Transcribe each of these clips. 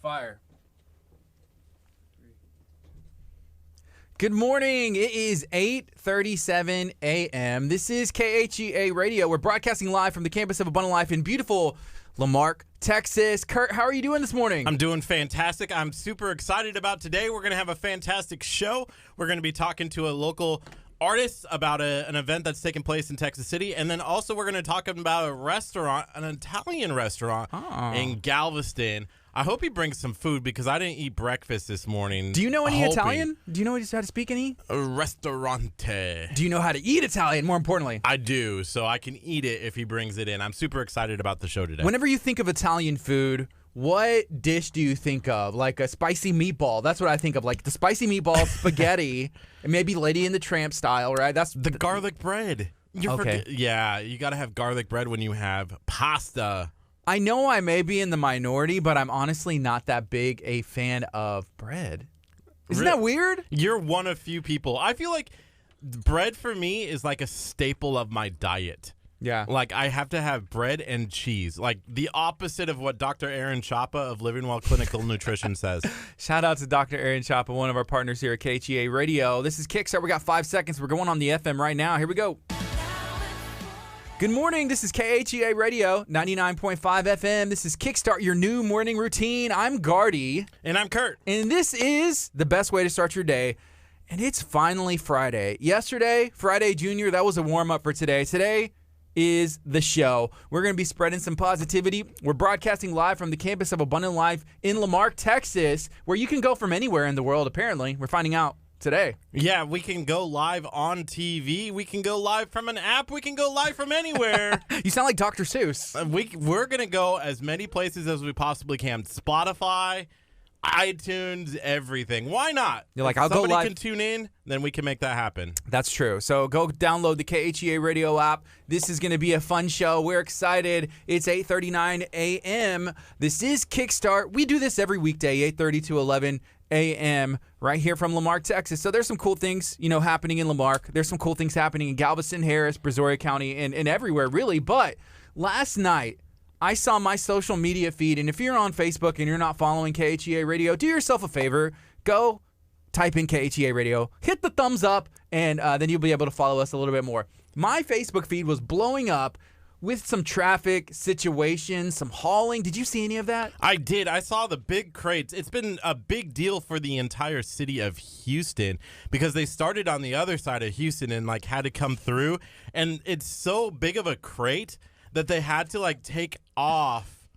Fire. Good morning. It is 8:37 a.m. This is KHEA Radio. We're broadcasting live from the campus of Abundant Life in beautiful Lamarck, Texas. Kurt, how are you doing this morning? I'm doing fantastic. I'm super excited about today. We're going to have a fantastic show. We're going to be talking to a local artist about an event that's taking place in Texas City. And then also we're going to talk about a restaurant, an Italian restaurant in Galveston. I hope he brings some food because I didn't eat breakfast this morning. Do you know any Italian? Do you know how to speak any? Ristorante. Do you know how to eat Italian, more importantly? I do, so I can eat it if he brings it in. I'm super excited about the show today. Whenever you think of Italian food, what dish do you think of? Like a spicy meatball. That's what I think of. Like the spicy meatball, spaghetti, and maybe Lady and the Tramp style, right? That's the garlic bread. Okay. Yeah, you got to have garlic bread when you have pasta. I know I may be in the minority, but I'm honestly not that big a fan of bread. Isn't that weird? You're one of few people. I feel like bread for me is like a staple of my diet. Yeah. Like I have to have bread and cheese. Like the opposite of what Dr. Aaron Chapa of Living Well Clinical Nutrition says. Shout out to Dr. Aaron Chapa, one of our partners here at KHEA Radio. This is Kickstart. We got 5 seconds. We're going on the FM right now. Here we go. Good morning. This is KHEA Radio, 99.5 FM. This is Kickstart, your new morning routine. I'm Gardy. And I'm Curt. And this is the best way to start your day. And it's finally Friday. Yesterday, Friday Junior, that was a warm-up for today. Today is the show. We're going to be spreading some positivity. We're broadcasting live from the campus of Abundant Life in Lamarck, Texas, where you can go from anywhere in the world, apparently. We're finding out today. Yeah, we can go live on TV. We can go live from an app. We can go live from anywhere. You sound like Dr. Seuss. We're going to go as many places as we possibly can. Spotify, iTunes, everything. Why not? You're like, if I'll go live. Somebody can tune in, then we can make that happen. That's true. So go download the KHEA Radio app. This is going to be a fun show. We're excited. It's 8:39 a.m. This is Kickstart. We do this every weekday, 8:30 to 11 a.m. right here from Lamarck, Texas. So there's some cool things, happening in Lamarck. There's some cool things happening in Galveston, Harris, Brazoria County, and everywhere, really. But last night, I saw my social media feed, and if you're on Facebook and you're not following KHEA Radio, do yourself a favor. Go type in KHEA Radio, hit the thumbs up, and then you'll be able to follow us a little bit more. My Facebook feed was blowing up with some traffic situations, some hauling. Did you see any of that? I did. I saw the big crates. It's been a big deal for the entire city of Houston because they started on the other side of Houston and had to come through. And it's so big of a crate that they had to take off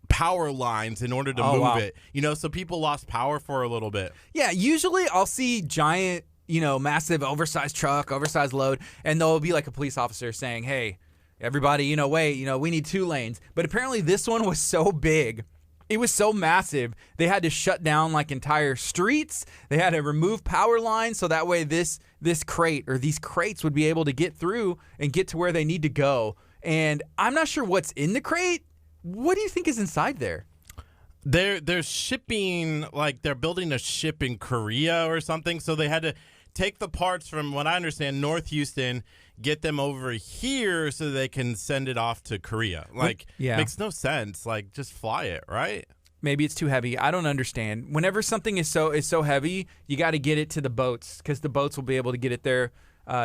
power lines in order to move it. So people lost power for a little bit. Yeah, usually I'll see giant, massive oversized truck, oversized load, and there'll be a police officer saying, hey, everybody, wait, we need 2 lanes. But apparently this one was so big. It was so massive, they had to shut down entire streets. They had to remove power lines so that way this crate or these crates would be able to get through and get to where they need to go. And I'm not sure what's in the crate. What do you think is inside there? They're shipping, they're building a ship in Korea or something, so they had to take the parts from, what I understand, North Houston, get them over here so they can send it off to Korea. Makes no sense. Just fly it, right? Maybe it's too heavy. I don't understand. Whenever something is so heavy, you got to get it to the boats because the boats will be able to get it there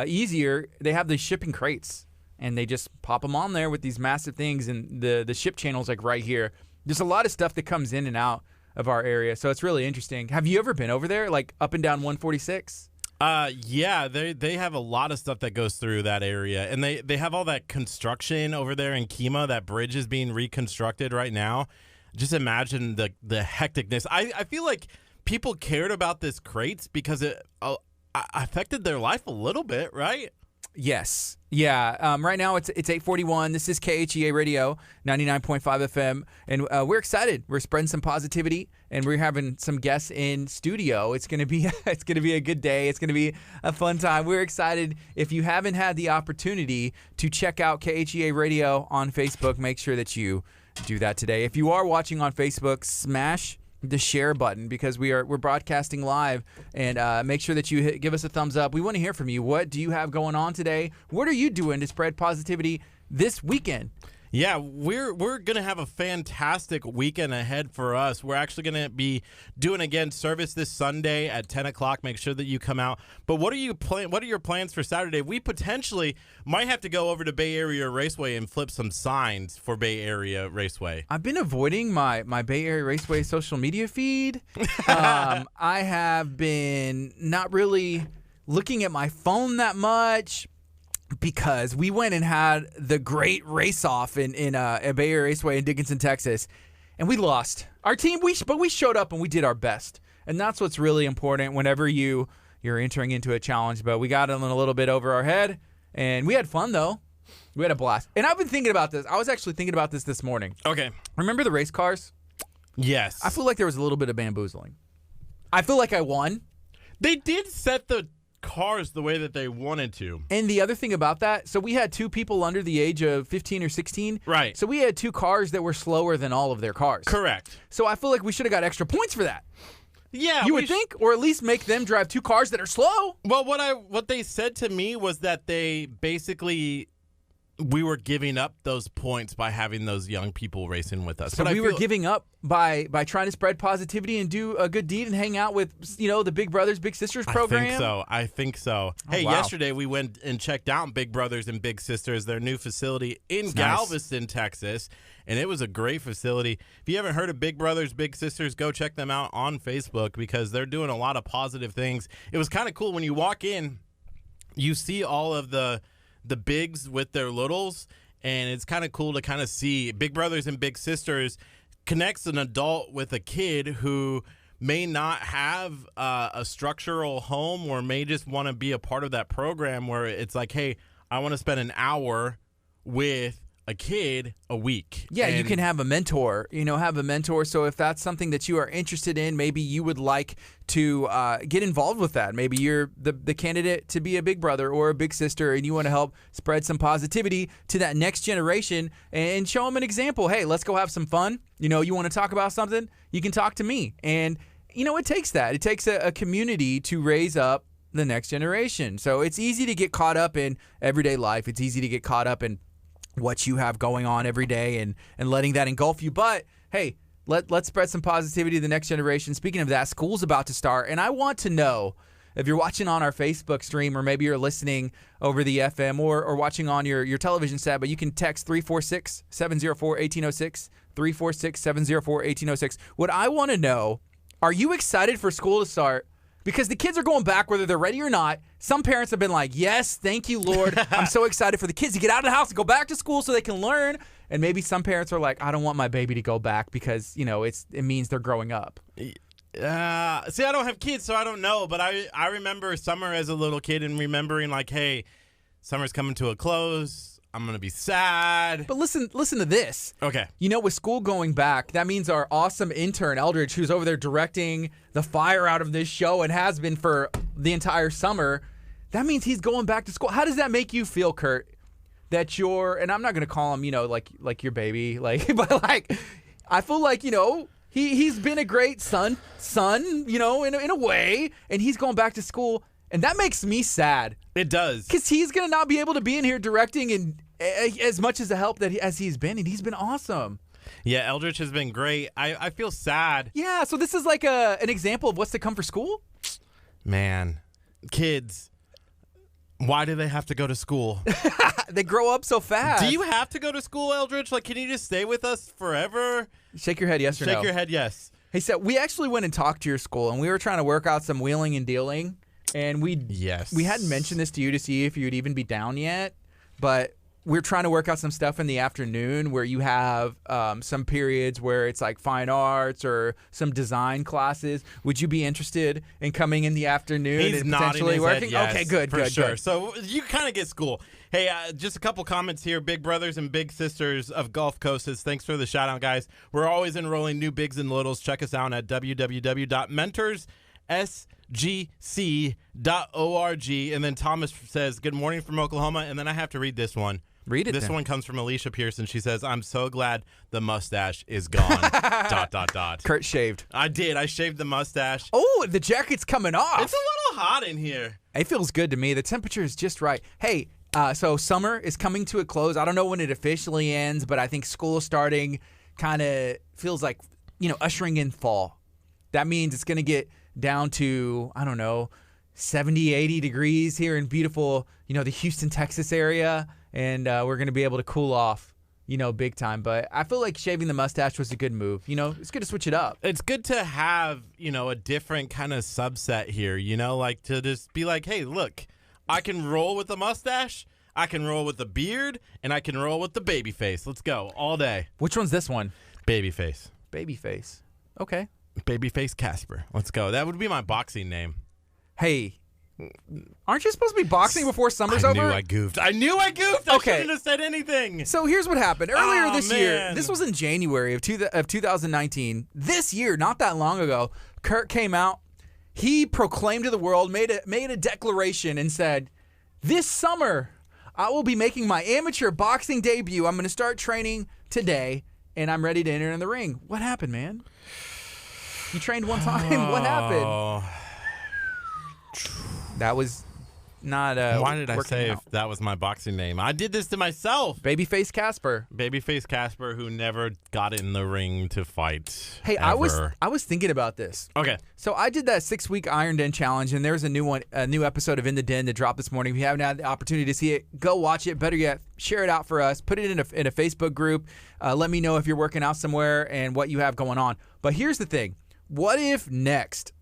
easier. They have these shipping crates, and they just pop them on there with these massive things, and the ship channel's right here. There's a lot of stuff that comes in and out of our area, so it's really interesting. Have you ever been over there, up and down 146? Yeah, they have a lot of stuff that goes through that area, and they have all that construction over there in KHEA. That bridge is being reconstructed right now. Just imagine the hecticness. I feel like people cared about this crates because it affected their life a little bit, right? Yes. Yeah. Right now it's 8:41. This is KHEA Radio, 99.5 FM, and we're excited. We're spreading some positivity, and we're having some guests in studio. It's gonna be a good day. It's gonna be a fun time. We're excited. If you haven't had the opportunity to check out KHEA Radio on Facebook, make sure that you do that today. If you are watching on Facebook, smash the share button because we're broadcasting live, and make sure that you give us a thumbs up. We want to hear from you. What do you have going on today? What are you doing to spread positivity this weekend? Yeah, we're going to have a fantastic weekend ahead for us. We're actually going to be doing, again, service this Sunday at 10 o'clock. Make sure that you come out. But what are your plans for Saturday? We potentially might have to go over to Bay Area Raceway and flip some signs for Bay Area Raceway. I've been avoiding my Bay Area Raceway social media feed. I have been not really looking at my phone that much, because we went and had the great race-off in Bay Area Raceway in Dickinson, Texas, and we lost. Our team, but we showed up and we did our best. And that's what's really important whenever you're entering into a challenge. But we got in a little bit over our head, and we had fun, though. We had a blast. And I've been thinking about this. I was actually thinking about this morning. Okay. Remember the race cars? Yes. I feel like there was a little bit of bamboozling. I feel like I won. They did set the cars the way that they wanted to. And the other thing about that, so we had two people under the age of 15 or 16. Right. So we had two cars that were slower than all of their cars. Correct. So I feel like we should have got extra points for that. Yeah. You would think, or at least make them drive two cars that are slow. Well, what they said to me was that they basically, we were giving up those points by having those young people racing with us. So but we were giving up by trying to spread positivity and do a good deed and hang out with, the Big Brothers Big Sisters program. I think so. Hey, wow. Yesterday we went and checked out Big Brothers and Big Sisters, their new facility in Galveston, Texas, and it was a great facility. If you haven't heard of Big Brothers Big Sisters, go check them out on Facebook, because they're doing a lot of positive things. It was kind of cool when you walk in, you see all of the bigs with their littles, and it's kind of cool to kind of see Big Brothers and Big Sisters connects an adult with a kid who may not have a structural home, or may just want to be a part of that program, where it's like, hey, I want to spend an hour with a kid a week. Yeah, you can have a mentor, So if that's something that you are interested in, maybe you would like to get involved with that. Maybe you're the candidate to be a big brother or a big sister, and you want to help spread some positivity to that next generation and show them an example. Hey, let's go have some fun. You want to talk about something? You can talk to me. And, it takes that. It takes a community to raise up the next generation. So it's easy to get caught up in everyday life. It's easy to get caught up in what you have going on every day and letting that engulf you. But, hey, let's spread some positivity to the next generation. Speaking of that, school's about to start, and I want to know, if you're watching on our Facebook stream, or maybe you're listening over the FM or watching on your television set, but you can text 346-704-1806, 346-704-1806. What I want to know, are you excited for school to start? Because the kids are going back whether they're ready or not. Some parents have been like, yes, thank you, Lord. I'm so excited for the kids to get out of the house and go back to school so they can learn. And maybe some parents are like, I don't want my baby to go back because, it means they're growing up. See, I don't have kids, so I don't know. But I remember summer as a little kid and remembering, like, hey, summer's coming to a close. I'm going to be sad. But listen to this. Okay. With school going back, that means our awesome intern, Eldridge, who's over there directing the fire out of this show and has been for the entire summer, that means he's going back to school. How does that make you feel, Curt? That and I'm not going to call him, like your baby, but I feel like, he's been a great son, in a way, and he's going back to school, and that makes me sad. It does. Because he's going to not be able to be in here directing and as much as the help as he's been, and he's been awesome. Yeah, Eldridge has been great. I feel sad. Yeah, so this is like an example of what's to come for school? Man, kids, why do they have to go to school? They grow up so fast. Do you have to go to school, Eldridge? Can you just stay with us forever? Shake your head yes or no. Shake your head yes. Hey, so we actually went and talked to your school, and we were trying to work out some wheeling and dealing, and we hadn't mentioned this to you to see if you'd even be down yet, but we're trying to work out some stuff in the afternoon where you have some periods where it's like fine arts or some design classes. Would you be interested in coming in the afternoon and potentially working? Yes, okay, good. Sure. So you kind of get school. Hey, just a couple comments here. Big Brothers and Big Sisters of Gulf Coast says, thanks for the shout out, guys. We're always enrolling new bigs and littles. Check us out at www.mentorssgc.org. And then Thomas says, good morning from Oklahoma. And then I have to read this one. Read it. This then. one comes from Alicia Pearson. She says, I'm so glad the mustache is gone. ... Curt shaved. I did. I shaved the mustache. Oh, the jacket's coming off. It's a little hot in here. It feels good to me. The temperature is just right. Hey, So summer is coming to a close. I don't know when it officially ends, but I think school starting kind of feels like, ushering in fall. That means it's going to get down to, 70, 80 degrees here in beautiful, the Houston, Texas area. And we're going to be able to cool off, big time. But I feel like shaving the mustache was a good move. It's good to switch it up. It's good to have, a different kind of subset here, like to just be like, hey, look, I can roll with the mustache, I can roll with the beard, and I can roll with the baby face. Let's go all day. Which one's this one? Baby face. Baby face. Okay. Babyface Casper. Let's go. That would be my boxing name. Hey, aren't you supposed to be boxing before summer's over? I knew I goofed. I shouldn't have said anything. So here's what happened. Earlier this year, this was in January of 2019. This year, not that long ago, Curt came out. He proclaimed to the world, made a declaration and said, this summer, I will be making my amateur boxing debut. I'm going to start training today, and I'm ready to enter in the ring. What happened, man? You trained one time. What happened? That was not Why did I say out. if that was my boxing name? I did this to myself. Babyface Casper. Babyface Casper, who never got in the ring to fight. Hey, ever. I was thinking about this. Okay. So I did that 6-week Iron Den challenge, and there's a new episode of In the Den that dropped this morning. If you haven't had the opportunity to see it, go watch it. Better yet, share it out for us. Put it in a Facebook group. Let me know if you're working out somewhere and what you have going on. But here's the thing. What if next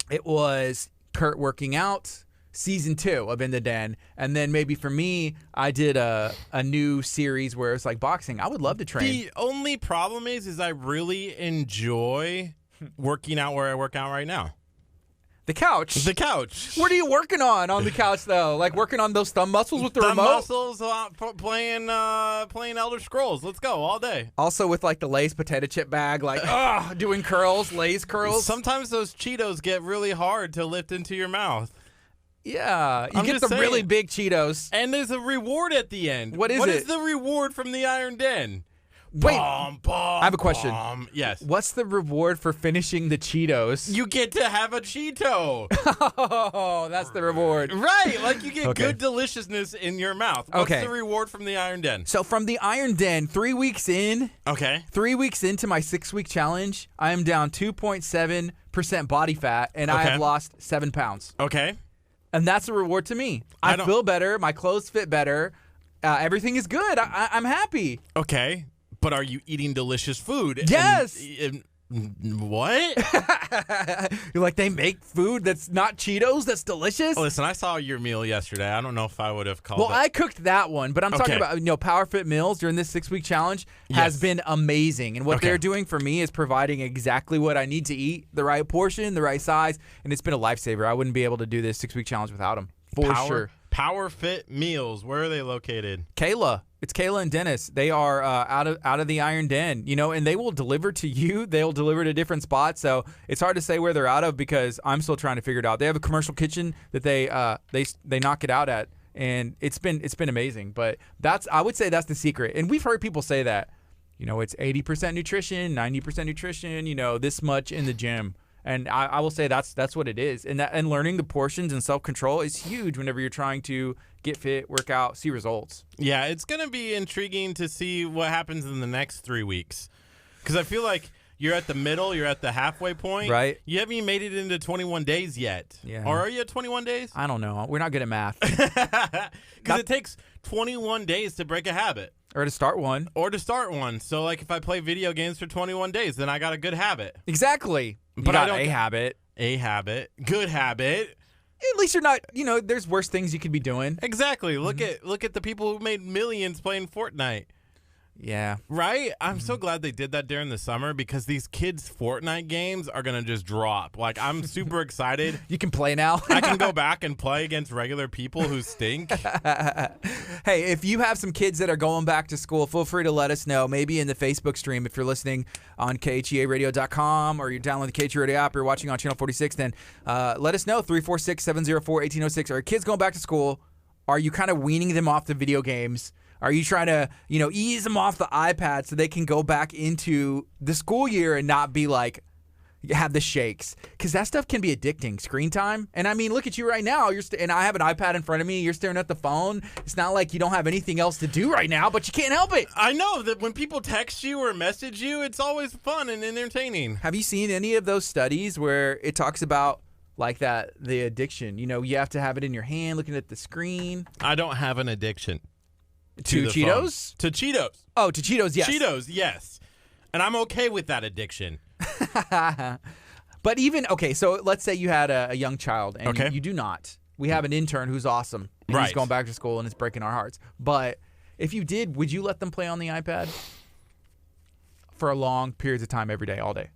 it was Curt working out, season 2 of In the Den, and then maybe for me, I did a new series where it's like boxing. I would love to train. The only problem is I really enjoy working out where I work out right now. The couch. The couch. What are you working on the couch, though? Like working on those thumb muscles with the Thumb remote? muscles, playing Elder Scrolls. Let's go all day. Also with like the Lay's potato chip bag, like doing curls, Lay's curls. Sometimes those Cheetos get really hard to lift into your mouth. Yeah, you I'm get the just really saying. big Cheetos. And there's a reward at the end. What is What it? is the reward from the Iron Den? Wait, Bum, bum, I have a question. bum. Yes. What's the reward for finishing the Cheetos? You get to have a Cheeto. Oh, that's the reward. Right. Like you get Okay. good deliciousness in your mouth. What's Okay. the reward from the Iron Den? So from the Iron Den, 3 weeks in, Okay. 3 weeks into my 6-week challenge, I am down 2.7% body fat, and I Okay. have lost 7 pounds. Okay. And that's a reward to me. I I don't- feel better. My clothes fit better. Everything is good. I'm happy. Okay. But are you eating delicious food? Yes. What? You're like, they make food that's not Cheetos, that's delicious? Listen, I saw your meal yesterday. I don't know if I would have called Well, it. I cooked that one, but I'm talking Okay. about, Power Fit Meals during this 6-week challenge has Yes. been amazing. And what Okay. they're doing for me is providing exactly what I need to eat, the right portion, the right size, and it's been a lifesaver. I wouldn't be able to do this 6-week challenge without them, for sure. Power Fit Meals. Where are they located? Kayla. It's Kayla and Dennis. They are out of the Iron Den, and they will deliver to you. They'll deliver to different spots. So it's hard to say where they're out of because I'm still trying to figure it out. They have a commercial kitchen that they knock it out at, and it's been amazing. But I would say that's the secret. And we've heard people say that, it's 80% nutrition, 90% nutrition, this much in the gym. And I will say that's what it is. And learning the portions and self-control is huge whenever you're trying to get fit, work out, see results. Yeah, it's going to be intriguing to see what happens in the next 3 weeks. Because I feel like you're at the middle, you're at the halfway point. Right. You haven't even made it into 21 days yet. Yeah. Or are you at 21 days? I don't know. We're not good at math. Because it takes 21 days to break a habit. Or to start one. Or to start one. So, like, if I play video games for 21 days, then I got a good habit. Exactly. But You got I don't- a habit. A habit. Good habit. At least you're not, there's worse things you could be doing. Exactly. Look at the people who made millions playing Fortnite. Yeah. Right? I'm so glad they did that during the summer because these kids' Fortnite games are going to just drop. Like, I'm super excited. You can play now. I can go back and play against regular people who stink. Hey, if you have some kids that are going back to school, feel free to let us know. Maybe in the Facebook stream if you're listening on KHEAradio.com or you're downloading the KHEA Radio app or you're watching on Channel 46, then let us know, 346-704-1806. Are your kids going back to school? Are you kind of weaning them off the video games? Are you trying to, ease them off the iPad so they can go back into the school year and not be like, have the shakes, because that stuff can be addicting. Screen time, and I mean, look at you right now. And I have an iPad in front of me. You're staring at the phone. It's not like you don't have anything else to do right now, but you can't help it. I know that when people text you or message you, it's always fun and entertaining. Have you seen any of those studies where it talks about like that, the addiction? You know, you have to have it in your hand, looking at the screen. I don't have an addiction To Cheetos? To Cheetos. Oh, to Cheetos, yes. Cheetos, yes. And I'm okay with that addiction. But even, okay, so let's say you had a young child, and Okay. you do not. We have an intern who's awesome. And Right. He's going back to school, and it's breaking our hearts. But if you did, would you let them play on the iPad for a long periods of time every day, all day?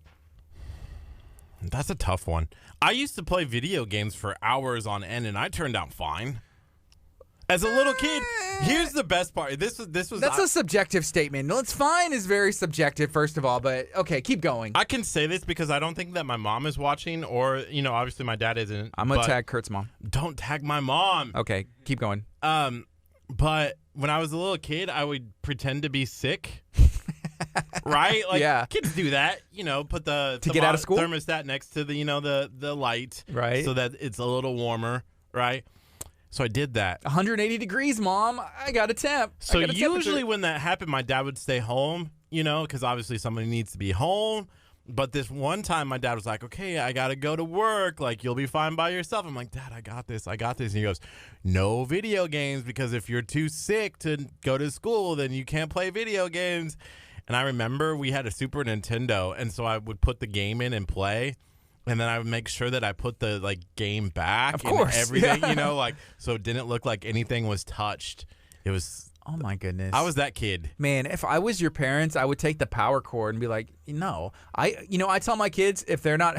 That's a tough one. I used to play video games for hours on end, and I turned out fine. As a little kid, here's the best part. This was. That's a subjective statement. It's fine is very subjective, first of all, but okay, keep going. I can say this because I don't think that my mom is watching, or obviously my dad isn't. I'm gonna tag Kurt's mom. Don't tag my mom. Okay, keep going. But when I was a little kid, I would pretend to be sick. Right? Like, yeah. Kids do that. Put the get out of school? thermostat next to the light, Right. so that it's a little warmer, right? So I did that. 180 degrees, Mom. I got a temp. So I got a usually temperature. when that happened, my dad would stay home, because obviously somebody needs to be home. But this one time, my dad was like, okay, I got to go to work. Like, you'll be fine by yourself. I'm like, Dad, I got this. And he goes, no video games, because if you're too sick to go to school, then you can't play video games. And I remember we had a Super Nintendo, and so I would put the game in and play. And then I would make sure that I put the game back, of course, and everything, yeah. So it didn't look like anything was touched. It was. Oh my goodness. I was that kid. Man, if I was your parents, I would take the power cord and be like, no. I tell my kids if they're not,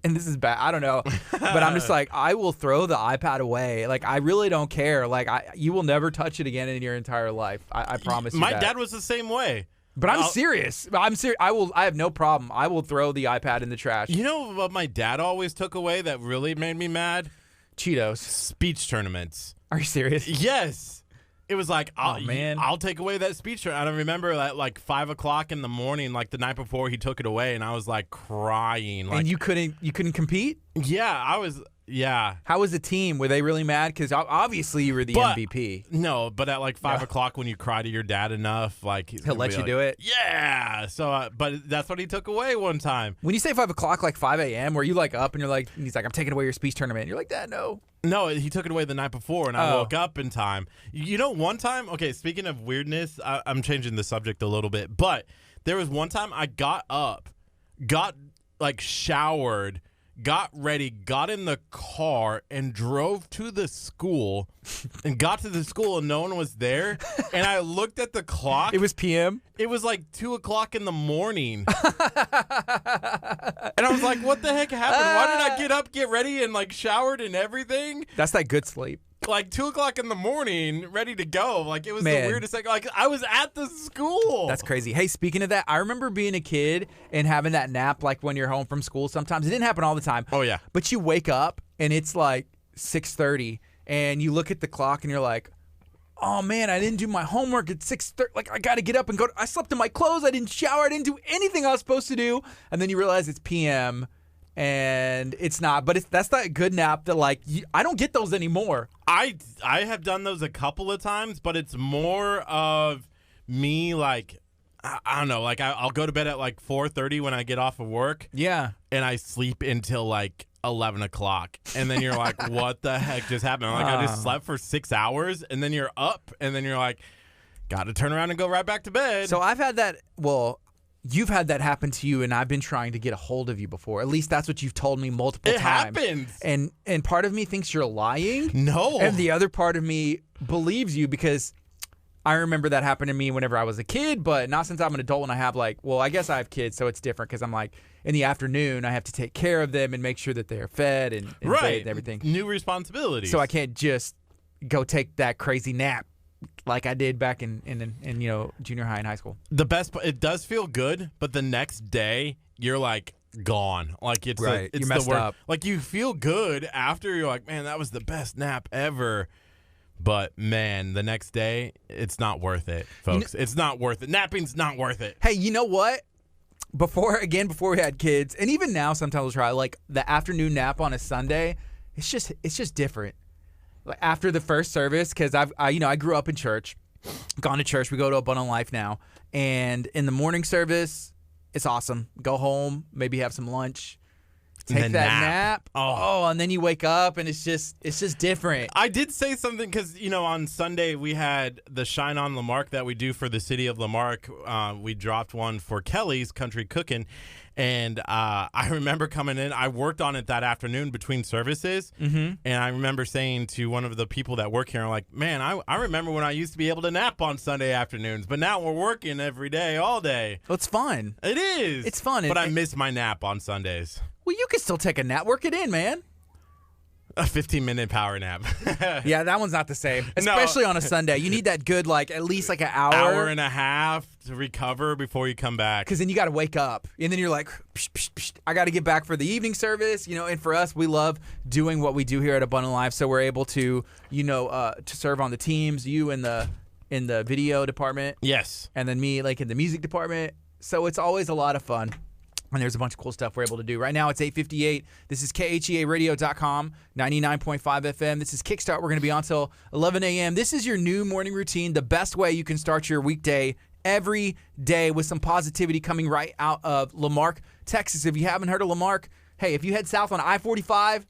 and this is bad, I don't know, but I'm just like, I will throw the iPad away. Like, I really don't care. Like, you will never touch it again in your entire life. I promise you My that. dad was the same way. But I'm serious. I'm serious. I have no problem. I will throw the iPad in the trash. You know what my dad always took away that really made me mad? Cheetos. Speech tournaments. Are you serious? Yes. It was like, man. I'll take away that speech tournament. I remember at like 5 o'clock in the morning, like the night before, he took it away, and I was like crying. Like, And you couldn't compete? yeah, I was. Yeah. How was the team? Were they really mad? Because obviously you were the MVP. No, but at like 5 o'clock when you cry to your dad enough, like He'll let you do it? Yeah. So, but that's what he took away one time. When you say 5 o'clock, like 5 a.m., were you like up and you're like, he's like, I'm taking away your speech tournament. You're like, Dad, no. No, he took it away the night before, and I Oh. woke up in time. One time, okay, speaking of weirdness, I'm changing the subject a little bit, but there was one time I got up, got like showered, got ready, got in the car, and drove to the school, and got to the school, and no one was there, and I looked at the clock. It was PM? It was like 2 o'clock in the morning. And I was like, what the heck happened? Why did I get up, get ready, and like showered and everything? That's that good sleep. Like 2 o'clock in the morning, ready to go. Like, it was Man. the weirdest thing. Like, I was at the school. That's crazy. Hey, speaking of that, I remember being a kid and having that nap like when you're home from school sometimes. It didn't happen all the time. Oh, yeah. But you wake up and it's like 6:30 and you look at the clock and you're like, oh man, I didn't do my homework at 6:30. Like, I got to get up and go. I slept in my clothes. I didn't shower. I didn't do anything I was supposed to do. And then you realize it's PM. And it's not, but that's that good nap that like I don't get those anymore. I have done those a couple of times, but it's more of me like, I don't know, like I'll go to bed at like 4:30 when I get off of work. Yeah. And I sleep until like 11 o'clock. And then you're like, what the heck just happened? Like, I just slept for 6 hours, and then you're up, and then you're like, got to turn around and go right back to bed. So I've had that, you've had that happen to you, and I've been trying to get a hold of you before. At least that's what you've told me multiple times. It happens. And part of me thinks you're lying. No. And the other part of me believes you because I remember that happened to me whenever I was a kid, but not since I'm an adult and I have I guess I have kids, so it's different because I'm like, in the afternoon, I have to take care of them and make sure that they're fed and bathed and everything. New responsibilities. So I can't just go take that crazy nap like I did back in junior high and high school. The best, it does feel good, but the next day you're like gone. Like it's right. It's you messed the up. Like you feel good after. You're like, man, that was the best nap ever. But man, the next day it's not worth it, folks. It's not worth it. Napping's not worth it. Hey, you know what? before we had kids, and even now sometimes we'll try like the afternoon nap on a Sunday. It's just different. Like after the first service, because I grew up in church, gone to church. We go to Abundant Life now, and in the morning service, it's awesome. Go home, maybe have some lunch, take that nap. Oh, and then you wake up, and it's just different. I did say something because on Sunday we had the Shine on Lamarck that we do for the city of Lamarck. We dropped one for Kelly's Country Cooking. And I remember coming in. I worked on it that afternoon between services. And I remember saying to one of the people that work here, I'm like, man, I remember when I used to be able to nap on Sunday afternoons. But now we're working every day, all day. Well, it's fun. It is. It's fun. But I miss my nap on Sundays. Well, you can still take a nap. Work it in, man. A 15-minute power nap. Yeah, that one's not the same. Especially on a Sunday. You need that good, at least an hour. Hour and a half to recover before you come back. Because then you got to wake up. And then you're like, psh, psh, psh, I got to get back for the evening service. And for us, we love doing what we do here at Abundant Life. So we're able to, to serve on the teams, you in the video department. Yes. And then me, in the music department. So it's always a lot of fun. And there's a bunch of cool stuff we're able to do. Right now, it's 8:58. This is KHEAradio.com, 99.5 FM. This is Kickstart. We're going to be on till 11 a.m. This is your new morning routine, the best way you can start your weekday every day with some positivity coming right out of Lamarck, Texas. If you haven't heard of Lamarck, hey, if you head south on I-45,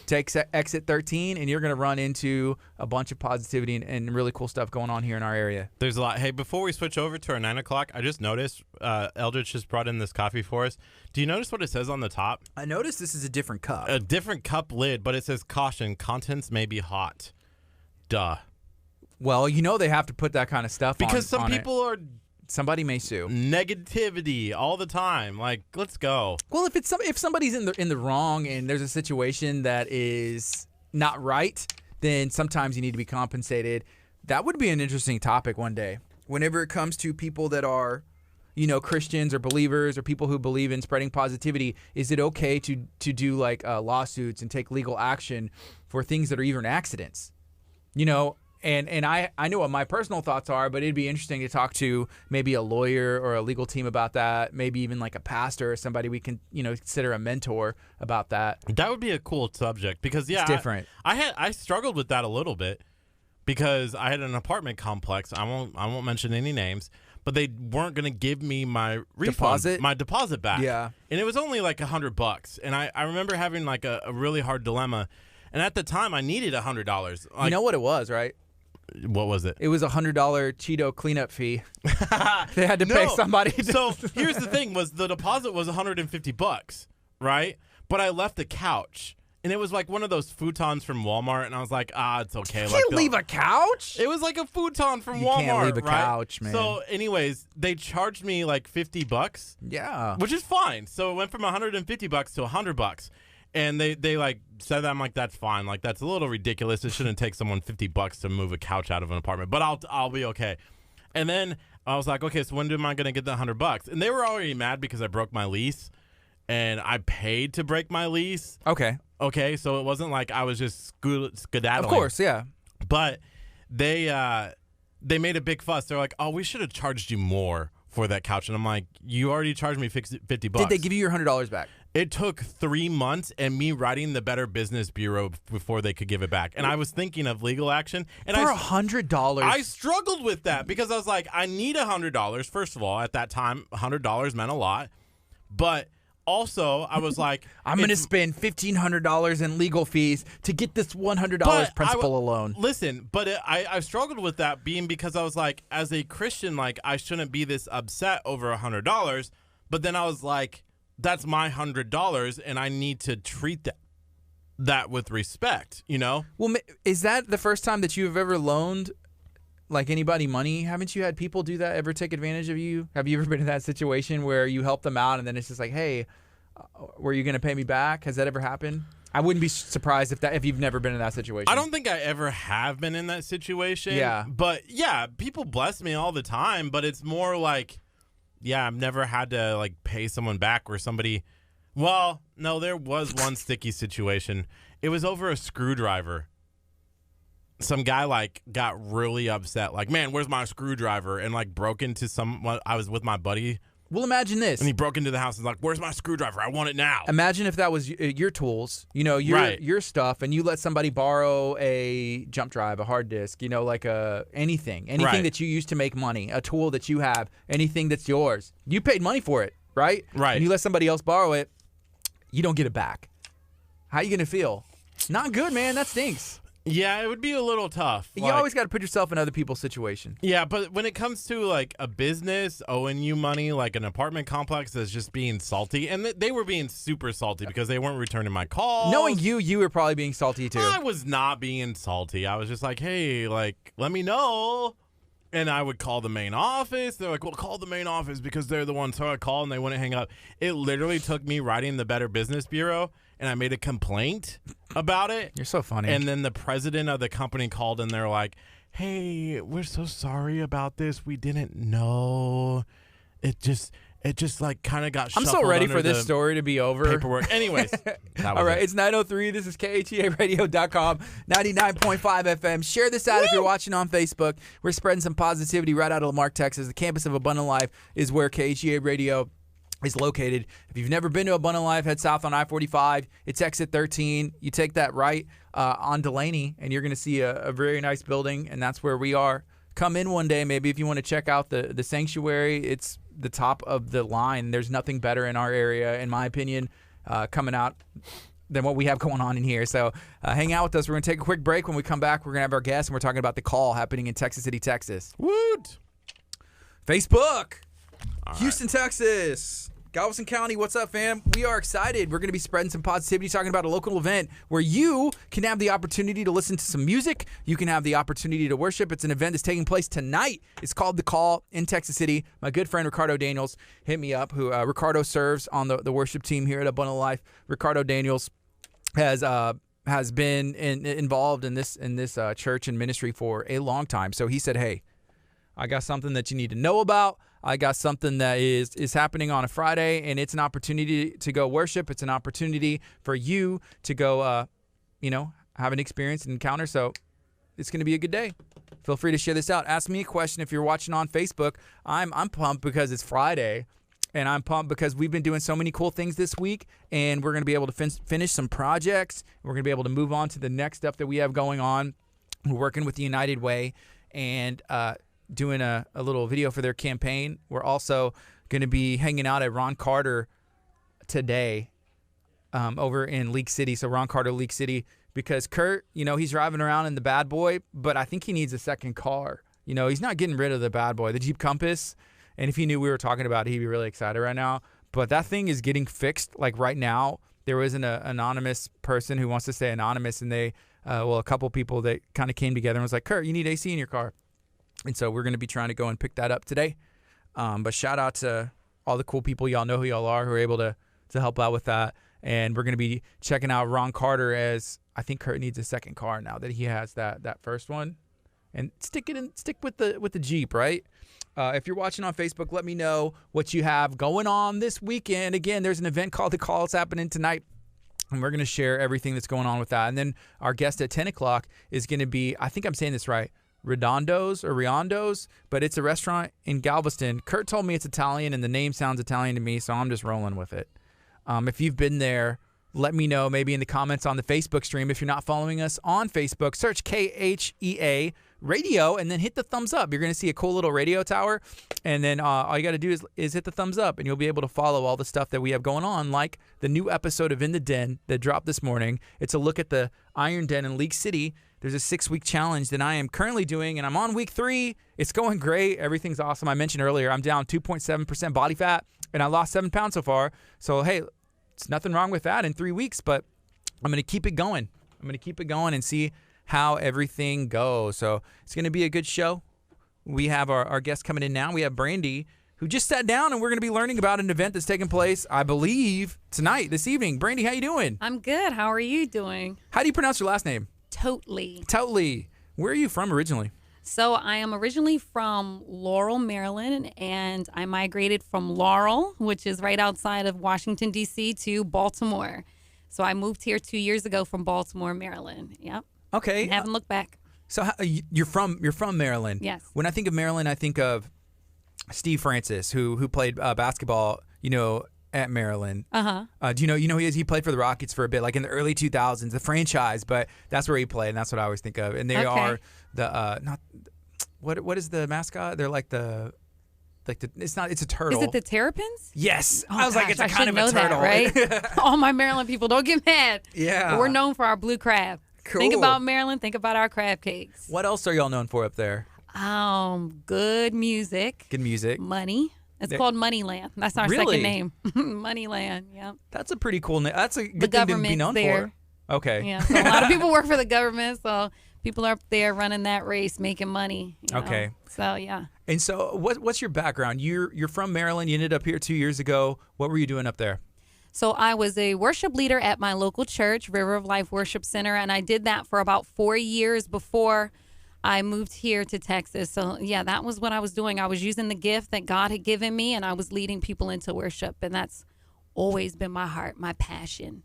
take exit 13, and you're going to run into a bunch of positivity and really cool stuff going on here in our area. There's a lot. Hey, before we switch over to our 9 o'clock, I just noticed Eldridge just brought in this coffee for us. Do you notice what it says on the top? I noticed this is a different cup. A different cup lid, but it says caution, contents may be hot. Duh. Well, they have to put that kind of stuff because some on people are... Somebody may sue. Negativity all the time. Let's go. Well, if somebody's in the wrong and there's a situation that is not right, then sometimes you need to be compensated. That would be an interesting topic one day. Whenever it comes to people that are, Christians or believers or people who believe in spreading positivity, is it okay to do lawsuits and take legal action for things that are even accidents? And I know what my personal thoughts are, but it'd be interesting to talk to maybe a lawyer or a legal team about that, maybe even a pastor or somebody we can, consider a mentor about that. That would be a cool subject because, yeah, it's different. I struggled with that a little bit because I had an apartment complex. I won't mention any names, but they weren't going to give me my refund, my deposit back. Yeah. And it was only $100. And I remember having a really hard dilemma. And at the time, I needed $100. You know what it was, right? What was it? It was $100 Cheeto cleanup fee. They had to pay somebody. So here's the thing: was the deposit was $150, right? But I left the couch, and it was one of those futons from Walmart, and I was like, it's okay. You can't leave a couch. It was a futon from Walmart. You can't leave a right? couch, man. So, anyways, they charged me $50. Yeah, which is fine. So it went from $150 to $100. And they said that. I'm like, that's fine. That's a little ridiculous. It shouldn't take someone $50 to move a couch out of an apartment, but I'll be okay. And then I was like, okay, so when am I going to get the $100? And they were already mad because I broke my lease, and I paid to break my lease. Okay. So it wasn't like I was just skedaddling. Of course, yeah. But they made a big fuss. They're like, oh, we should have charged you more for that couch. And I'm like, you already charged me $50. Did they give you your $100 back? It took 3 months and me writing the Better Business Bureau before they could give it back. And I was thinking of legal action. And for $100? I struggled with that because I was like, I need $100. First of all, at that time, $100 meant a lot. But also, I was like, I'm going to spend $1,500 in legal fees to get this $100 principal alone. Listen, but I struggled with that because I was like, as a Christian, I shouldn't be this upset over $100. But then I was like, that's my $100, and I need to treat that with respect, Well, is that the first time that you've ever loaned anybody money? Haven't you had people do that, ever take advantage of you? Have you ever been in that situation where you help them out and then it's just hey, were you going to pay me back? Has that ever happened? I wouldn't be surprised if you've never been in that situation. I don't think I ever have been in that situation. Yeah. But yeah, people bless me all the time, but it's more yeah, I've never had to pay someone back where somebody. Well, no, there was one sticky situation. It was over a screwdriver. Some guy got really upset. Man, where's my screwdriver? And broke into I was with my buddy Well, imagine this. And he broke into the house and was like, where's my screwdriver? I want it now. Imagine if that was your tools, your stuff, and you let somebody borrow a jump drive, a hard disk, like anything that you use to make money, a tool that you have, anything that's yours. You paid money for it, right? Right. And you let somebody else borrow it, you don't get it back. How are you going to feel? Not good, man. That stinks. Yeah, it would be a little tough. You always got to put yourself in other people's situation. Yeah, but when it comes to like a business owing you money, like an apartment complex that's just being salty, and they were being super salty because they weren't returning my calls. Knowing you were probably being salty too. I was not being salty. I was just like, hey, like, let me know. And I would call the main office. They're like, well, call the main office because they're the ones. So I call and they wouldn't hang up. It literally took me writing the Better Business Bureau, and I made a complaint about it. You're so funny. And then the president of the company called, and they're like, hey, we're so sorry about this. We didn't know. It just like kind of got I'm shuffled so ready under for this the story to be over. paperwork. Anyways. All right, it's 9:03. This is KHEARadio.com, 99.5 FM. Share this out if you're watching on Facebook. We're spreading some positivity right out of Lamarck, Texas. The campus of Abundant Life is where KHEA Radio is located. If you've never been to Abundant Life, head south on I-45. It's exit 13. You take that right on Delaney, and you're going to see a very nice building, and that's where we are. Come in one day, maybe, if you want to check out the sanctuary. It's the top of the line. There's nothing better in our area, in my opinion, coming out than what we have going on in here. So hang out with us. We're going to take a quick break. When we come back, we're going to have our guest, and we're talking about the call happening in Texas City, Texas. Woot! Facebook. All Houston, right. Texas. Galveston County, what's up, fam? We are excited. We're going to be spreading some positivity, talking about a local event where you can have the opportunity to listen to some music. You can have the opportunity to worship. It's an event that's taking place tonight. It's called The Call in Texas City. My good friend Ricardo Daniels hit me up, who Ricardo serves on the worship team here at Abundant Life. Ricardo Daniels has been involved in this church and ministry for a long time. So he said, hey, I got something that you need to know about. I got something that is happening on a Friday, and it's an opportunity to go worship. It's an opportunity for you to go, have an experience and encounter. So it's going to be a good day. Feel free to share this out. Ask me a question if you're watching on Facebook. I'm pumped because it's Friday, and I'm pumped because we've been doing so many cool things this week, and we're going to be able to finish some projects. We're going to be able to move on to the next stuff that we have going on. We're working with the United Way, and doing a little video for their campaign. We're also going to be hanging out at Ron Carter today over in League City. So Ron Carter, League City, because Curt, he's driving around in the bad boy, but I think he needs a second car. He's not getting rid of the bad boy, the Jeep Compass. And if he knew we were talking about it, he'd be really excited right now. But that thing is getting fixed. Like right now, there was an anonymous person who wants to stay anonymous, and they, a couple people that kind of came together and was like, Curt, you need AC in your car. And so we're going to be trying to go and pick that up today. But shout out to all the cool people. Y'all know who y'all are who are able to help out with that. And we're going to be checking out Ron Carter, as I think Curt needs a second car now that he has that first one. And stick with the Jeep, right? If you're watching on Facebook, let me know what you have going on this weekend. Again, there's an event called The Call. It's happening tonight. And we're going to share everything that's going on with that. And then our guest at 10 o'clock is going to be, I think I'm saying this right, Riondo's, but it's a restaurant in Galveston. Curt told me it's Italian, and the name sounds Italian to me, so I'm just rolling with it. If you've been there, let me know, maybe in the comments on the Facebook stream. If you're not following us on Facebook, search KHEA Radio and then hit the thumbs up. You're going to see a cool little radio tower, and then all you got to do is hit the thumbs up, and you'll be able to follow all the stuff that we have going on, like the new episode of In the Den that dropped this morning. It's a look at the Iron Den in League City. There's a 6-week challenge that I am currently doing, and I'm on week 3. It's going great. Everything's awesome. I mentioned earlier I'm down 2.7% body fat, and I lost 7 pounds so far. So, hey, it's nothing wrong with that in 3 weeks, but I'm going to keep it going. I'm going to keep it going and see how everything goes. So it's going to be a good show. We have our guest coming in now. We have Brandy, who just sat down, and we're going to be learning about an event that's taking place, I believe, tonight, this evening. Brandy, how you doing? I'm good. How are you doing? How do you pronounce your last name? Totally. Totally. Where are you from originally? So I am originally from Laurel, Maryland, and I migrated from Laurel, which is right outside of Washington, D.C., to Baltimore. So I moved here 2 years ago from Baltimore, Maryland. Yep. Okay. And haven't looked back. So you're from Maryland. Yes. When I think of Maryland, I think of Steve Francis, who played basketball, at Maryland. Do you know who he is? He played for the Rockets for a bit, like in the early 2000s, the franchise, but that's where he played, and that's what I always think of. And they are the not what is the mascot? They're like the it's a turtle. Is it the Terrapins? Yes. Oh, I was like, gosh, it's a I kind of should a know turtle. that, right? All my Maryland people, don't get mad. Yeah. We're known for our blue crab. Cool. Think about Maryland, think about our crab cakes. What else are y'all known for up there? Good music. Good music. Money. It's called Moneyland. That's our Really? second name. Moneyland, yeah. That's a pretty cool name. That's a good The thing to be government's known there. for. Okay. Yeah, so a lot of people work for the government, so people are up there running that race, making money. Okay. So, yeah. And so what's your background? You're from Maryland. You ended up here 2 years ago. What were you doing up there? So I was a worship leader at my local church, River of Life Worship Center, and I did that for about 4 years before I moved here to Texas. So, yeah, that was what I was doing. I was using the gift that God had given me, and I was leading people into worship, and that's always been my heart, my passion.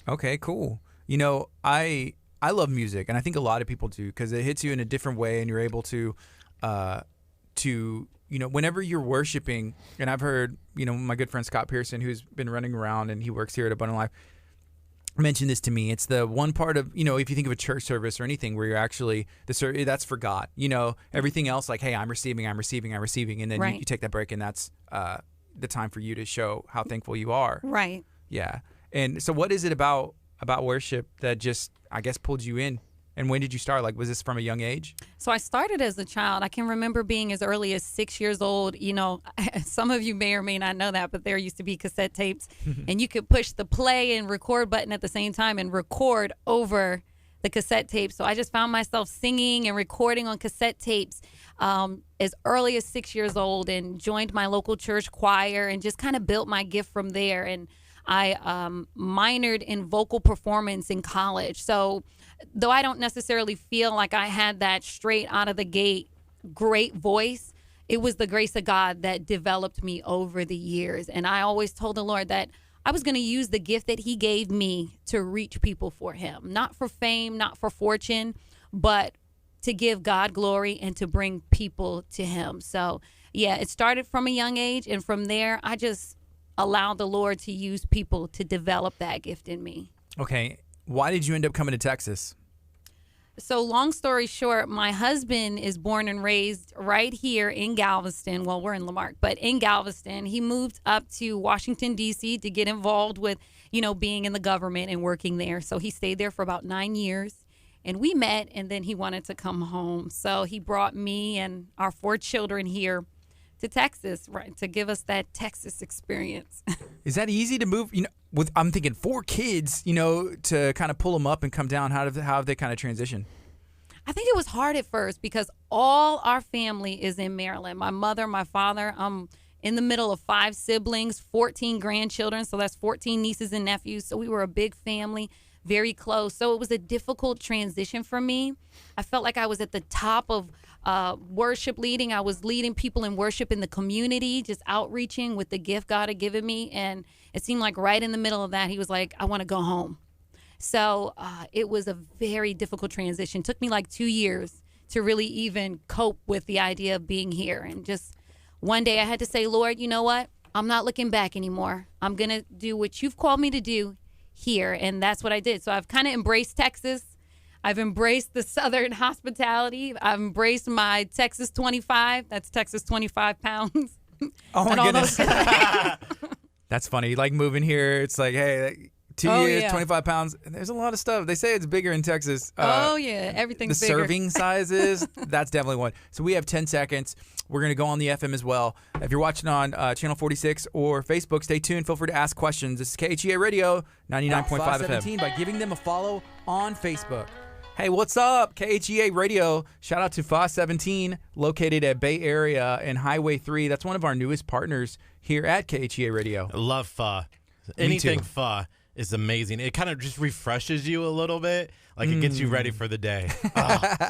Okay, cool. I love music, and I think a lot of people do because it hits you in a different way, and you're able to whenever you're worshiping, and I've heard, my good friend Scott Pearson, who's been running around and he works here at Abundant Life, mentioned this to me. It's the one part of, if you think of a church service or anything where you're actually, that's for God. Everything else, like, hey, I'm receiving. And then Right. you take that break, and that's the time for you to show how thankful you are. Right. Yeah. And so what is it about worship that just, I guess, pulled you in? And when did you start? Like, was this from a young age? So I started as a child. I can remember being as early as 6 years old. Some of you may or may not know that, but there used to be cassette tapes, and you could push the play and record button at the same time and record over the cassette tape. So I just found myself singing and recording on cassette tapes as early as 6 years old, and joined my local church choir and just kind of built my gift from there. And I minored in vocal performance in college. So though I don't necessarily feel like I had that straight out of the gate great voice, it was the grace of God that developed me over the years. And I always told the Lord that I was going to use the gift that he gave me to reach people for him, not for fame, not for fortune, but to give God glory and to bring people to him. So, yeah, it started from a young age. And from there, I just allowed the Lord to use people to develop that gift in me. Okay. Why did you end up coming to Texas? So long story short, my husband is born and raised right here in Galveston. Well, we're in Lamarck, but in Galveston. He moved up to Washington, D.C. to get involved with, being in the government and working there. So he stayed there for about 9 years. And we met, and then he wanted to come home. So he brought me and our 4 children here to Texas, right, to give us that Texas experience. Is that easy to move? I'm thinking 4 kids, to kind of pull them up and come down. How have they kind of transitioned? I think it was hard at first because all our family is in Maryland. My mother, my father. I'm in the middle of 5 siblings, 14 grandchildren. So that's 14 nieces and nephews. So we were a big family, very close. So it was a difficult transition for me. I felt like I was at the top of worship leading. I was leading people in worship in the community, just outreaching with the gift God had given me. And it seemed like right in the middle of that, he was like, I want to go home. So it was a very difficult transition. It took me like 2 years to really even cope with the idea of being here. And just one day I had to say, Lord, you know what? I'm not looking back anymore. I'm going to do what you've called me to do here. And that's what I did. So I've kind of embraced Texas. I've embraced the Southern hospitality. I've embraced my Texas 25. That's Texas 25 pounds. Oh, my goodness. That's funny. Like moving here, it's like, hey, 2 years, 25 pounds. There's a lot of stuff. They say it's bigger in Texas. Everything's the bigger. The serving sizes, that's definitely one. So we have 10 seconds. We're going to go on the FM as well. If you're watching on Channel 46 or Facebook, stay tuned. Feel free to ask questions. This is KHEA Radio, 99.5 FM. By giving them a follow on Facebook. Hey, what's up? KHEA Radio. Shout out to FOSS 17, located at Bay Area and Highway 3. That's one of our newest partners here at KHEA Radio. I love pho. Anything pho is amazing. It kind of just refreshes you a little bit. Like it gets you ready for the day.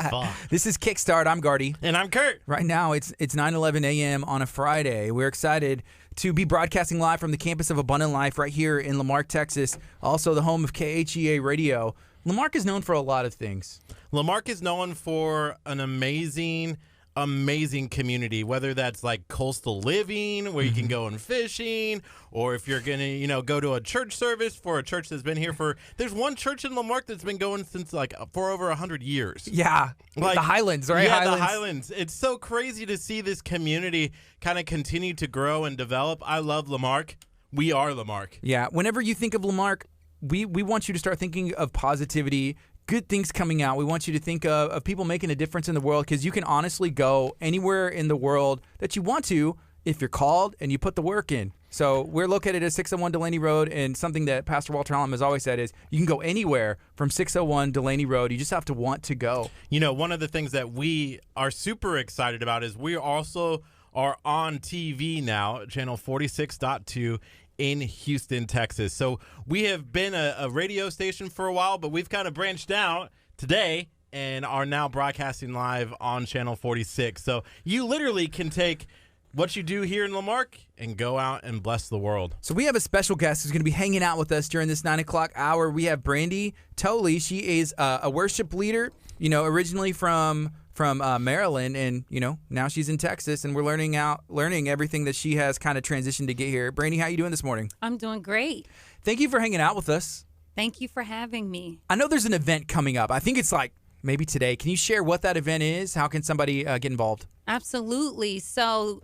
Pho. This is Kickstart. I'm Gardy. And I'm Curt. Right now, it's 9:11 a.m. on a Friday. We're excited to be broadcasting live from the campus of Abundant Life right here in Lamarck, Texas. Also the home of KHEA Radio. Lamarck is known for a lot of things. Lamarck is known for an amazing amazing community, whether that's like coastal living where you can go and fishing, or if you're going to, go to a church service for a church that's been here there's one church in Lamarck that's been going since for over 100 years. Yeah. Like, the Highlands, right? Yeah, the Highlands. It's so crazy to see this community kind of continue to grow and develop. I love Lamarck. We are Lamarck. Yeah. Whenever you think of Lamarck, we want you to start thinking of positivity, good things coming out. We want you to think of people making a difference in the world, because you can honestly go anywhere in the world that you want to if you're called and you put the work in. So we're located at 601 Delaney Road, and something that Pastor Walter Hallam has always said is you can go anywhere from 601 Delaney Road. You just have to want to go. One of the things that we are super excited about is we also are on TV now, channel 46.2 in Houston, Texas. So we have been a radio station for a while, but we've kind of branched out today and are now broadcasting live on channel 46. So you literally can take what you do here in Lamarck and go out and bless the world. So we have a special guest who's going to be hanging out with us during this 9 o'clock hour. We have Brandy Tolley. She is a worship leader, originally from Maryland, and now she's in Texas, and we're learning everything that she has kind of transitioned to get here. Brandy, how you doing this morning? I'm doing great. Thank you for hanging out with us. Thank you for having me. I know there's an event coming up. I think it's like maybe today. Can you share what that event is? How can somebody get involved? Absolutely. So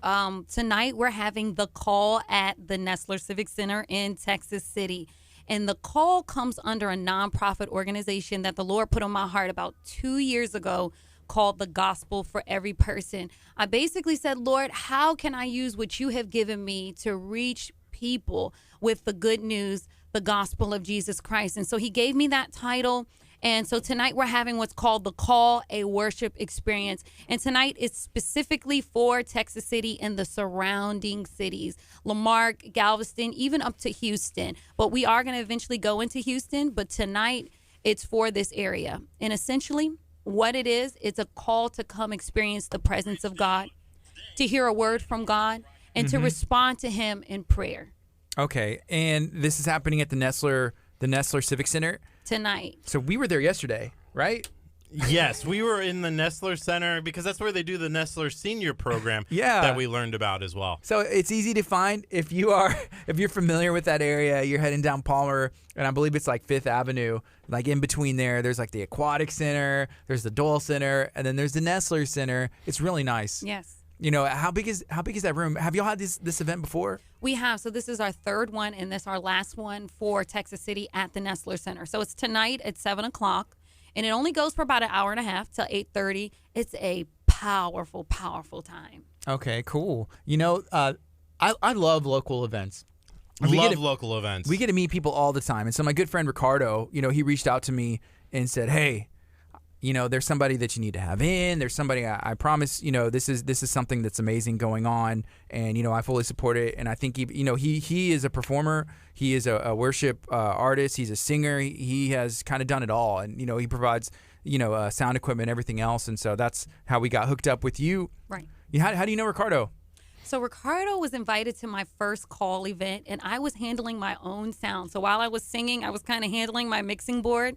tonight we're having the call at the Nestler Civic Center in Texas City. And the call comes under a nonprofit organization that the Lord put on my heart about 2 years ago, called The Gospel for Every Person. I basically said, Lord, how can I use what you have given me to reach people with the good news, the gospel of Jesus Christ? And so he gave me that title. And so tonight we're having what's called The Call, a worship experience. And tonight is specifically for Texas City and the surrounding cities, Lamarck, Galveston, even up to Houston. But we are going to eventually go into Houston. But tonight it's for this area. And essentially, what it is, it's a call to come experience the presence of God, to hear a word from God, and to respond to him in prayer. Okay, and this is happening at the Nestler Civic Center tonight. So we were there yesterday, right? Yes, we were in the Nestler Center because that's where they do the Nestler Senior Program that we learned about as well. So it's easy to find if you're familiar with that area. You're heading down Palmer, and I believe it's like 5th Avenue. Like in between there's like the Aquatic Center, there's the Dole Center, and then there's the Nestler Center. It's really nice. Yes. How big is that room? Have y'all had this event before? We have. So this is our third one, and this our last one for Texas City at the Nestler Center. So it's tonight at 7 o'clock. And it only goes for about an hour and a half till 8:30. It's a powerful, powerful time. Okay, cool. I love local events. Local events. We get to meet people all the time. And so my good friend Ricardo, he reached out to me and said, hey, there's somebody that you need to have in. There's somebody, I promise, this is something that's amazing going on. And, I fully support it. And I think, he is a performer. He is a worship artist. He's a singer. He has kind of done it all. And, he provides, sound equipment, everything else. And so that's how we got hooked up with you. Right. How do you know Ricardo? So Ricardo was invited to my first call event, and I was handling my own sound. So while I was singing, I was kind of handling my mixing board.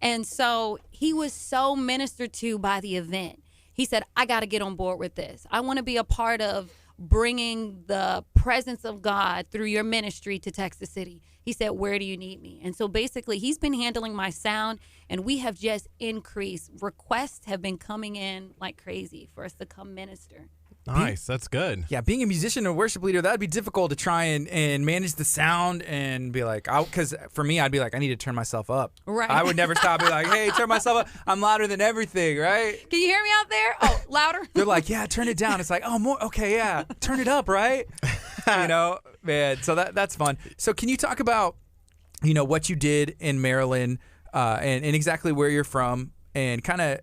And so he was so ministered to by the event. He said, I got to get on board with this. I want to be a part of bringing the presence of God through your ministry to Texas City. He said, where do you need me? And so basically, he's been handling my sound, and we have just increased. Requests have been coming in like crazy for us to come minister. Nice. That's good. Yeah, being a musician and a worship leader, that'd be difficult to try and manage the sound and be like, because for me, I'd be like, I need to turn myself up. Right. I would never stop and be like, hey, turn myself up. I'm louder than everything, right? Can you hear me out there? Oh, louder? They're like, yeah, turn it down. It's like, oh, more. Okay, yeah, turn it up, right? Man, so that's fun. So can you talk about, what you did in Maryland and exactly where you're from and kind of,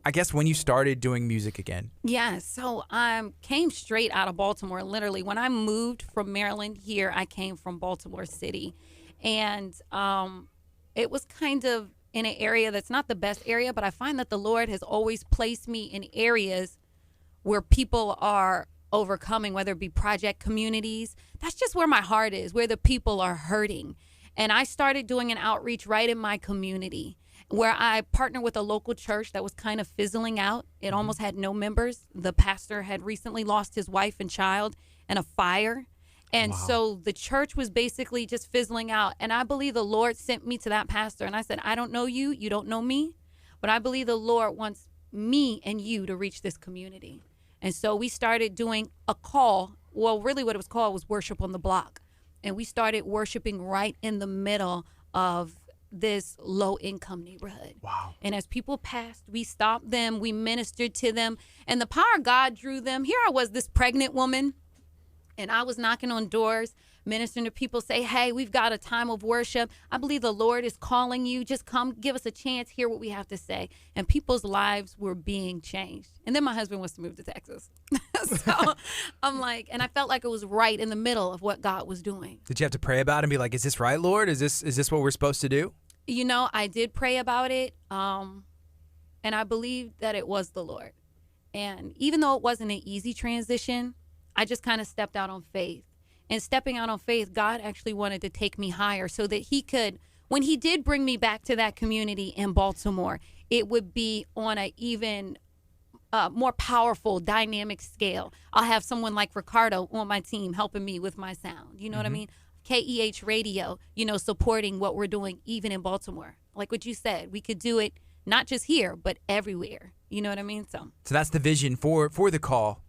I guess, when you started doing music again? Yeah, so I came straight out of Baltimore, literally. When I moved from Maryland here, I came from Baltimore City. And it was kind of in an area that's not the best area, but I find that the Lord has always placed me in areas where people are overcoming, whether it be project communities. That's just where my heart is, where the people are hurting. And I started doing an outreach right in my community. where I partnered with a local church that was kind of fizzling out. It almost had no members. The pastor had recently lost his wife and child in a fire. And so the church was basically just fizzling out. And I believe the Lord sent me to that pastor. And I said, I don't know you. You don't know me. But I believe the Lord wants me and you to reach this community. And so we started doing a call. Well, really what it was called was Worship on the Block. And we started worshiping right in the middle of this low-income neighborhood. Wow. And as people passed, we stopped them. We ministered to them. And the power of God drew them. Here I was, this pregnant woman. And I was knocking on doors, ministering to people, say, hey, we've got a time of worship. I believe the Lord is calling you. Just come, give us a chance, hear what we have to say. And people's lives were being changed. And then my husband wants to move to Texas. So I'm like, and I felt like it was right in the middle of what God was doing. Did you have to pray about it and be like, is this right, Lord? Is this what we're supposed to do? You know, I did pray about it, and I believed that it was the Lord. And even though it wasn't an easy transition, I just kind of stepped out on faith. And stepping out on faith, God actually wanted to take me higher so that he could, when he did bring me back to that community in Baltimore, it would be on an even more powerful, dynamic scale. I'll have someone like Ricardo on my team helping me with my sound. You know what I mean? KEH Radio, you know, supporting what we're doing even in Baltimore. Like what you said, we could do it not just here, but everywhere. You know what I mean? So that's the vision for the call.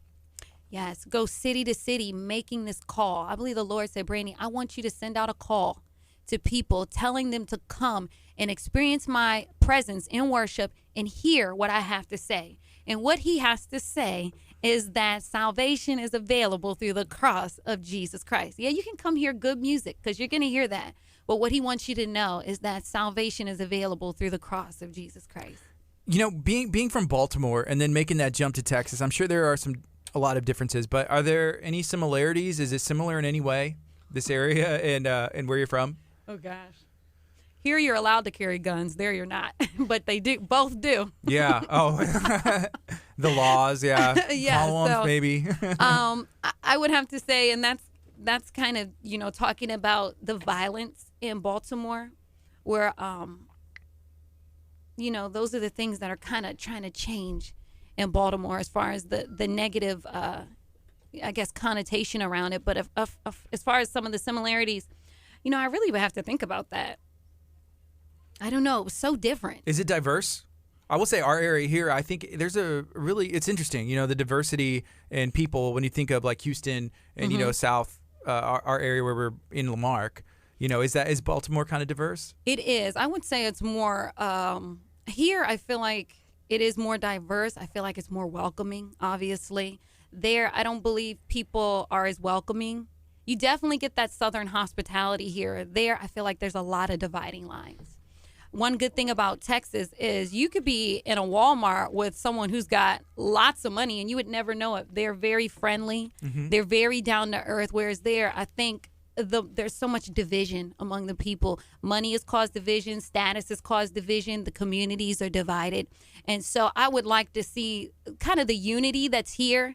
Yes, go city to city making this call. I believe the Lord said, Brandy, I want you to send out a call to people telling them to come and experience my presence in worship and hear what I have to say. And what he has to say is that salvation is available through the cross of Jesus Christ. Yeah, you can come hear good music because you're going to hear that. But what he wants you to know is that salvation is available through the cross of Jesus Christ. You know, being from Baltimore and then making that jump to Texas, I'm sure there are a lot of differences, but are there any similarities? Is it similar in any way, this area and where you're from? Oh, gosh. Here you're allowed to carry guns. There you're not. But they do. Both do. Yeah. Oh, the laws. Yeah. Yeah. Columns, maybe. I would have to say, and that's kind of, you know, talking about the violence in Baltimore where, you know, those are the things that are kind of trying to change in Baltimore as far as the negative, I guess, connotation around it. But as far as some of the similarities, you know, I really would have to think about that. I don't know. It was so different. Is it diverse? I will say our area here, I think there's it's interesting, you know, the diversity in people when you think of like Houston and, you know, South, our area where we're in Lamarck, you know, is Baltimore kind of diverse? It is. I would say it's more, here I feel like it is more diverse. I feel like it's more welcoming, obviously. There, I don't believe people are as welcoming. You definitely get that Southern hospitality here. There, I feel like there's a lot of dividing lines. One good thing about Texas is you could be in a Walmart with someone who's got lots of money and you would never know it. They're very friendly. They're very down to earth. Whereas there, I think there's so much division among the people. Money has caused division. Status has caused division. The communities are divided. And so I would like to see kind of the unity that's here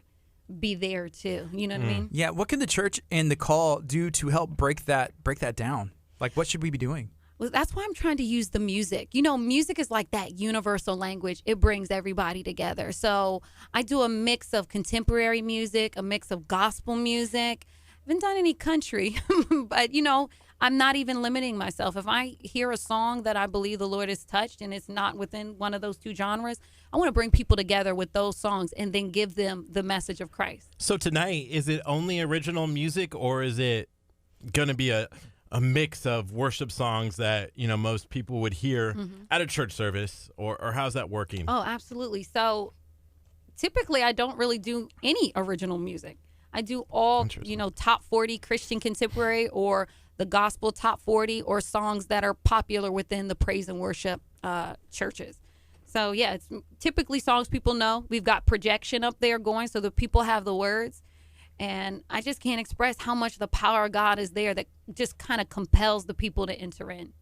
be there too. You know what I mean? Yeah. What can the church and the call do to help break that down? Like, what should we be doing? Well, that's why I'm trying to use the music. You know, music is like that universal language. It brings everybody together. So I do a mix of contemporary music, a mix of gospel music. I haven't done any country, but, you know, I'm not even limiting myself. If I hear a song that I believe the Lord has touched and it's not within one of those two genres, I want to bring people together with those songs and then give them the message of Christ. So tonight, is it only original music or is it going to be a mix of worship songs that, you know, most people would hear at a church service, or how's that working? Oh, absolutely. So typically I don't really do any original music. I do all, you know, top 40 Christian contemporary or the gospel top 40 or songs that are popular within the praise and worship churches. So yeah, it's typically songs people know. We've got projection up there going so that people have the words. And I just can't express how much the power of God is there that just kind of compels the people to enter in.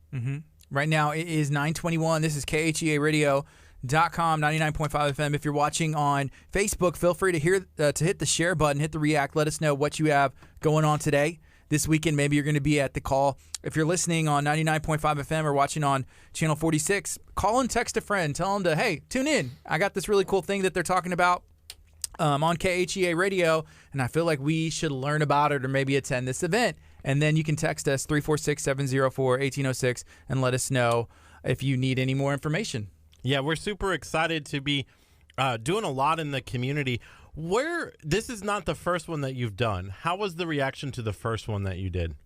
Right now, it is 9:21. This is KHEA Radio.com, 99.5 FM. If you're watching on Facebook, feel free to hit the share button, hit the react. Let us know what you have going on today. this weekend. Maybe you're going to be at the call. If you're listening on 99.5 FM or watching on Channel 46, call and text a friend. Tell them to, hey, tune in. I got this really cool thing that they're talking about on KHEA radio, and I feel like we should learn about it or maybe attend this event. And then you can text us 346-704-1806 and let us know if you need any more information. Yeah, we're super excited to be doing a lot in the community. This is not the first one that you've done. How was the reaction to the first one that you did?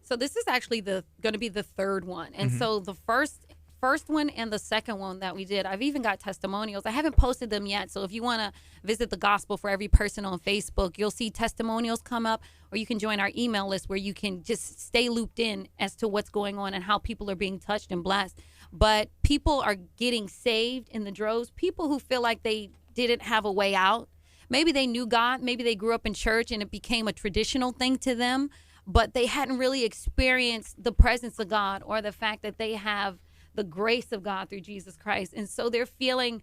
So this is actually going to be the third one. And so the first one and the second one that we did, I've even got testimonials. I haven't posted them yet. So if you want to visit the Gospel for Every Person on Facebook, you'll see testimonials come up, or you can join our email list where you can just stay looped in as to what's going on and how people are being touched and blessed. But people are getting saved in the droves. People who feel like they didn't have a way out. Maybe they knew God. Maybe they grew up in church and it became a traditional thing to them, but they hadn't really experienced the presence of God or the fact that they have the grace of God through Jesus Christ. And so they're feeling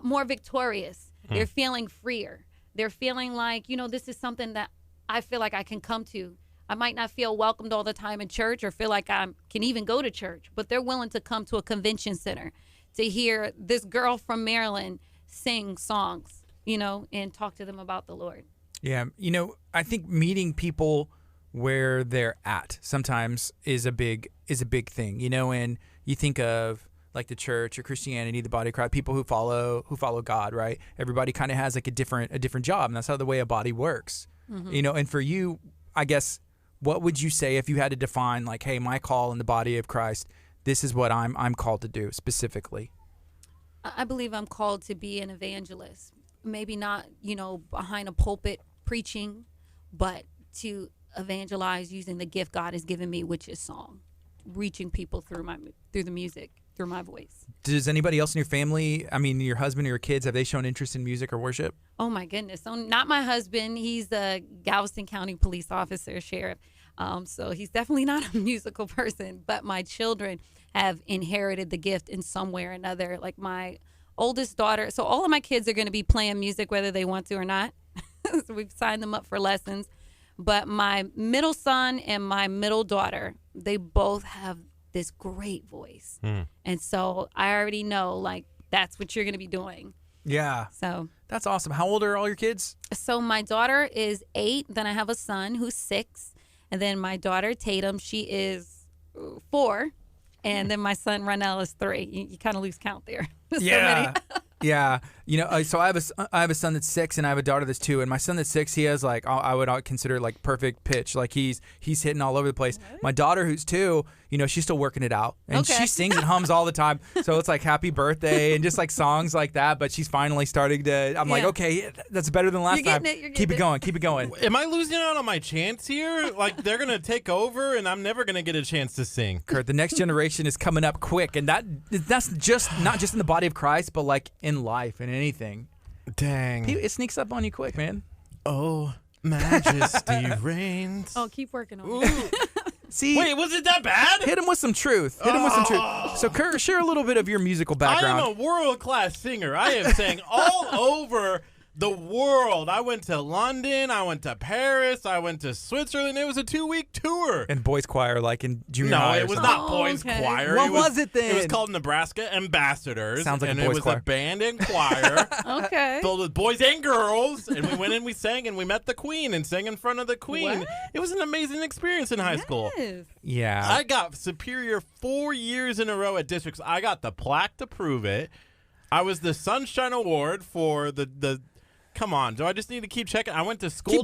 more victorious. They're feeling freer. They're feeling like, this is something that I feel like I can come to. I might not feel welcomed all the time in church or feel like I can even go to church, but they're willing to come to a convention center to hear this girl from Maryland sing songs, and talk to them about the Lord. Yeah. I think meeting people where they're at sometimes is a big thing, and you think of like the church or Christianity, the body of Christ, people who follow God, right? Everybody kind of has like a different job, and that's how the way a body works. And for you, I guess, what would you say if you had to define like, hey, my call in the body of Christ, this is what I'm called to do specifically? I believe I'm called to be an evangelist. Maybe not, behind a pulpit preaching, but to evangelize using the gift God has given me, which is song, reaching people through the music, through my voice. Does anybody else in your family, your husband or your kids, have they shown interest in music or worship? Oh my goodness. So not my husband. He's a Galveston County police officer, sheriff. So he's definitely not a musical person, but my children have inherited the gift in some way or another. Like my oldest daughter. So all of my kids are going to be playing music, whether they want to or not. So we've signed them up for lessons. But my middle son and my middle daughter, they both have this great voice. And so I already know, like, that's what you're going to be doing. Yeah. So that's awesome. How old are all your kids? So my daughter is 8. Then I have a son who's 6. And then my daughter, Tatum, she is 4. And then my son, Ronell, is 3. You kind of lose count there. Yeah. Yeah. So I have a son that's 6 and I have a daughter that's 2. And my son that's 6, he has like, I would consider like perfect pitch. Like he's hitting all over the place. What? My daughter who's 2, she's still working it out. And she sings and hums all the time. So it's like happy birthday and just like songs like that. But she's finally starting to, I'm like, okay, that's better than last time. Keep it going. Keep it going. Am I losing out on my chance here? Like they're going to take over and I'm never going to get a chance to sing. Curt, the next generation is coming up quick. And that's just not just in the body of Christ, but like in life and anything. Dang. It sneaks up on you quick, man. Oh, majesty reigns. Oh, keep working on it. See, wait, was it that bad? Hit him with some truth. So, Curt, share a little bit of your musical background. I am a world-class singer. I have sang all over the world. I went to London. I went to Paris. I went to Switzerland. It was a 2-week tour. And boys choir, like in junior high. No, it was not boys choir. What was it then? It was called Nebraska Ambassadors. Sounds like and a boys choir. It was a band and choir. Okay. Filled with boys and girls. And we went and we sang and we met the Queen and sang in front of the Queen. What? It was an amazing experience in high school. Yeah. I got Superior 4 years in a row at districts. I got the plaque to prove it. I was the Sunshine Award for the Come on, do I just need to keep checking? I went to school.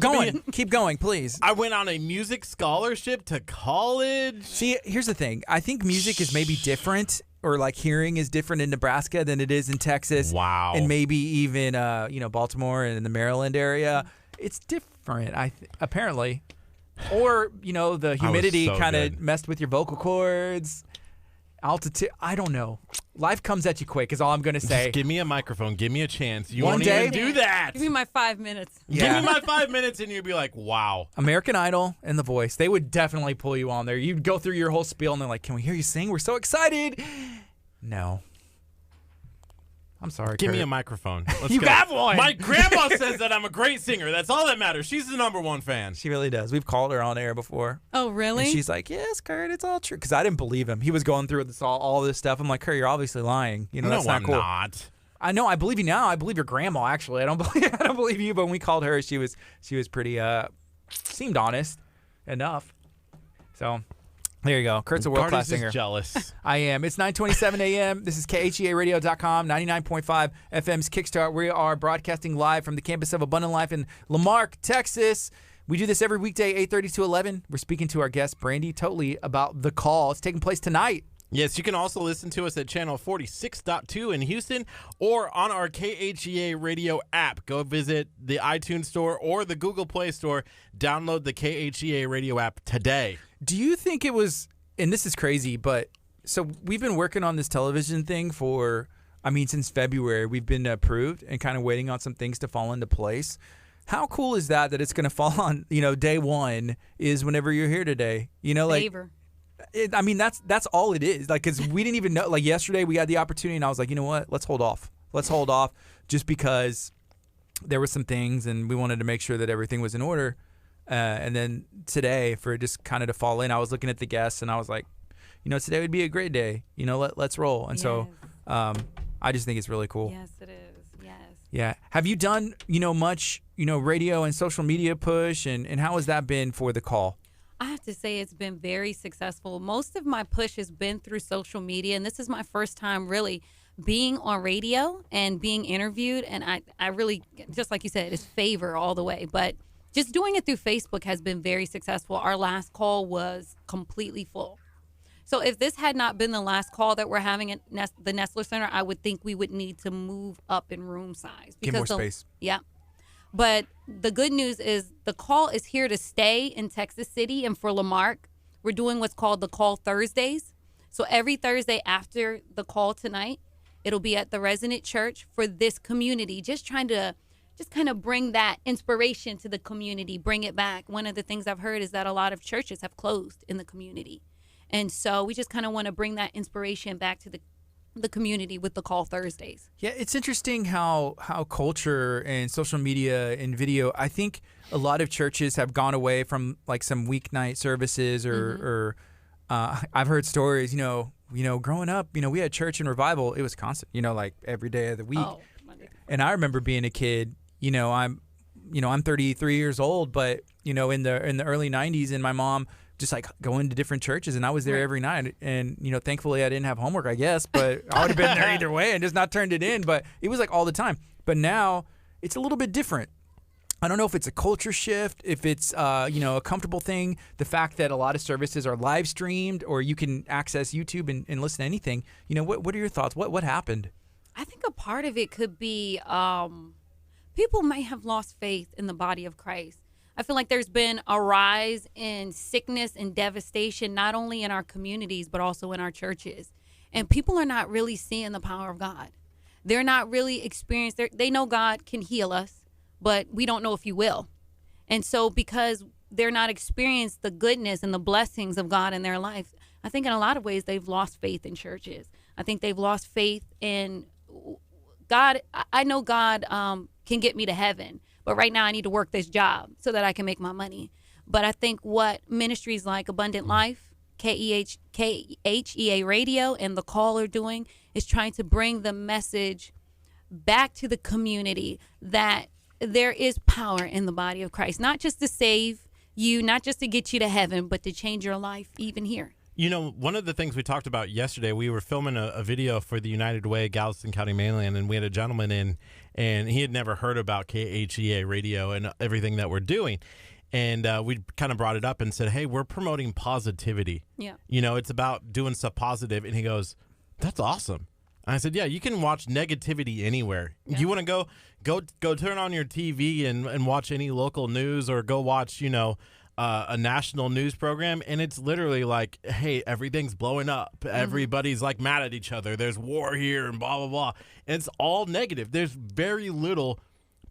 Keep going, please. I went on a music scholarship to college. See, here's the thing. I think music is maybe different, or like hearing is different in Nebraska than it is in Texas. Wow. And maybe even Baltimore and in the Maryland area. It's different, apparently. Or, the humidity kind of messed with your vocal cords. Altitude, I don't know. Life comes at you quick is all I'm going to say. Just give me a microphone. Give me a chance. You One won't day, even do that. Give me my 5 minutes. Yeah. Give me my 5 minutes and you'd be like, wow. American Idol and The Voice, they would definitely pull you on there. You'd go through your whole spiel and they're like, can we hear you sing? We're so excited. No. I'm sorry, Give Curt. me a microphone. Let's You go. got one. My grandma says that I'm a great singer. That's all that matters. She's the #1 fan. She really does. We've called her on air before. Oh, really? And she's like, yes, Curt, it's all true. Because I didn't believe him. He was going through all this stuff. I'm like, Curt, you're obviously lying. You know, No, that's not I'm cool. not. I know. I believe you now. I believe your grandma, actually. I don't believe you. But when we called her, she was pretty, seemed honest enough. So there you go. Curt's a world-class singer. Jealous. I am. It's 9:27 a.m. This is KHEARadio.com, 99.5 FM's Kickstart. We are broadcasting live from the campus of Abundant Life in Lamarck, Texas. We do this every weekday, 8:30 to 11. We're speaking to our guest, Brandy Totley, about The Call. It's taking place tonight. Yes, you can also listen to us at channel 46.2 in Houston or on our KHEA radio app. Go visit the iTunes store or the Google Play store. Download the KHEA radio app today. Do you think it was, and this is crazy, but so we've been working on this television thing since February. We've been approved and kind of waiting on some things to fall into place. How cool is that it's going to fall on, day one is whenever you're here today? Favor. That's all it is. Like, because we didn't even know. Like, yesterday we had the opportunity, and I was like, you know what? Let's hold off. Just because there were some things, and we wanted to make sure that everything was in order. And then today, for it just kind of to fall in, I was looking at the guests, and I was like, today would be a great day. Let's roll. And so I just think it's really cool. Yes, it is. Yes. Yeah. Have you done, much, radio and social media push, and how has that been for The Call? I have to say it's been very successful. Most of my push has been through social media, and this is my first time really being on radio and being interviewed. And I really, just like you said, it's favor all the way. But just doing it through Facebook has been very successful. Our last call was completely full. So if this had not been the last call that we're having at the Nestler Center, I would think we would need to move up in room size. Get more space. Yeah. But the good news is The Call is here to stay in Texas City. And for Lamarck, we're doing what's called The Call Thursdays. So every Thursday after The Call tonight, it'll be at the Resonant Church for this community, just trying to kind of bring that inspiration to the community, bring it back. One of the things I've heard is that a lot of churches have closed in the community. And so we just kind of want to bring that inspiration back to the community with The Call Thursdays. Yeah, it's interesting how culture and social media and video, I think a lot of churches have gone away from like some weeknight services or I've heard stories, growing up, we had church and revival. It was constant, like every day of the week. Oh, and I remember being a kid, I'm 33 years old, but in the early 90s, and my mom just like going to different churches, and I was there every night, and thankfully I didn't have homework, I guess, but I would have been there either way and just not turned it in. But it was like all the time. But now it's a little bit different. I don't know if it's a culture shift, if it's a comfortable thing, the fact that a lot of services are live streamed or you can access YouTube and listen to anything. What are your thoughts? What happened? I think a part of it could be people might have lost faith in the body of Christ. I feel like there's been a rise in sickness and devastation, not only in our communities, but also in our churches. And people are not really seeing the power of God. They're not really experienced. They know God can heal us, but we don't know if he will. And so because they're not experienced the goodness and the blessings of God in their life, I think in a lot of ways they've lost faith in churches. I think they've lost faith in God. I know God can get me to heaven, but right now I need to work this job so that I can make my money. But I think what ministries like Abundant Life, KHEA Radio, and The Call are doing is trying to bring the message back to the community that there is power in the body of Christ, not just to save you, not just to get you to heaven, but to change your life even here. One of the things we talked about yesterday, we were filming a video for the United Way, Galveston County Mainland, and we had a gentleman in, and he had never heard about KHEA Radio and everything that we're doing. And we kind of brought it up and said, hey, we're promoting positivity. Yeah. It's about doing stuff positive. And he goes, that's awesome. And I said, yeah, you can watch negativity anywhere. Yeah. You want to go turn on your TV and watch any local news, or go watch, a national news program, and it's literally like, hey, everything's blowing up. Mm-hmm. Everybody's like mad at each other. There's war here and blah, blah, blah. And it's all negative. There's very little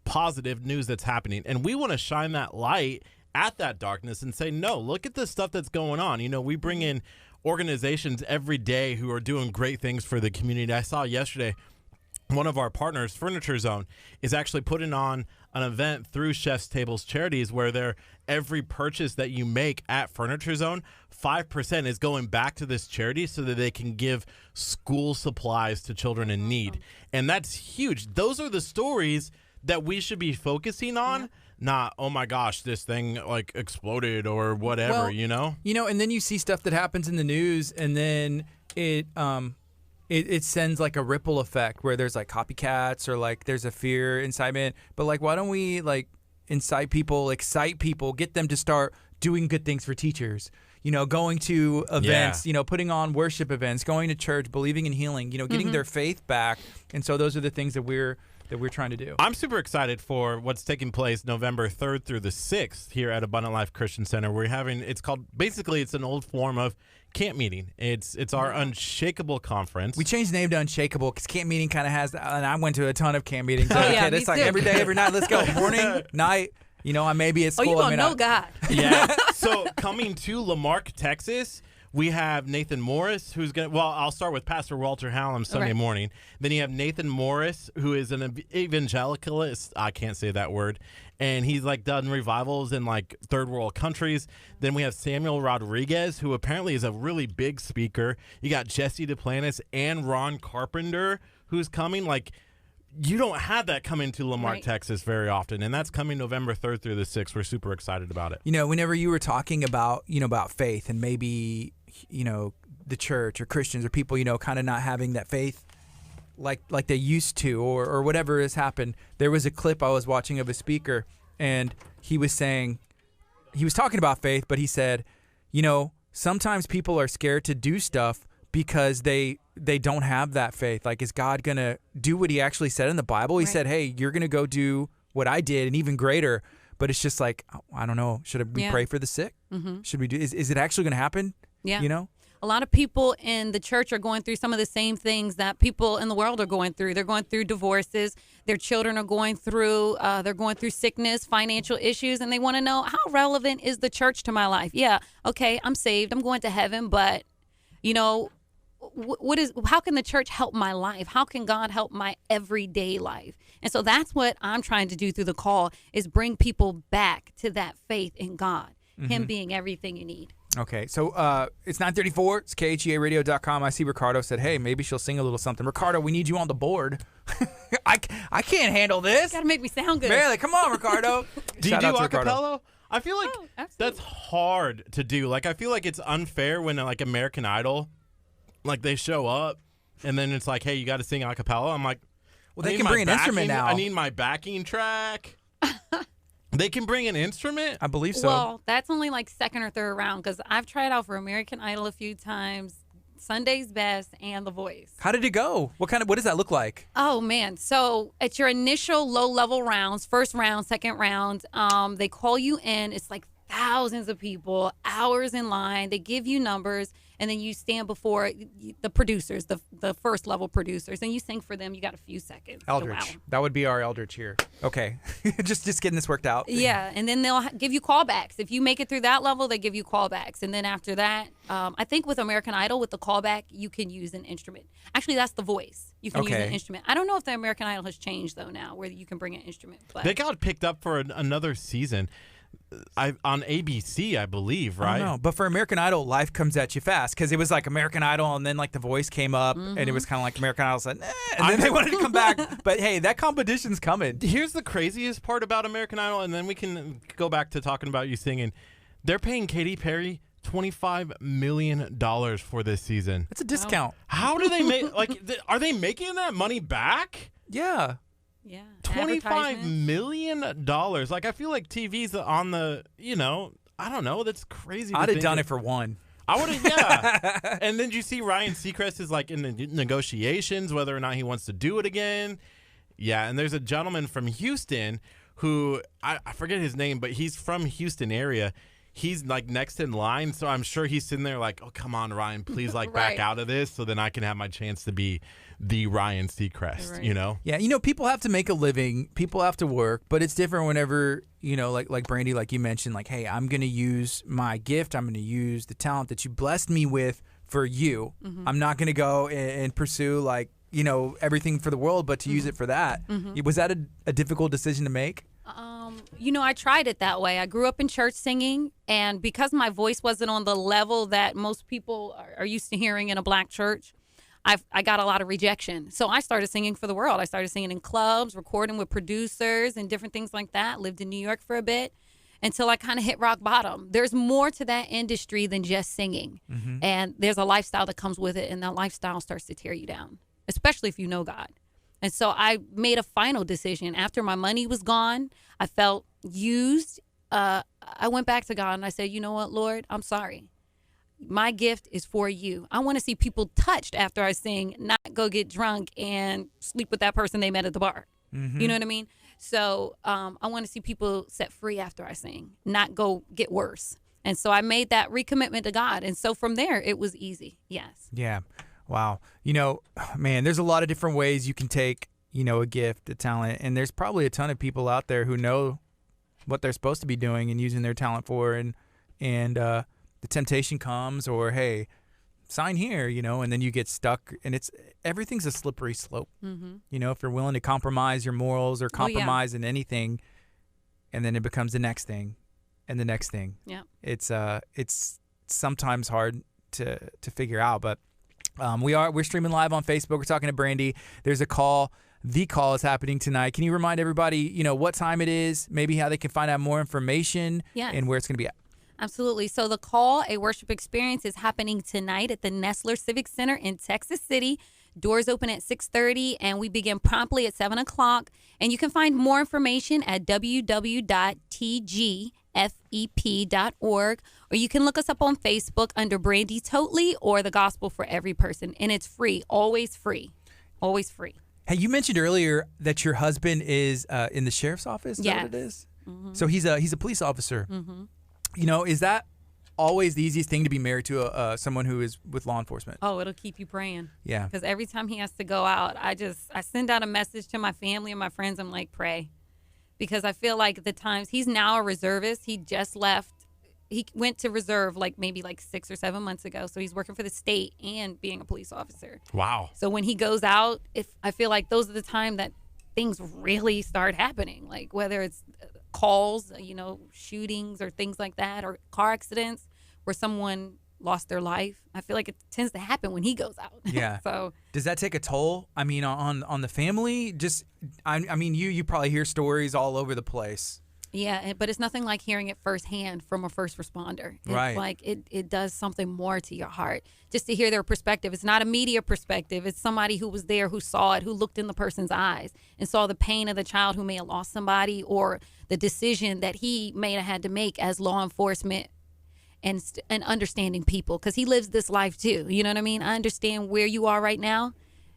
positive news that's happening. And we want to shine that light at that darkness and say, no, look at the stuff that's going on. We bring in organizations every day who are doing great things for the community. I saw yesterday one of our partners, Furniture Zone, is actually putting on an event through Chef's Tables Charities where every purchase that you make at Furniture Zone, 5% is going back to this charity so that they can give school supplies to children in need. And that's huge. Those are the stories that we should be focusing on, not, oh my gosh, this thing like exploded or whatever, Well, you know? And then you see stuff that happens in the news, and then it sends like a ripple effect where there's like copycats or like there's a fear incitement. But like, why don't we like excite people, get them to start doing good things for teachers? Going to events, putting on worship events, going to church, believing in healing, getting their faith back. And so those are the things that we're trying to do. I'm super excited for what's taking place November 3rd through the 6th here at Abundant Life Christian Center. It's an old form of camp meeting. It's our Unshakable conference. We changed the name to Unshakable because camp meeting kind of has, and I went to a ton of camp meetings. It's like too. every day, every night, let's go. Morning, night, I may be at school. Oh, you gonna know God. Yeah. So coming to Lamarck, Texas, we have Nathan Morris, who's going to, I'll start with Pastor Walter Hallam Sunday morning. Then you have Nathan Morris, who is an evangelicalist. I can't say that word. And he's like done revivals in like third world countries. Then we have Samuel Rodriguez, who apparently is a really big speaker. You got Jesse Duplantis and Ron Carpenter, who's coming. Like, you don't have that coming to Lamarck, Texas very often. And that's coming November 3rd through the 6th. We're super excited about it. Whenever you were talking about, about faith and maybe, the church or Christians or people, kind of not having that faith like they used to or whatever has happened. There was a clip I was watching of a speaker, and he was talking about faith, but he said, sometimes people are scared to do stuff because they don't have that faith. Like, is God going to do what he actually said in the Bible? He said, hey, you're going to go do what I did and even greater. But it's just like, I don't know. Should we pray for the sick? Mm-hmm. Should we do? Is it actually going to happen? Yeah. A lot of people in the church are going through some of the same things that people in the world are going through. They're going through divorces. Their children are going through, sickness, financial issues, and they want to know, how relevant is the church to my life? Yeah, okay, I'm saved. I'm going to heaven, but, how can the church help my life? How can God help my everyday life? And so that's what I'm trying to do through the call, is bring people back to that faith in God, him being everything you need. Okay, so it's 9:34. It's KHEARadio.com. I see Ricardo said, hey, maybe she'll sing a little something. Ricardo, we need you on the board. I can't handle this. You got to make me sound good. Really? Come on, Ricardo. Do you do acapella? I feel like that's hard to do. Like, I feel like it's unfair when, like, American Idol, like, they show up, and then it's like, hey, you got to sing acapella. I'm like, well, they can bring an instrument now. I need my backing track. They can bring an instrument? I believe so. Well, that's only like second or third round, because I've tried out for American Idol a few times, Sunday's Best, and The Voice. How did it go? What does that look like? Oh, man. So at your initial low-level rounds, first round, second round, they call you in. It's like thousands of people, hours in line. They give you numbers, and then you stand before the producers, the first-level producers, and you sing for them. You got a few seconds. Eldridge. So, wow. That would be our Eldridge here. Okay. just getting this worked out. Yeah, and then they'll give you callbacks. If you make it through that level, they give you callbacks. And then after that, I think with American Idol, with the callback, you can use an instrument. Actually, that's The Voice. You can use an instrument. I don't know if the American Idol has changed, though, now, where you can bring an instrument. But they got picked up for another season. On ABC, I believe, right? No, but for American Idol, life comes at you fast, because it was like American Idol, and then like The Voice came up, and it was kind of like American Idol said, and then they wanted to come back. But hey, that competition's coming. Here's the craziest part about American Idol, and then we can go back to talking about you singing. They're paying Katy Perry $25 million for this season. It's a discount. How do they make? Like, are they making that money back? Yeah. Yeah. $25 million. Like, I feel like TV's on the, I don't know. That's crazy. I'd have done it for one. I would have, yeah. And then you see Ryan Seacrest is like in the negotiations whether or not he wants to do it again. Yeah, and there's a gentleman from Houston who, I forget his name, but he's from Houston area. He's like next in line, so I'm sure he's sitting there like, oh, come on, Ryan, please back out of this so then I can have my chance to be the Ryan Seacrest, Yeah, people have to make a living. People have to work, but it's different whenever, like Brandy, like you mentioned, like, hey, I'm going to use my gift. I'm going to use the talent that you blessed me with for you. Mm-hmm. I'm not going to go and pursue like everything for the world, but to use it for that. Was that a difficult decision to make? I tried it that way. I grew up in church singing, and because my voice wasn't on the level that most people are used to hearing in a black church, I got a lot of rejection. So I started singing for the world. I started singing in clubs, recording with producers and different things like that. Lived in New York for a bit until I kind of hit rock bottom. There's more to that industry than just singing. And there's a lifestyle that comes with it, and that lifestyle starts to tear you down, especially if you know God. And so I made a final decision. After my money was gone, I felt used. I went back to God and I said, you know what, Lord, I'm sorry. My gift is for you. I want to see people touched after I sing, not go get drunk and sleep with that person they met at the bar. You know what I mean? So I want to see people set free after I sing, not go get worse. And so I made that recommitment to God. And so from there, it was easy. Yes. Yeah. Wow. Man, there's a lot of different ways you can take, a gift, a talent, and there's probably a ton of people out there who know what they're supposed to be doing and using their talent for, and the temptation comes, or hey, sign here, and then you get stuck, and everything's a slippery slope. If you're willing to compromise your morals or compromise in anything, and then it becomes the next thing and the next thing. Yeah. It's sometimes hard to figure out, but we're streaming live on Facebook. We're talking to Brandy. There's a call. The call is happening tonight. Can you remind everybody, what time it is, maybe how they can find out more information, and where it's going to be at? Absolutely. So the call, a worship experience, is happening tonight at the Nestler Civic Center in Texas City. Doors open at 6:30, and we begin promptly at 7 o'clock. And you can find more information at www.tgfep.org, or you can look us up on Facebook under Brandy Totley or The Gospel for Every Person. And it's free, always free, always free. Hey, you mentioned earlier that your husband is in the sheriff's office. Is that what it is? So he's a police officer. Is that always the easiest thing to be married to someone who is with law enforcement? Oh, it'll keep you praying. Yeah. Because every time he has to go out, I send out a message to my family and my friends. I'm like, pray. Because I feel like the times, he's now a reservist. He just left. He went to reserve maybe 6 or 7 months ago. So he's working for the state and being a police officer. Wow. So when he goes out, I feel like those are the time that things really start happening. Like whether it's calls, shootings or things like that, or car accidents where someone lost their life. I feel like it tends to happen when he goes out. Yeah. So does that take a toll? I mean, on the family? You probably hear stories all over the place. Yeah, but it's nothing like hearing it firsthand from a first responder. It's right. Like it does something more to your heart just to hear their perspective. It's not a media perspective. It's somebody who was there, who saw it, who looked in the person's eyes and saw the pain of the child who may have lost somebody, or the decision that he may have had to make as law enforcement, and understanding people, because he lives this life too. You know what I mean? I understand where you are right now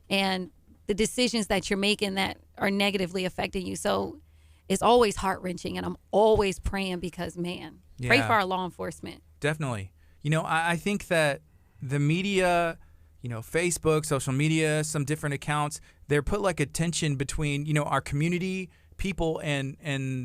and the decisions that you're making that are negatively affecting you. So it's always heart-wrenching, and I'm always praying because, man, pray for our law enforcement. Definitely. I think that the media, Facebook, social media, some different accounts, they're put like a tension between, our community people and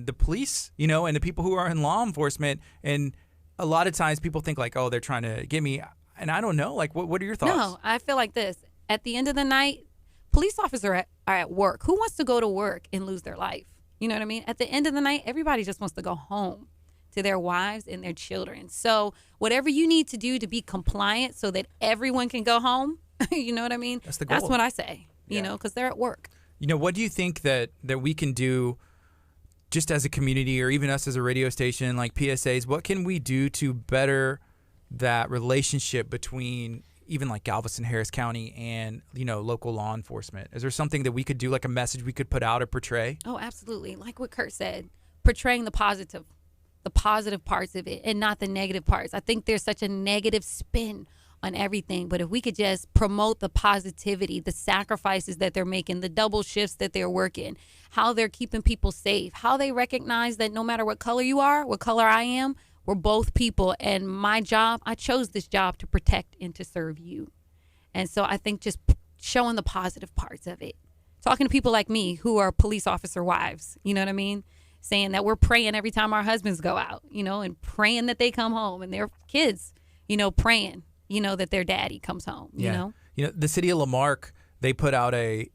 the police, and the people who are in law enforcement. And a lot of times people think like, oh, they're trying to get me. And I don't know. Like, what are your thoughts? No, I feel like this. At the end of the night, police officers are at work. Who wants to go to work and lose their life? You know what I mean? At the end of the night, everybody just wants to go home to their wives and their children. So whatever you need to do to be compliant so that everyone can go home, you know what I mean? That's the goal. That's what I say, because they're at work. What do you think that we can do just as a community, or even us as a radio station, like PSAs? What can we do to better that relationship between even like Galveston, Harris County, and, local law enforcement? Is there something that we could do, like a message we could put out or portray? Oh, absolutely. Like what Curt said, portraying the positive parts of it and not the negative parts. I think there's such a negative spin on everything, but if we could just promote the positivity, the sacrifices that they're making, the double shifts that they're working, how they're keeping people safe, how they recognize that no matter what color you are, what color I am, we're both people, and my job, I chose this job to protect and to serve you. And so I think just showing the positive parts of it. Talking to people like me who are police officer wives, you know what I mean? Saying that we're praying every time our husbands go out, and praying that they come home, and their kids, praying, that their daddy comes home, you know? The city of Lamarck, they put out a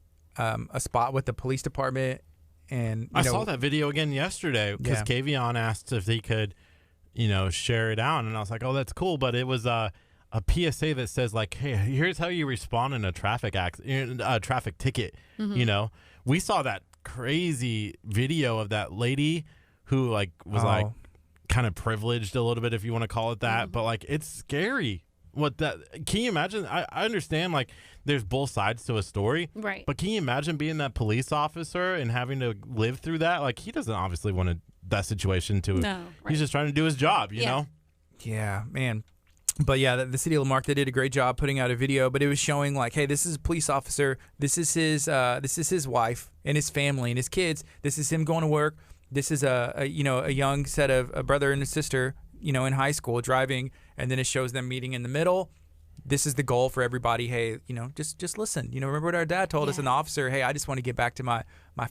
spot with the police department, and I saw that video again yesterday because KHEA asked if they could, share it out, and I was like, oh, that's cool, but it was a PSA that says like, hey, here's how you respond in a traffic ticket. Mm-hmm. We saw that crazy video of that lady who was kind of privileged a little bit, if you want to call it that, but it's scary. Can you imagine? I understand there's both sides to a story, right? But can you imagine being that police officer and having to live through that? He doesn't obviously want that situation to. No, right. He's just trying to do his job, you know. Yeah, man. But yeah, the city of Lamarck, they did a great job putting out a video, but it was showing hey, this is a police officer. This is his wife and his family and his kids. This is him going to work. This is a young set of a brother and a sister, in high school driving, and then it shows them meeting in the middle. This is the goal for everybody. Hey, just listen. Remember what our dad told us, an officer. Hey, I just want to get back to my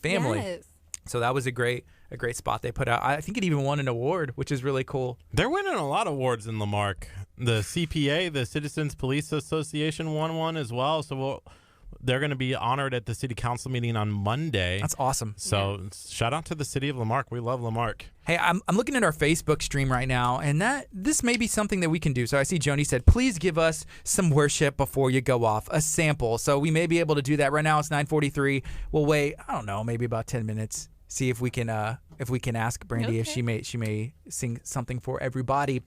family. Yes. So that was a great spot they put out. I think it even won an award, which is really cool. They're winning a lot of awards in Lamarck. The CPA, the Citizens Police Association, won one as well. So they're going to be honored at the city council meeting on Monday. That's awesome. So shout out to the city of Lamarck. We love Lamarck. Hey, I'm looking at our Facebook stream right now, and this may be something that we can do. So I see Joni said, please give us some worship before you go off, a sample. So we may be able to do that. Right now it's 9:43. We'll wait, I don't know, maybe about 10 minutes. See if we can ask Brandy if she may sing something for everybody.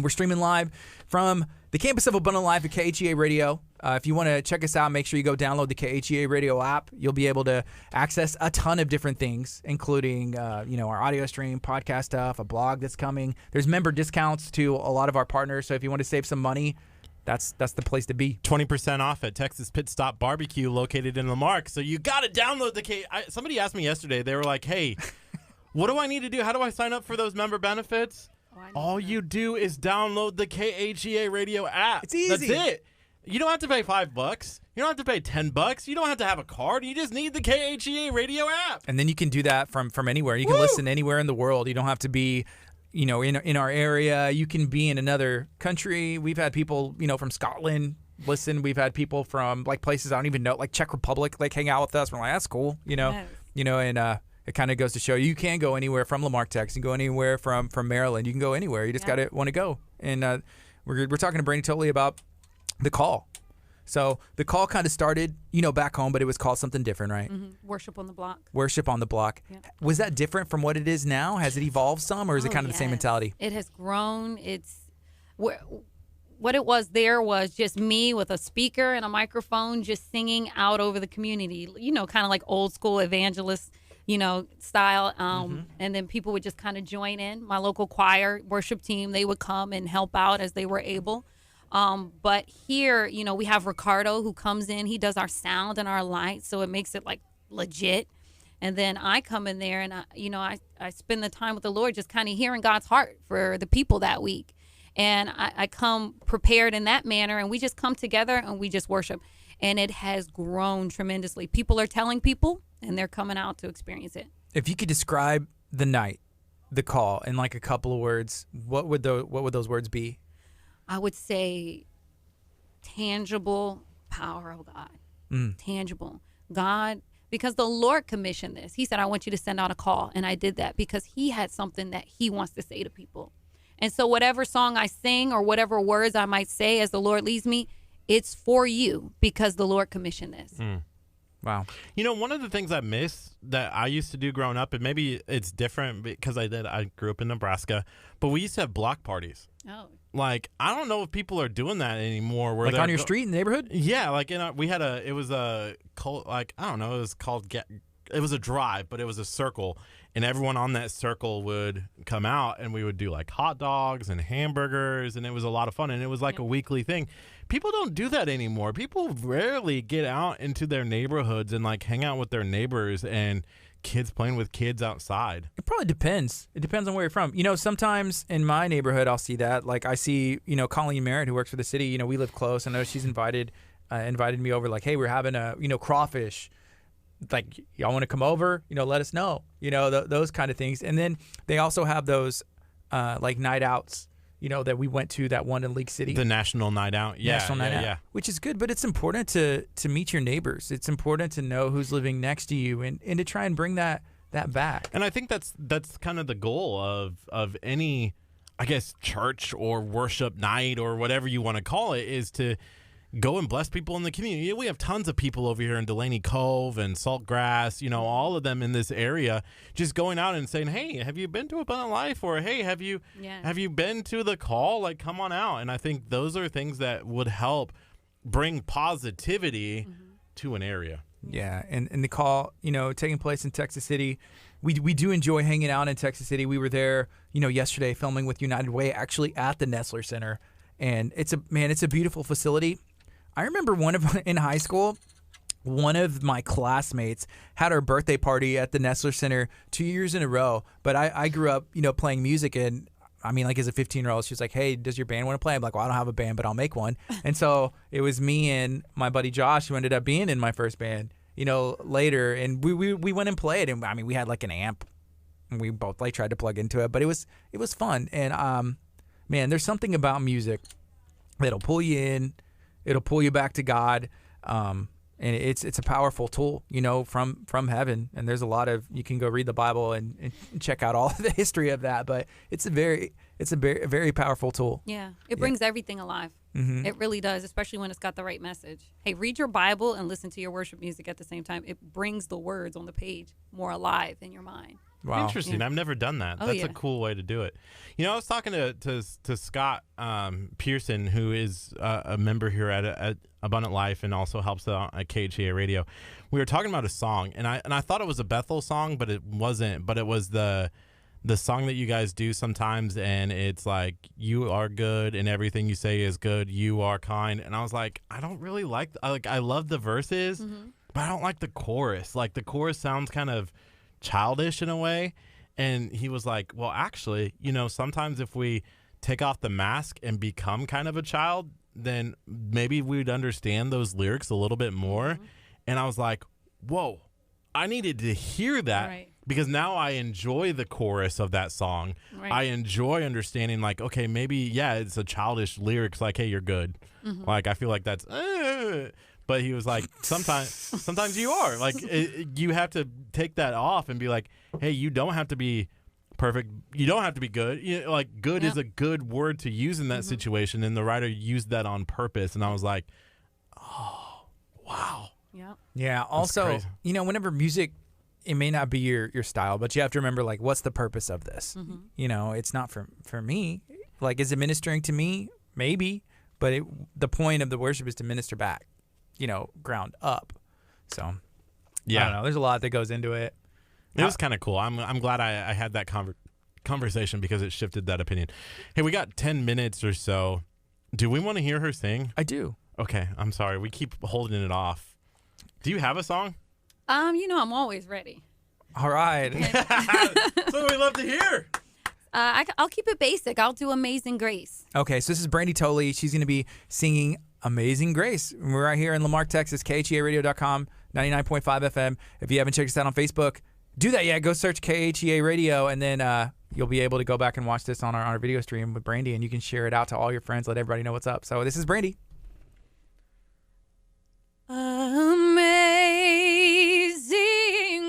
We're streaming live from the campus of Abundant Life at KHEA Radio. If you want to check us out, make sure you go download the KHEA Radio app. You'll be able to access a ton of different things, including our audio stream, podcast stuff, a blog that's coming. There's member discounts to a lot of our partners. So if you want to save some money, that's the place to be. 20% off at Texas Pit Stop Barbecue located in Lamarck. So you got to download the somebody asked me yesterday. They were like, hey, what do I need to do? How do I sign up for those member benefits? All you do is download the KHEA Radio app. It's easy. That's it. You don't have to pay $5. You don't have to pay $10. You don't have to have a card. You just need the KHEA Radio app. And then you can do that from anywhere. You can listen anywhere in the world. You don't have to be, in our area. You can be in another country. We've had people, from Scotland listen. We've had people from places I don't even know, like Czech Republic, hang out with us. We're like, that's cool, Yes. And it kind of goes to show you can go anywhere from Lamarck, Texas. You can go anywhere from Maryland. You can go anywhere. You just got to want to go. And we're talking to Brandy totally about the call. So the call kind of started, back home, but it was called something different, right? Mm-hmm. Worship on the block. Worship on the block. Yeah. Was that different from what it is now? Has it evolved some, or is it kind of the same mentality? It has grown. It's what it was there was just me with a speaker and a microphone just singing out over the community, kind of like old school evangelist, style. And then people would just kind of join in. My local choir worship team, they would come and help out as they were able. But here, we have Ricardo who comes in. He does our sound and our lights, so it makes it legit. And then I come in there and I spend the time with the Lord, just kind of hearing God's heart for the people that week. And I come prepared in that manner, and we just come together and we just worship. And it has grown tremendously. People are telling people, and they're coming out to experience it. If you could describe the night, the call, in a couple of words, what would those words be? I would say tangible power of God. Tangible. God, because the Lord commissioned this. He said, I want you to send out a call. And I did that because he had something that he wants to say to people. And so whatever song I sing or whatever words I might say as the Lord leads me, it's for you because the Lord commissioned this. Wow. One of the things I miss that I used to do growing up, and maybe it's different because I grew up in Nebraska, but we used to have block parties. Oh. I don't know if people are doing that anymore. Where on your street in the neighborhood? Yeah, we had it was a cult, I don't know, it was called it was a drive, but it was a circle, and everyone on that circle would come out, and we would do hot dogs and hamburgers, and it was a lot of fun, and it was a weekly thing. People don't do that anymore. People rarely get out into their neighborhoods and hang out with their neighbors and kids playing with kids outside. It probably depends. It depends on where you're from. Sometimes in my neighborhood, I'll see that. I see, Colleen Merritt, who works for the city. We live close. I know she's invited me over. Hey, we're having a, crawfish. Y'all want to come over? Let us know. Those kind of things. And then they also have those night outs. that we went to, that one in League City. The National Night Out. Yeah. National Night Out. Yeah. Which is good, but it's important to meet your neighbors. It's important to know who's living next to you and to try and bring that back. And I think that's kind of the goal of any, I guess, church or worship night or whatever you want to call it, is to go and bless people in the community. We have tons of people over here in Delaney Cove and Saltgrass, all of them in this area, just going out and saying, hey, have you been to Abundant Life? Or, hey, have you been to the call? Like, come on out. And I think those are things that would help bring positivity to an area. Yeah, and the call, taking place in Texas City, we do enjoy hanging out in Texas City. We were there, yesterday filming with United Way, actually at the Nestler Center, and it's a beautiful facility. I remember in high school, one of my classmates had her birthday party at the Nestler Center 2 years in a row. But I grew up, playing music, and I mean, like, as a 15-year-old, she was like, hey, does your band want to play? I'm like, well, I don't have a band, but I'll make one. And so it was me and my buddy Josh who ended up being in my first band, later. And we went and played. And I mean, we had like an amp, and we both tried to plug into it. But it was fun. And man, there's something about music that'll pull you in. It'll pull you back to God. And it's a powerful tool, from heaven. And there's a lot of, you can go read the Bible and check out all the history of that. But it's a very powerful tool. Yeah, it brings everything alive. Mm-hmm. It really does, especially when it's got the right message. Hey, read your Bible and listen to your worship music at the same time. It brings the words on the page more alive in your mind. Wow. Interesting. Yeah. I've never done that. That's a cool way to do it. I was talking to Scott Pearson, who is a member here at Abundant Life and also helps out at KHEA Radio. We were talking about a song, and I thought it was a Bethel song, but it wasn't. But it was the song that you guys do sometimes, and it's like, you are good and everything you say is good, you are kind. And I was like, I don't really I love the verses, but I don't like the chorus. Like, the chorus sounds kind of childish in a way. And he was like, well, actually, sometimes if we take off the mask and become kind of a child, then maybe we'd understand those lyrics a little bit more. And I was like, whoa, I needed to hear that. Right. Because now I enjoy the chorus of that song. Right. I enjoy understanding, like, okay, maybe, it's a childish lyrics, like, hey, you're good. Like, I feel like that's, but he was like, sometimes you are. Like, you have to take that off and be like, hey, you don't have to be perfect. You don't have to be good. Like, good is a good word to use in that situation. And the writer used that on purpose. And I was like, oh, wow. Yeah. Yeah. Also, whenever music, it may not be your style, but you have to remember, like, what's the purpose of this? It's not for me. Like, is it ministering to me? Maybe. But the point of the worship is to minister back, ground up. So, yeah, I don't know. There's a lot that goes into it. It was kind of cool. I'm glad I had that conversation because it shifted that opinion. Hey, we got 10 minutes or so. Do we want to hear her sing? I do. Okay. I'm sorry. We keep holding it off. Do you have a song? I'm always ready. All right. That's what we love to hear. I'll keep it basic. I'll do Amazing Grace. Okay, so this is Brandy Tolley. She's going to be singing Amazing Grace. We're right here in Lamar, Texas, KHEARadio.com, 99.5 FM. If you haven't checked us out on Facebook, do that. Yeah, go search KHEA Radio, and then you'll be able to go back and watch this on our video stream with Brandy, and you can share it out to all your friends, let everybody know what's up. So this is Brandy. Amazing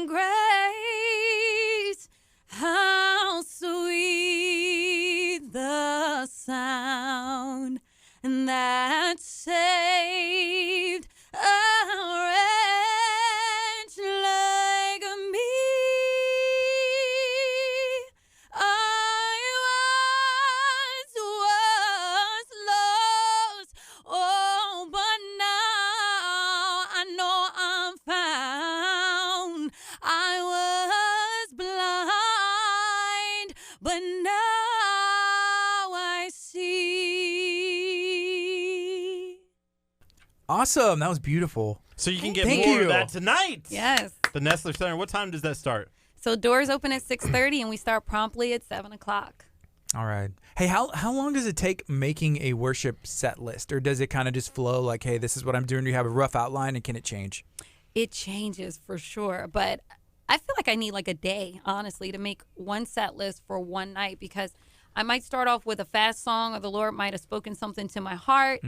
grace, how sweet the sound that saved a wretch like me. I was lost, oh, but now I know I'm found. I was blind, but now I see. Awesome. That was beautiful. So you can get Thank more you. of that tonight. Yes. The Nestler Center. What time does that start? So doors open at 6:30 and we start promptly at 7 o'clock. All right. Hey, how long does it take making a worship set list? Or does it kind of just flow like, hey, this is what I'm doing? Do you have a rough outline, and can it change? It changes for sure, but I feel like I need like a day, honestly, to make one set list for one night, because I might start off with a fast song, or the Lord might have spoken something to my heart.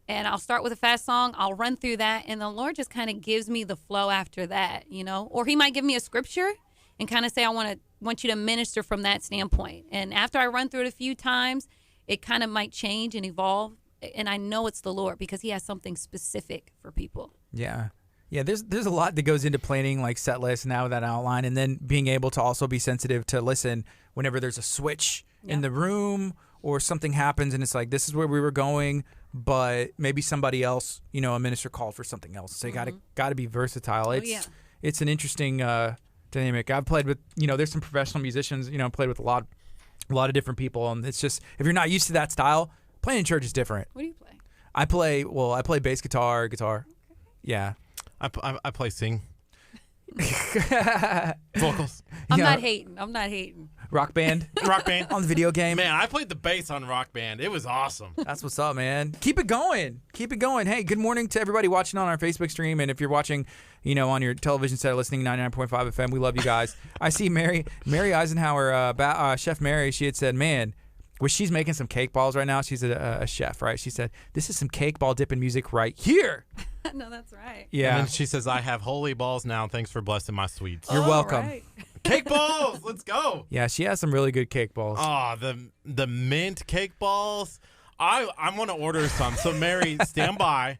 And I'll start with a fast song. I'll run through that, and the Lord just kind of gives me the flow after that, you know. Or He might give me a scripture and kind of say, I want you to minister from that standpoint. And after I run through it a few times, it kind of might change and evolve. And I know it's the Lord because He has something specific for people. Yeah. Yeah, there's a lot that goes into planning like set lists now with that outline, and then being able to also be sensitive to listen whenever there's a switch in the room or something happens and it's like, this is where we were going, but maybe somebody else, you know, a minister called for something else. So you gotta be versatile. It's an interesting dynamic. I've played with, you know, there's some professional musicians, you know, played with a lot of different people, and it's just, if you're not used to that style, playing in church is different. What do you play? I play bass guitar. Yeah. I play sing. Vocals. I'm not hating. Rock band. Rock band. On the video game. Man, I played the bass on Rock Band. It was awesome. That's what's up, man. Keep it going. Hey, good morning to everybody watching on our Facebook stream. And if you're watching, you know, on your television set listening 99.5 FM, we love you guys. I see Mary Eisenhower, Chef Mary, she had said, man, she's making some cake balls right now. She's a chef, right? She said, this is some cake ball dipping music right here. No, that's right. Yeah. And then she says, I have holy balls now. Thanks for blessing my sweets. You're welcome. Right. Cake balls. Let's go. Yeah, she has some really good cake balls. Oh, the mint cake balls. I want to order some. So, Mary, stand by.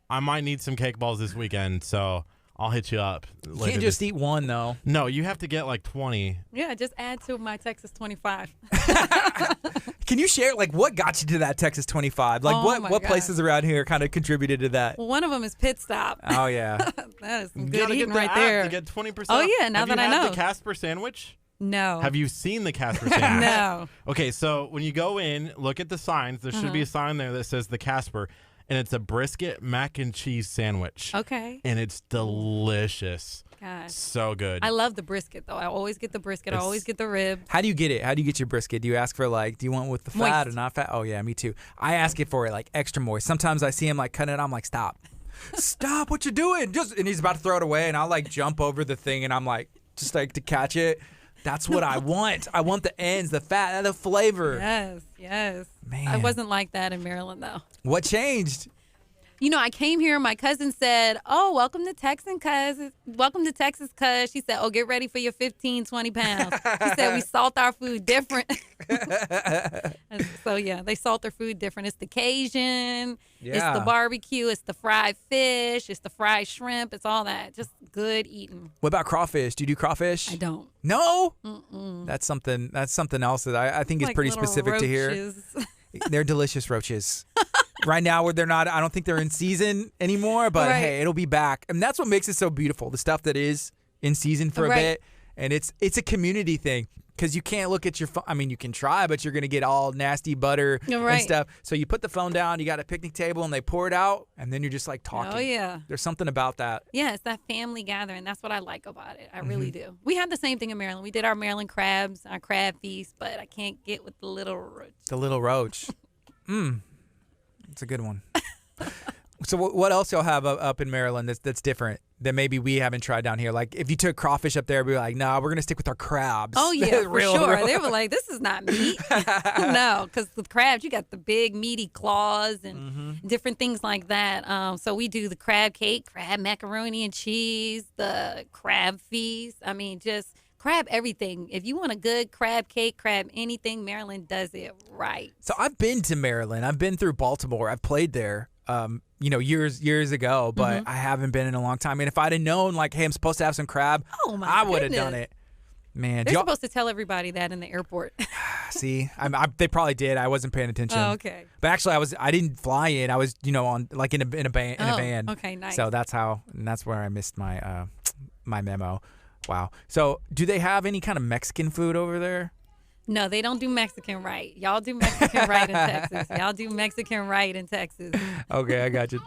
I might need some cake balls this weekend, so I'll hit you up. You can't just eat one, though. No, you have to get like 20. Yeah, just add to my Texas 25. Can you share, like, what got you to that Texas 25? Like, what places around here kind of contributed to that? Well, one of them is Pit Stop. Oh, yeah. That is some You good gotta eating get the right app there. to get 20%. Oh, yeah, now that I Have you know. had the Casper sandwich? No. Have you seen the Casper sandwich? No. Okay, so when you go in, look at the signs. There should be a sign there that says the Casper, and it's a brisket mac and cheese sandwich. Okay. And it's delicious. Gosh. So good. I love the brisket, though. I always get the brisket. I always get the ribs. How do you get it? How do you get your brisket? Do you ask for, like, do you want with the fat or Moist. not fat? Oh, yeah, me too. I ask it for it, like, extra moist. Sometimes I see him, like, cutting it. I'm like, stop. Stop what you're doing. And he's about to throw it away, and I'll, like, jump over the thing, and I'm, like, just, like, to catch it. That's what I want. I want the ends, the fat, the flavor. Yes. Man. I wasn't like that in Maryland, though. What changed? You know, I came here. My cousin said, "Oh, welcome to Texas, cuz." She said, "Oh, get ready for your 15, 20 pounds." She said, "We salt our food different." So yeah, they salt their food different. It's the Cajun, it's the barbecue, it's the fried fish, it's the fried shrimp, it's all that. Just good eating. What about crawfish? Do you do crawfish? I don't. No? Mm-mm. That's something else that I think is Like pretty little specific to here. roaches. They're delicious roaches. Right now, where they're not, I don't think they're in season anymore, but Right. hey, it'll be back. And that's what makes it so beautiful. The stuff that is in season for a Right. bit. And it's a community thing because you can't look at your phone. I mean, you can try, but you're going to get all nasty butter and Right. stuff. So you put the phone down, you got a picnic table, and they pour it out, and then you're just like talking. Oh yeah. There's something about that. Yeah, it's that family gathering. That's what I like about it. I really Mm-hmm. do. We had the same thing in Maryland. We did our Maryland crabs, our crab feast, but I can't get with the little roach. The little roach. It's a good one. So what else y'all have up in Maryland that's different that maybe we haven't tried down here? Like if you took crawfish up there, we'd be like, nah, we're going to stick with our crabs. Oh, yeah, for Real- sure. real- They were like, this is not meat. No, because with crabs, you got the big meaty claws and different things like that. So we do the crab cake, crab macaroni and cheese, the crab feast. I mean, just crab everything. If you want a good crab cake, crab anything, Maryland does it right. So I've been to Maryland. I've been through Baltimore. I've played there. Years ago, but I haven't been in a long time. And if I'd have known, like, hey, I'm supposed to have some crab, Oh, my I would have goodness. done it. Man, They're y'all supposed to tell everybody that in the airport. see, they probably did. I wasn't paying attention. Oh, okay. But actually, I didn't fly in. I was, on like in a van. Okay, nice. So that's where I missed my my memo. Wow. So do they have any kind of Mexican food over there? No, they don't do Mexican right. Y'all do Mexican right in Texas. Y'all do Mexican right in Texas. Okay, I got you.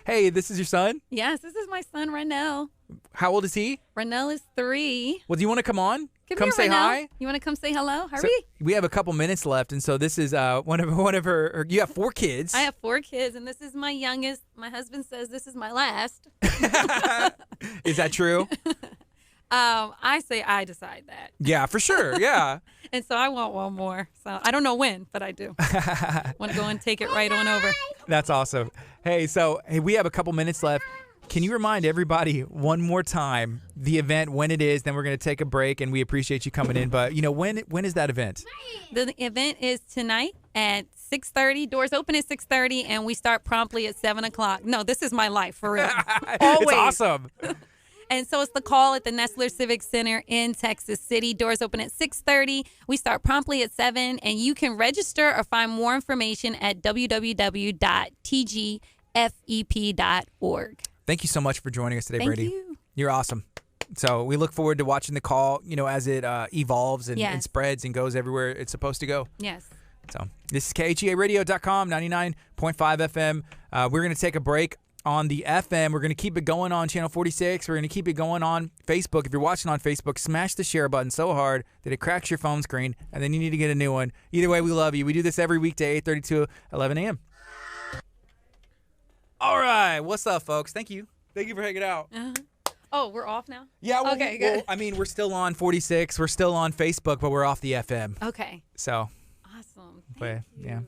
Hey, this is your son? Yes, this is my son, Renell. How old is he? Renell is 3. Well, do you want to come on? Come come here, say Renell. hi? You want to come say hello? Hurry. So we have a couple minutes left, and so this is one of her. You have 4 kids. I have 4 kids, and this is my youngest. My husband says this is my last. Is that true? I say I decide that. Yeah, for sure. Yeah. And so I want one more. So I don't know when, but I do. Want to go and take it right on over. That's awesome. Hey, we have a couple minutes left. Can you remind everybody one more time the event, when it is? Then we're going to take a break, and we appreciate you coming in. But, when is that event? The event is tonight at 6:30. Doors open at 6:30, and we start promptly at 7 o'clock. No, this is my life, for real. Always. It's awesome. And so it's the Call at the Nestler Civic Center in Texas City. Doors open at 6:30. We start promptly at 7, and you can register or find more information at www.tgfep.org. Thank you so much for joining us today, Thank Brady. you. You're awesome. So we look forward to watching the call, as it evolves and Yes. spreads and goes everywhere it's supposed to go. Yes. So this is KHEARadio.com, 99.5 FM. We're going to take a break on the FM. We're going to keep it going on Channel 46. We're going to keep it going on Facebook. If you're watching on Facebook, smash the share button so hard that it cracks your phone screen, and then you need to get a new one. Either way, we love you. We do this every weekday, 8:30 to 11 a.m. All right. What's up, folks? Thank you. Thank you for hanging out. Oh, we're off now? Yeah. Well, Okay, good. we're still on 46. We're still on Facebook, but we're off the FM. Okay. So, Awesome. but, Thank you. yeah.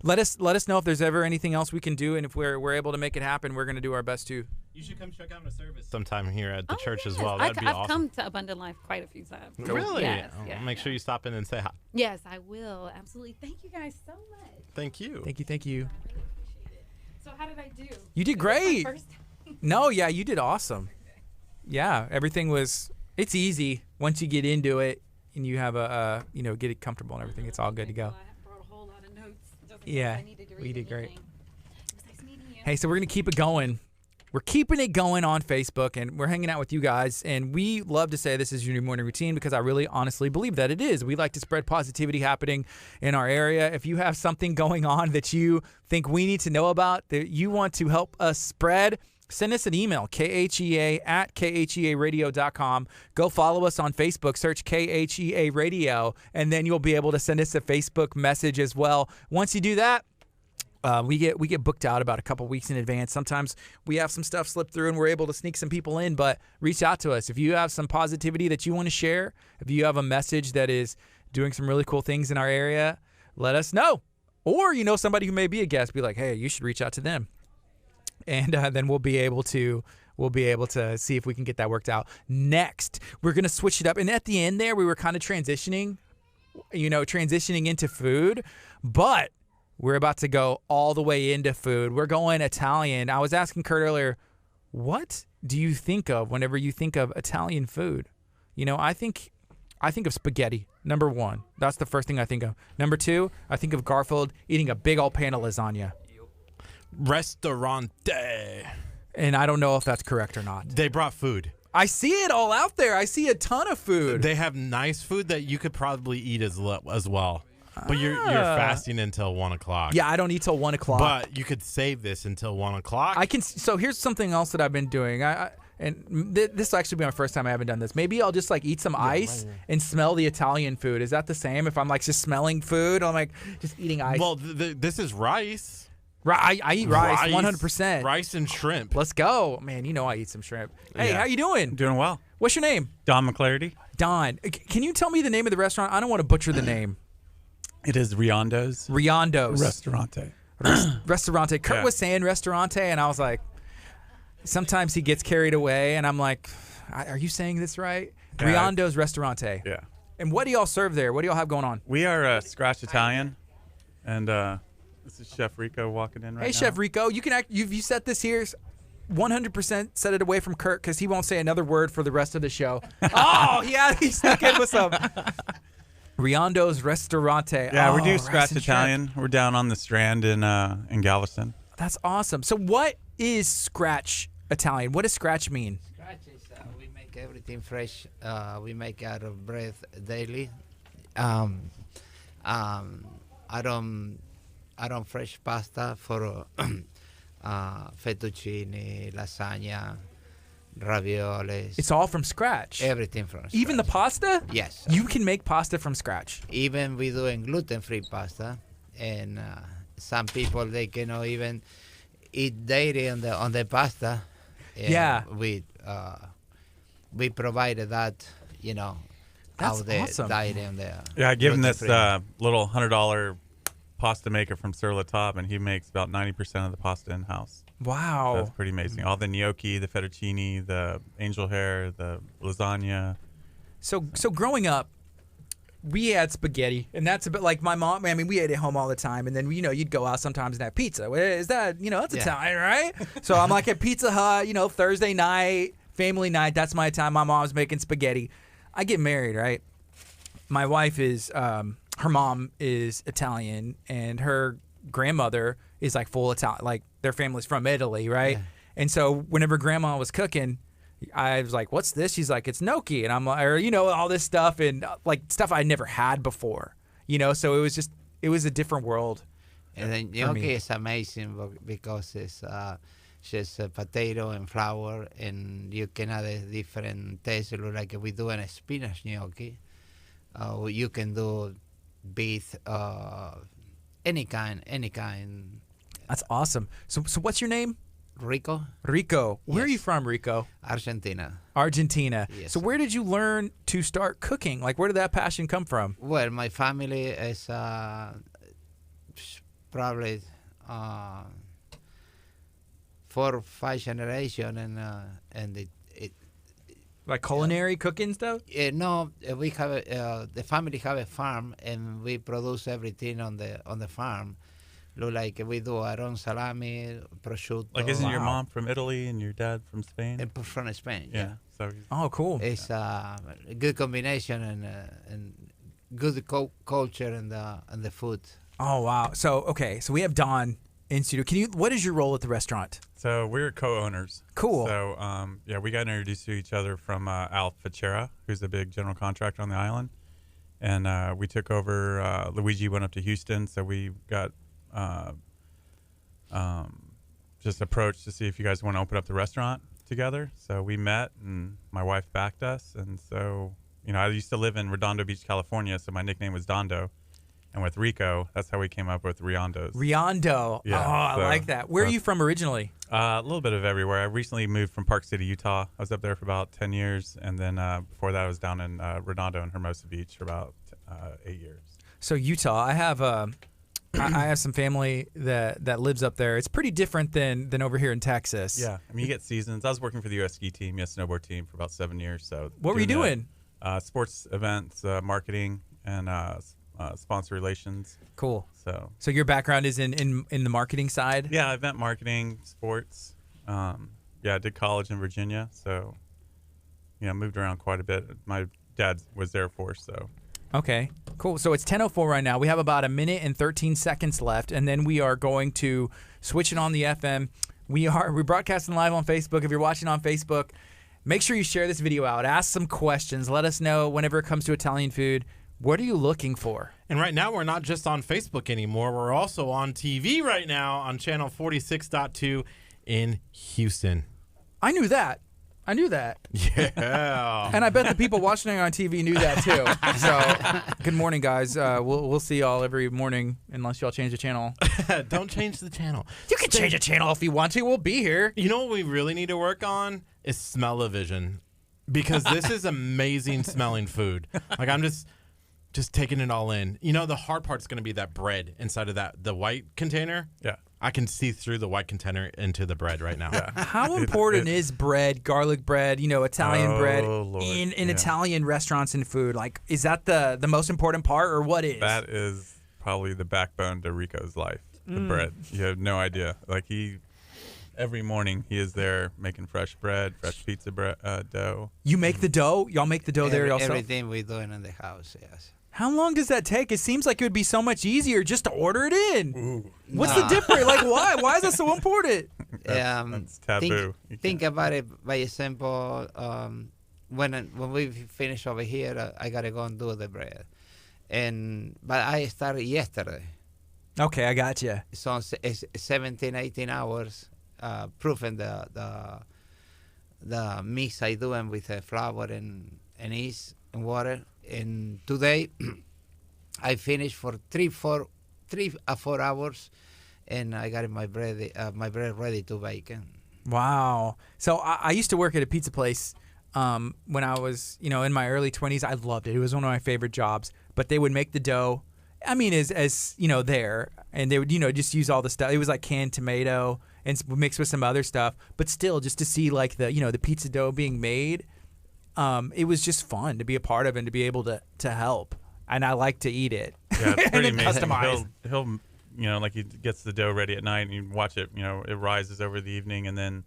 Let us know if there's ever anything else we can do, and if we're able to make it happen, we're going to do our best to. You should come check out a service sometime here at the church as yes. well. That'd be I've awesome. come to Abundant Life quite a few times. Really? Yes. Oh, Yeah, make sure you stop in and say hi. Yes, I will. Absolutely. Thank you guys so much. Thank you. Thank you. I really appreciate it. So how did I do? You did Is this my great. first- No, yeah, you did awesome. Yeah, everything it's easy once you get into it and you have get it comfortable and everything. It's all good to go. Well, I brought a whole lot of notes. Just in Yeah, case I needed to we read did great. anything. It was nice meeting you. Hey, so we're going to keep it going. We're keeping it going on Facebook, and we're hanging out with you guys. And we love to say this is your new morning routine because I really honestly believe that it is. We like to spread positivity happening in our area. If you have something going on that you think we need to know about, that you want to help us spread, send us an email, KHEA@KHEARadio.com. Go follow us on Facebook, search KHEA Radio, and then you'll be able to send us a Facebook message as well. Once you do that, we get booked out about a couple weeks in advance. Sometimes we have some stuff slip through and we're able to sneak some people in, but reach out to us. If you have some positivity that you want to share, if you have a message that is doing some really cool things in our area, let us know. Or somebody who may be a guest, be like, hey, you should reach out to them. And then we'll be able to see if we can get that worked out. Next, we're going to switch it up. And at the end there, we were kind of transitioning into food, but we're about to go all the way into food. We're going Italian. I was asking Curt earlier, what do you think of whenever you think of Italian food? I think of spaghetti, number one. That's the first thing I think of. Number two, I think of Garfield eating a big old pan of lasagna. Restaurante. And I don't know if that's correct or not. They brought food. I see it all out there. I see a ton of food. They have nice food that you could probably eat as well. But you're fasting until 1 o'clock. Yeah, I don't eat till 1 o'clock. But you could save this until 1 o'clock. I can. So here's something else that I've been doing. This will actually be my first time I haven't done this. Maybe I'll just eat some ice and smell the Italian food. Is that the same? If I'm just smelling food, I'm just eating ice. Well, this is rice. I eat rice 100%. Rice and shrimp. Let's go, man. I eat some shrimp. Hey, Yeah. how you doing? Doing well. What's your name? Don McClarty. Don. Can you tell me the name of the restaurant? I don't want to butcher the name. It is Riondo's Riondo's Restaurante. Restaurante. Curt Yeah. was saying Restaurante, and I was like, sometimes he gets carried away, and I'm like, are you saying this right? Yeah. Riondo's Restaurante. Yeah. And what do y'all serve there? What do y'all have going on? We are Scratch Italian, and this is Chef Rico walking in right now. Hey, Chef Rico, you can you set this here 100% set it away from Curt because he won't say another word for the rest of the show. Oh, yeah, he snuck in with some. Riondo's Restaurante. Yeah, we Oh, do rice Scratch and Italian. shrimp. We're down on the Strand in Galveston. That's awesome. So what is Scratch Italian? What does Scratch mean? Scratch is we make everything fresh. We make out of bread daily. I don't fresh pasta for fettuccine, lasagna, raviolis. It's all from scratch. everything from scratch. Even the pasta? Yes. You can make pasta from scratch. Even we doing gluten-free pasta, and some people they cannot even eat dairy on the pasta. And Yeah. With we provided that, That's out the awesome. diet and the Yeah, I give him this gluten-free. little $100 pasta maker from Sur La Table, and he makes about 90% of the pasta in house. Wow. That's pretty amazing. All the gnocchi, the fettuccine, the angel hair, the lasagna. So growing up, we had spaghetti, and that's a bit like my mom. I mean, we ate at home all the time, and then you'd go out sometimes and have pizza. Is that that's Yeah. Italian, right? So I'm like at Pizza Hut, Thursday night, family night. That's my time. My mom's making spaghetti. I get married, right? My wife is her mom is Italian, and her grandmother is like full Italian. Like their family's from Italy, right? Yeah. And so whenever grandma was cooking, I was like, "What's this?" She's like, "It's gnocchi," and I'm like, all this stuff and like stuff I never had before, So it was a different world. And then for me. gnocchi is amazing because it's just potato and flour, and you can add a different taste. Look like we do a spinach gnocchi. You can do beef, any kind. That's awesome. So what's your name? Rico, Rico. Where are you Yes. from, Rico? Argentina. Argentina. Yes. So where did you learn to start cooking? Like, where did that passion come from? Well, my family is probably 4 or 5 generation, and it Like culinary cooking stuff? no, we have the family have a farm, and we produce everything on the farm. Look like we do our own salami, prosciutto. Like, isn't your Wow. mom from Italy and your dad from Spain? from Spain? yeah. So he's- Oh, cool. It's a good combination and good culture and the food. Oh, wow. So we have Don in studio. What is your role at the restaurant? So we're co-owners. Cool. So we got introduced to each other from Al Ficera, who's a big general contractor on the island, and we took over. Luigi went up to Houston, so we got just approached to see if you guys want to open up the restaurant together. So we met, and my wife backed us, and so I used to live in Redondo Beach, California, so my nickname was Dondo. And with Rico, that's how we came up with Riondos. Riondo. Yeah, Oh, I so like that. Where are you from originally? A little bit of everywhere. I recently moved from Park City, Utah. I was up there for about 10 years. And then before that, I was down in Redondo and Hermosa Beach for about 8 years. So Utah, I have I have some family that lives up there. It's pretty different than over here in Texas. Yeah. I mean, you get seasons. I was working for the U.S. ski team, U.S. snowboard team for about 7 years. So What were you doing? Sports events, marketing, and sponsor relations. Cool. So your background is in the marketing side? yeah, event marketing, sports. I did college in Virginia. So, moved around quite a bit. My dad was Air Force, so. Okay, cool. So it's 10:04 right now. We have about a minute and 13 seconds left, and then we are going to switch it on the FM. We're broadcasting live on Facebook. If you're watching on Facebook, make sure you share this video out. Ask some questions. Let us know whenever it comes to Italian food. What are you looking for? And right now, we're not just on Facebook anymore. We're also on TV right now on channel 46.2 in Houston. I knew that. Yeah. And I bet the people watching it on TV knew that too. So, good morning, guys. We'll see y'all every morning unless y'all change the channel. Don't change the channel. You can change the channel if you want to. We'll be here. You know what we really need to work on is smell-o-vision, because this is amazing smelling food. Like, I'm just taking it all in. The hard part's going to be that bread inside of the white container. Yeah. I can see through the white container into the bread right now. How important is bread, garlic bread, Italian bread Lord. in Yeah. Italian restaurants and food? Like, is that the most important part, or what is? That is probably the backbone to Rico's life, the bread. You have no idea. Like, every morning he is there making fresh bread, fresh pizza dough. You make the dough? Y'all make the dough there yourself? Everything we doing in the house, yes. How long does that take? It seems like it would be so much easier just to order it in. Ooh. What's the difference? Like, why? Why is that so important? That's taboo. You Think can't- about it by example. When we finish over here, I gotta go and do the bread, but I started yesterday, Okay, I got you. so it's 17, 18 hours, proofing the mix I doing with the flour and yeast and water. And today, I finished for 3 or 4 hours, and I got my bread ready to bake. Wow. So I used to work at a pizza place when I was, in my early 20s. I loved it. It was one of my favorite jobs. But they would make the dough. I mean, as there, and they would, just use all the stuff. It was like canned tomato and mixed with some other stuff. But still, just to see like the pizza dough being made, it was just fun to be a part of and to be able to help. And I like to eat it. Yeah, it's pretty amazing. Customize. He'll like he gets the dough ready at night and you watch it. It rises over the evening, and then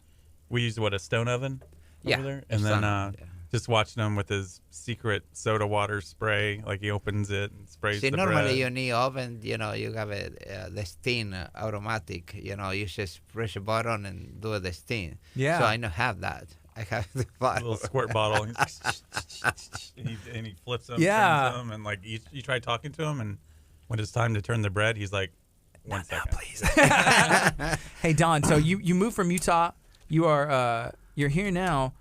we use a stone oven over there, and then just watching him with his secret soda water spray. Like he opens it and sprays the normally bread. you need oven. You have the steam automatic. You just press a button and do the steam. Yeah. So I don't have that. I have the bottle. Little squirt bottle, and he flips them, Yeah. turns them, and like you try talking to him, and when it's time to turn the bread, he's like, "One second, please." Hey Don, so you moved from Utah. You're here now.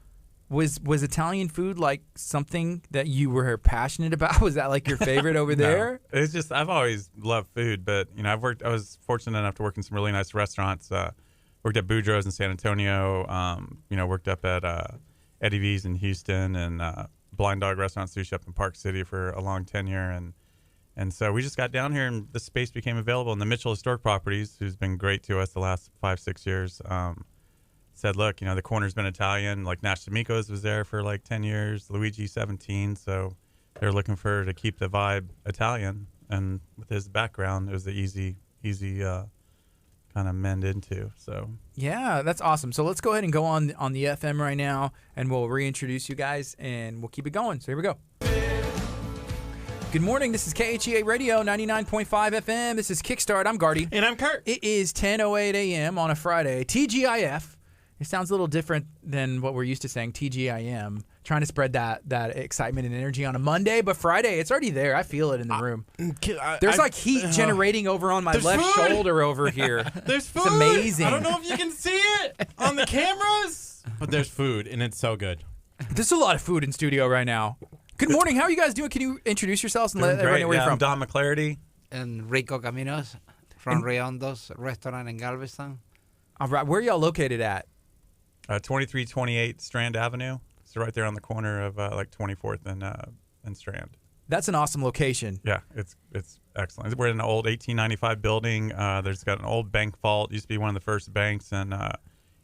Was Italian food like something that you were passionate about? Was that like your favorite over there? No, it's just I've always loved food, but I was fortunate enough to work in some really nice restaurants. Worked at Boudreaux's in San Antonio. Worked up at Eddie V's in Houston, and Blind Dog Restaurant Sushi up in Park City for a long tenure. And so we just got down here, and the space became available. And the Mitchell Historic Properties, who's been great to us the last 5-6 years, said, look, the corner's been Italian. Like Nash D'Amico's was there for like 10 years, Luigi 17. So they're looking to keep the vibe Italian. And with his background, it was the easy kind of mend into. So yeah, that's awesome. So let's go ahead and go on the FM right now, and we'll reintroduce you guys, and we'll keep it going. So here we go. Good morning. This is KHEA Radio 99.5 FM. This is Kickstart. I'm Gardy. And I'm Curt. It is 10:08 a.m. on a Friday. TGIF. It sounds a little different than what we're used to saying, TGIM. Trying to spread that excitement and energy on a Monday, but Friday, it's already there. I feel it in the room. There's like heat generating over on my left shoulder over here. There's food. It's amazing. I don't know if you can see it on the cameras, but there's food, and it's so good. There's a lot of food in studio right now. Good morning. How are you guys doing? Can you introduce yourselves and let everybody know where you're from? I'm Don McClarity. And Rico Caminos from Riondo's restaurant in Galveston. All right. Where are y'all located at? 2328 Strand Avenue. So right there on the corner of like 24th and Strand. That's an awesome location. Yeah, it's excellent. We're in an old 1895 building. There's got an old bank vault. Used to be one of the first banks and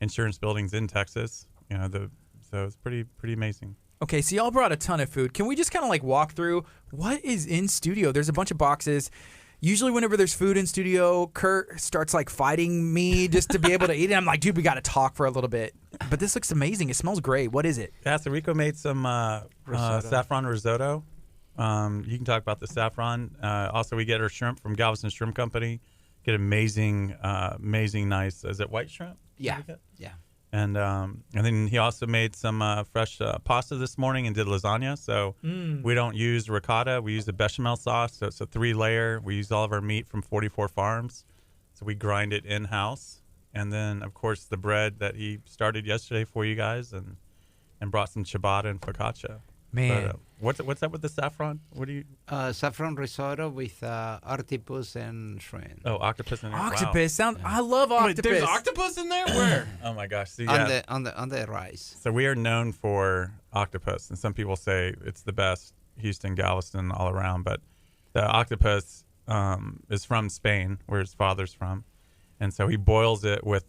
insurance buildings in Texas. So it's pretty amazing. Okay, so y'all brought a ton of food. Can we just kind of like walk through what is in studio? There's a bunch of boxes. Usually whenever there's food in studio, Curt starts like fighting me just to be able to eat it. I'm like, dude, we got to talk for a little bit. But this looks amazing. It smells great. What is it? Yeah, so Rico made some saffron risotto. You can talk about the saffron. Also, we get our shrimp from Galveston Shrimp Company. Get amazing nice. Is it white shrimp? Yeah. Yeah. And then he also made some fresh pasta this morning and did lasagna. So we don't use ricotta. We use the bechamel sauce. So it's a 3-layer. We use all of our meat from 44 Farms. So we grind it in-house. And then, of course, the bread that he started yesterday for you guys and brought some ciabatta and focaccia. Man. But, what's up with the saffron? What do you... Saffron risotto with octopus and shrimp. Oh, octopus and... Octopus. Wow. I love octopus. Wait, there's octopus in there? Where? Oh, my gosh. So, On the rice. So we are known for octopus, and some people say it's the best Houston, Galveston, all around. But the octopus is from Spain, where his father's from. And so he boils it with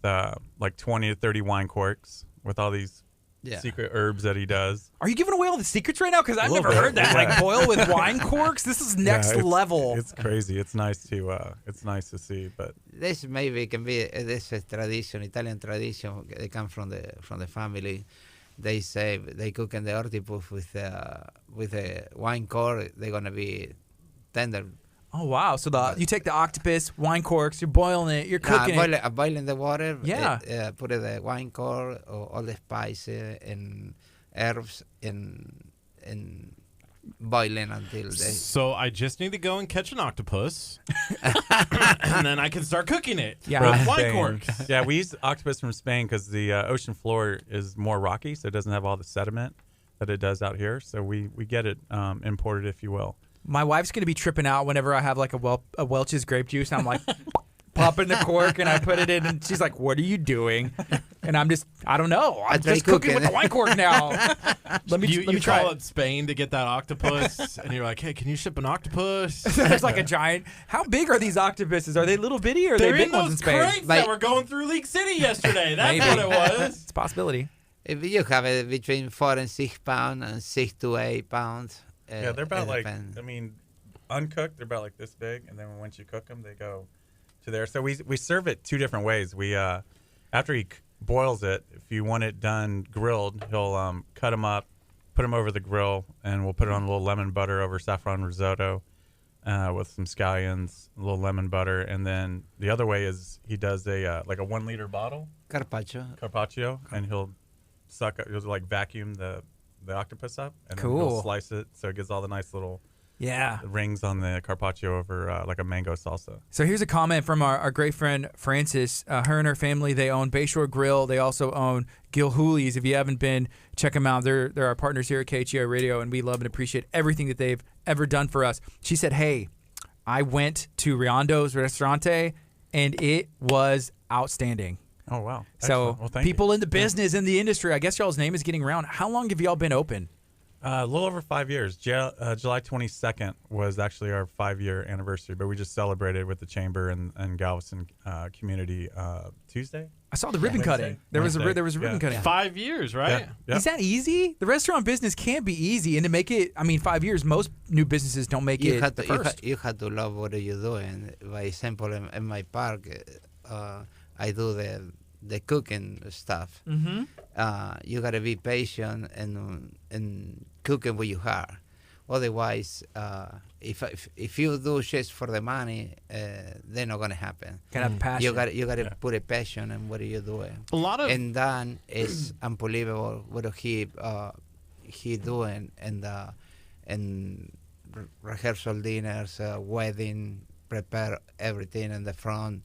like 20 to 30 wine corks with all these secret herbs that he does. Are you giving away all the secrets right now? Because I've never bit. heard that. Like boil with wine corks? This is next level. It's crazy. It's nice to see. But this maybe can be this tradition, Italian tradition. They come from the family. They say they cook in the octopus with the wine cork. They're gonna be tender. Oh, wow. So you take the octopus, wine corks, you're boiling it, you're cooking it. Boiling the water. Yeah. Put the wine cork, all the spices and herbs and boiling until they... So I just need to go and catch an octopus, and then I can start cooking it with wine corks. Yeah, we use octopus from Spain because the ocean floor is more rocky, so it doesn't have all the sediment that it does out here. So we get it imported, if you will. My wife's going to be tripping out whenever I have like a Welch's grape juice. And I'm like popping the cork and I put it in and she's like, what are you doing? And I don't know. I'm try just cooking with cooking. the wine cork now. let me You try call it. up Spain to get that octopus, and you're like, hey, can you ship an octopus? There's like a giant. How big are these octopuses? Are they little bitty or are they They're big in ones in those Spain? crates that were going through League City yesterday. That's Maybe. what it was. It's a possibility. If you have it between 4 and 6 pounds and 6 to 8 pounds. Yeah, they're about it like, depends. I mean, uncooked, they're about like this big, and then once you cook them, they go to there. So we serve it 2 different ways. We after he boils it, if you want it done grilled, he'll cut them up, put them over the grill, and we'll put it on a little lemon butter over saffron risotto with some scallions, a little lemon butter, and then the other way is he does a like a 1 liter bottle carpaccio, and he'll like vacuum the octopus up, and then Cool. he'll slice it so it gets all the nice little Yeah. rings on the carpaccio over like a mango salsa. So here's a comment from our great friend Frances. Her and her family, they own Bayshore Grill. They also own Gilhooly's. If you haven't been, check them out. They're our partners here at KHEA Radio, and we love and appreciate everything that they've ever done for us. She said, hey, I went to Riondo's Restaurante, and it was outstanding. Oh, wow. So Excellent. Well, thank people you. in the business, in the industry, I guess y'all's name is getting around. How long have y'all been open? A little over 5 years. July 22nd was actually our 5-year anniversary, but we just celebrated with the Chamber and Galveston community Tuesday. I saw the ribbon cutting. There was a ribbon Yeah. cutting. 5 years, right? Yeah. Is that easy? The restaurant business can't be easy, and to make it, 5 years, most new businesses don't make You it had the to, you, first. you had to love what you're doing. For example, in my park, I do the cooking stuff. Mm-hmm. You gotta be patient and cooking with your heart. Otherwise, if you do just for the money, they're not gonna happen. Gotta have passion. You gotta put a passion in what you're doing. A lot of And Dan is unbelievable what he doing and rehearsal dinners, wedding, prepare everything in the front.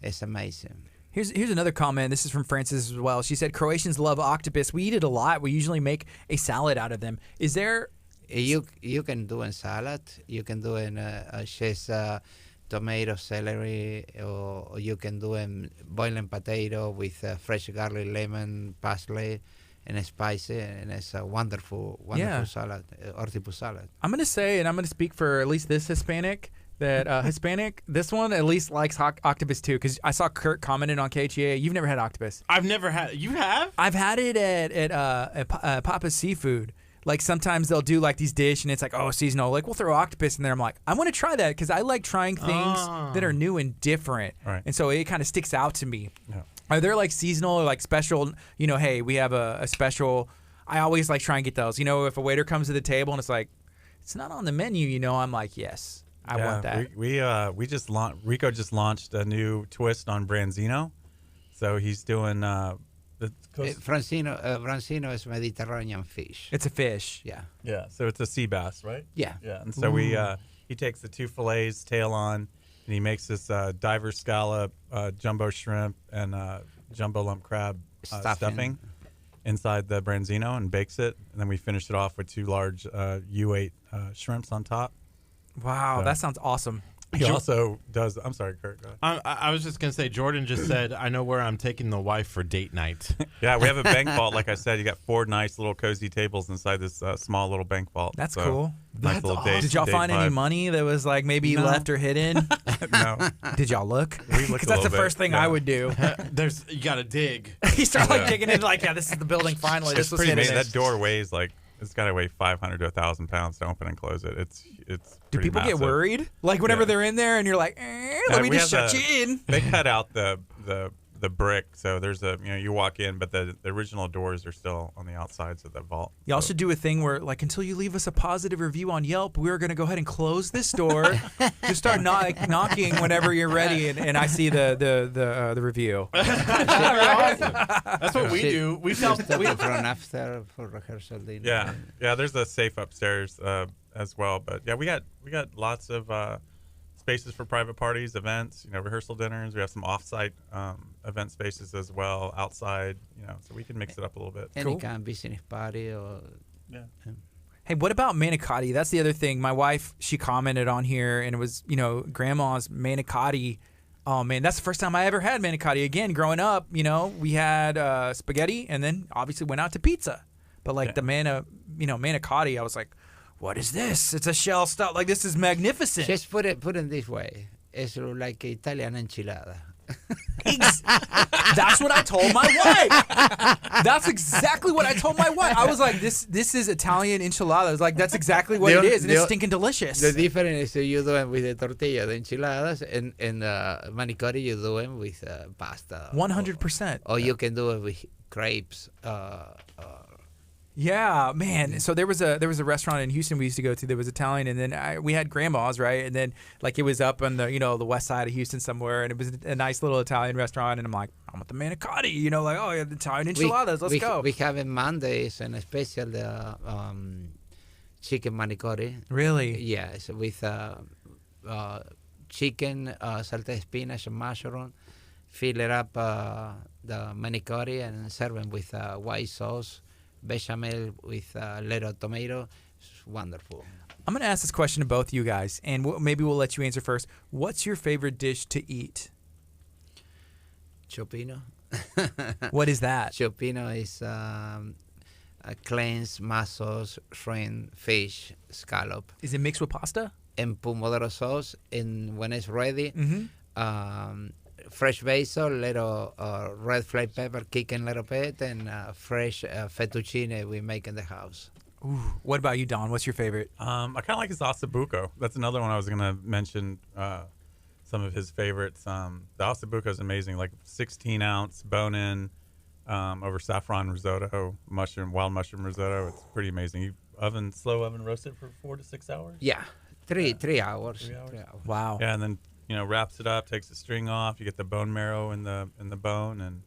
It's amazing. Here's another comment. This is from Frances as well. She said, Croatians love octopus. We eat it a lot. We usually make a salad out of them. Is there... You can do in salad. You can do in just tomato, celery, or you can do in boiling potato with fresh garlic, lemon, parsley, and spicy, and it's a wonderful Yeah. salad, octopus salad. I'm going to say, and I'm going to speak for at least this Hispanic, that this one at least likes octopus too, because I saw Curt commented on KHEA. You've never had octopus. I've never had. You have? I've had it at Papa's Seafood. Like sometimes they'll do like these dish and it's like, oh, seasonal. Like we'll throw octopus in there. I'm like, I want to try that because I like trying things that are new and different. Right. And so it kind of sticks out to me. Yeah. Are there like seasonal or like special, hey, we have a special, I always like try and get those. If a waiter comes to the table and it's like, it's not on the menu, I'm like, yes, I want that. We just Rico just launched a new twist on Branzino. So he's doing Branzino is Mediterranean fish. It's a fish. Yeah. yeah, so it's a sea bass, right? Yeah. Yeah, and so he takes the 2 fillets, tail on, and he makes this diver scallop, jumbo shrimp, and jumbo lump crab stuffing inside the Branzino and bakes it, and then we finish it off with 2 large U8 shrimps on top. Wow, So- that sounds awesome. He also does. I'm sorry, Curt. Go ahead. I was just gonna say, Jordan just said, "I know where I'm taking the wife for date night." Yeah, we have a bank vault. Like I said, you got 4 nice little cozy tables inside this small little bank vault. That's So, cool. Nice That's little awesome. date. Did y'all date find any vibe. money that was like maybe No. left or hidden? No. Did y'all look? We looked Because a that's the little first bit, thing yeah. I would do. You gotta dig. You start like Yeah. digging in, like, yeah, this is the building. Finally, It's this was pretty hidden. amazing. That door weighs like it's got to weigh 500 to 1,000 pounds to open and close it. It's Do pretty people get massive. worried? Like whenever Yeah. they're in there and you're like, let me we just have shut you in. They cut out the brick, so there's you walk in, but the original doors are still on the outsides of the vault. Y'all So- should do a thing where, like, until you leave us a positive review on Yelp, we're going to go ahead and close this door. Just start knocking whenever you're ready, and I see the review. That's what we do. We tell. Just from after for rehearsal dinner. Yeah. There's a safe upstairs as well, but yeah, we got lots of spaces for private parties, events, rehearsal dinners. We have some off-site event spaces as well, outside, so we can mix it up a little bit. Any Cool. kind of business party or Yeah. Hey, what about manicotti? That's the other thing. My wife, she commented on here, and it was, grandma's manicotti Oh man, that's the first time I ever had manicotti. Again, growing up, we had spaghetti, and then obviously went out to pizza. But like the manicotti, I was like, "What is this? It's a shell stuff. Like this is magnificent." Just put it this way. It's like Italian enchilada. That's what I told my wife. That's exactly what I told my wife. I was like, "This is Italian enchilada." I was like, "That's exactly what it is, and it's stinking delicious." The difference is you do it with the tortilla, the enchiladas, and manicotti you do it with pasta. 100%. Or you can do it with crepes. Yeah, man. So there was a restaurant in Houston we used to go to that was Italian, and then we had grandma's, right? And then like it was up on the the west side of Houston somewhere, and it was a nice little Italian restaurant. And I'm like, I want the manicotti, like, oh yeah, the Italian enchiladas, let's go. We have in Mondays and special the chicken manicotti. Really? Yes, with chicken, salted spinach, and mushroom. Fill it up the manicotti and serve them with white sauce. Bechamel with little tomato. It's wonderful. I'm going to ask this question to both you guys, and maybe we'll let you answer first. What's your favorite dish to eat? Chopino. What is that? Chopino is cleansed mussels, shrimp, fish, scallop. Is it mixed with pasta? And pomodoro sauce. And when it's ready, fresh basil, little red flag pepper, kicking little bit, and fresh fettuccine we make in the house. Ooh. What about you, Don? What's your favorite? I kind of like his ossobuco. That's another one I was going to mention. Some of his favorites. The ossobuco is amazing, like 16-ounce bone-in over saffron risotto, wild mushroom risotto. It's pretty amazing. You slow oven roast it for 4 to 6 hours. Yeah, 3 hours. 3 hours. Wow. Yeah, and then wraps it up, takes the string off. You get the bone marrow in the bone, and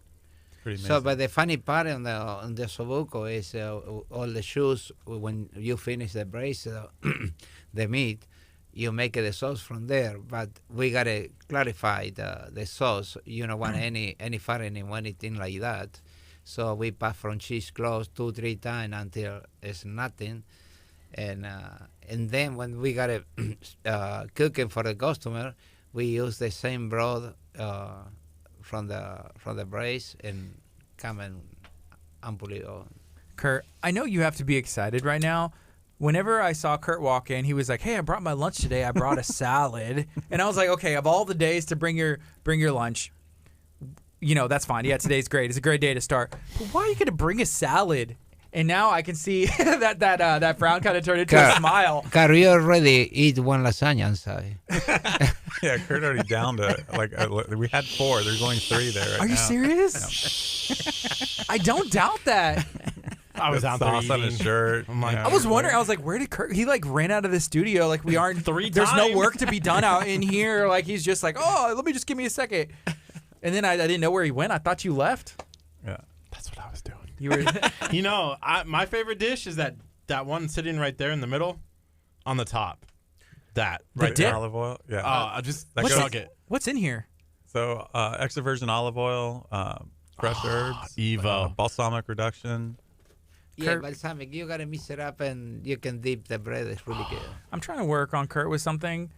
it's pretty amazing. So, but the funny part on the ossobuco is all the juice. When you finish the braise, the meat, you make the sauce from there. But we gotta clarify the sauce. You don't want any fattening or anything like that. So we pass from cheesecloth 2-3 times until it's nothing. And then when we gotta cook it for the customer, we use the same broth from the braise and come and unbelievable. Curt, I know you have to be excited right now. Whenever I saw Curt walk in, he was like, "Hey, I brought my lunch today. I brought a salad." And I was like, "Okay, of all the days to bring your lunch, that's fine. Yeah, today's great. It's a great day to start. But why are you gonna bring a salad?" And now I can see that frown kind of turned into a smile. Curt, you already eat one lasagna inside. Yeah, Curt already downed we had 4. There's only 3 there right now. Are you serious? I don't doubt that. I was out there sauce on his eating. shirt. I'm like, I was wondering. I was like, where did Curt? He like ran out of the studio. Like we aren't. 3 There's no times. work to be done out in here. Like he's just like, oh, let me just give me a second. And then I didn't know where he went. I thought you left. Yeah. That's what I was doing. You were. My favorite dish is that one sitting right there in the middle, on the top. That The right dip? there. Olive oil. Yeah. I just What's chug it. What's in here? So extra virgin olive oil, fresh herbs, Evo. balsamic reduction. Yeah, Curt- balsamic. You gotta mix it up and you can dip the bread. It's really good. I'm trying to work on Curt with something.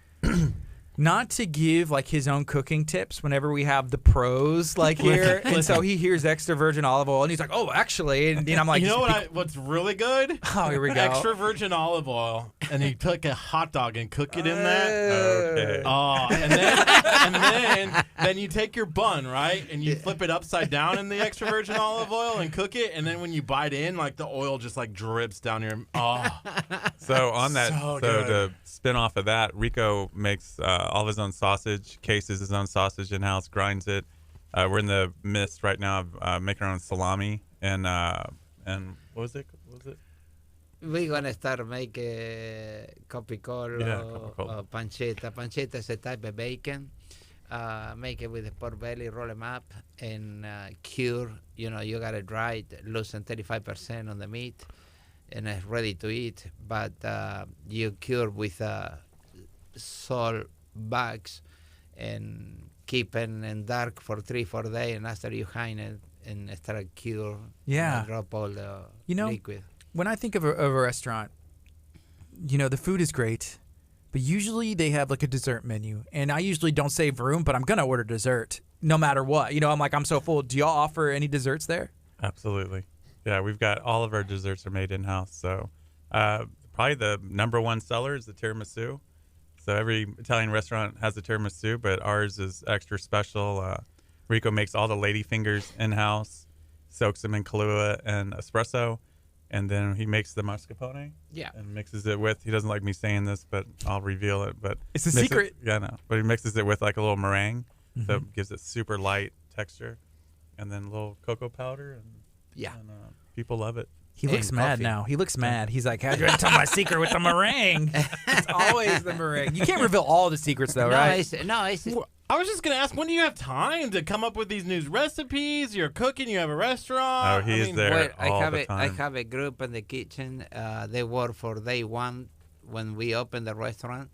Not to give like his own cooking tips whenever we have the pros like here, and so he hears extra virgin olive oil and he's like, "Oh, actually," and I'm like, You know what's really good? Oh, here we go. Extra virgin olive oil, and you put a hot dog and cook it in that. Okay. Oh, then you take your bun, right, and you flip it upside down in the extra virgin olive oil and cook it, and then when you bite in, like the oil just like drips down your. Oh, So on that, So so good. to spin off of that, Rico makes all of his own sausage, cases his own sausage in house, grinds it. We're in the midst right now of making our own salami and what was it? We're gonna start making capicola, Yeah, capicola. pancetta. Pancetta is a type of bacon. Make it with the pork belly, roll them up, and cure. You gotta dry it, loosen 35% on the meat, and it's ready to eat. But you cure with salt bags and keep it in dark for 3-4 days, and after you hang it and start cure, Yeah. drop all the You know, liquid. When I think of a restaurant, the food is great, but usually they have like a dessert menu. And I usually don't save room, but I'm going to order dessert no matter what. You know, I'm so full. Do y'all offer any desserts there? Absolutely. Yeah, we've got all of our desserts are made in-house. So probably the number one seller is the tiramisu. So every Italian restaurant has a tiramisu, but ours is extra special. Rico makes all the lady fingers in-house, soaks them in Kahlua and espresso, and then he makes the mascarpone. Yeah. And mixes it with, he doesn't like me saying this, but I'll reveal it. But It's a secret. Yeah, no. But he mixes it with like a little meringue, so it gives it super light texture, and then a little cocoa powder, and Yeah. and, people love it. He looks And mad coffee. now. He looks mad. He's like, how'd you tell my secret with the meringue? It's always the meringue. You can't reveal all the secrets, though, right? It's Well, I was just gonna ask, when do you have time to come up with these new recipes? You're cooking. You have a restaurant. Oh, he's there. Well, all I have the I time. have a group in the kitchen. They work for day one when we open the restaurant,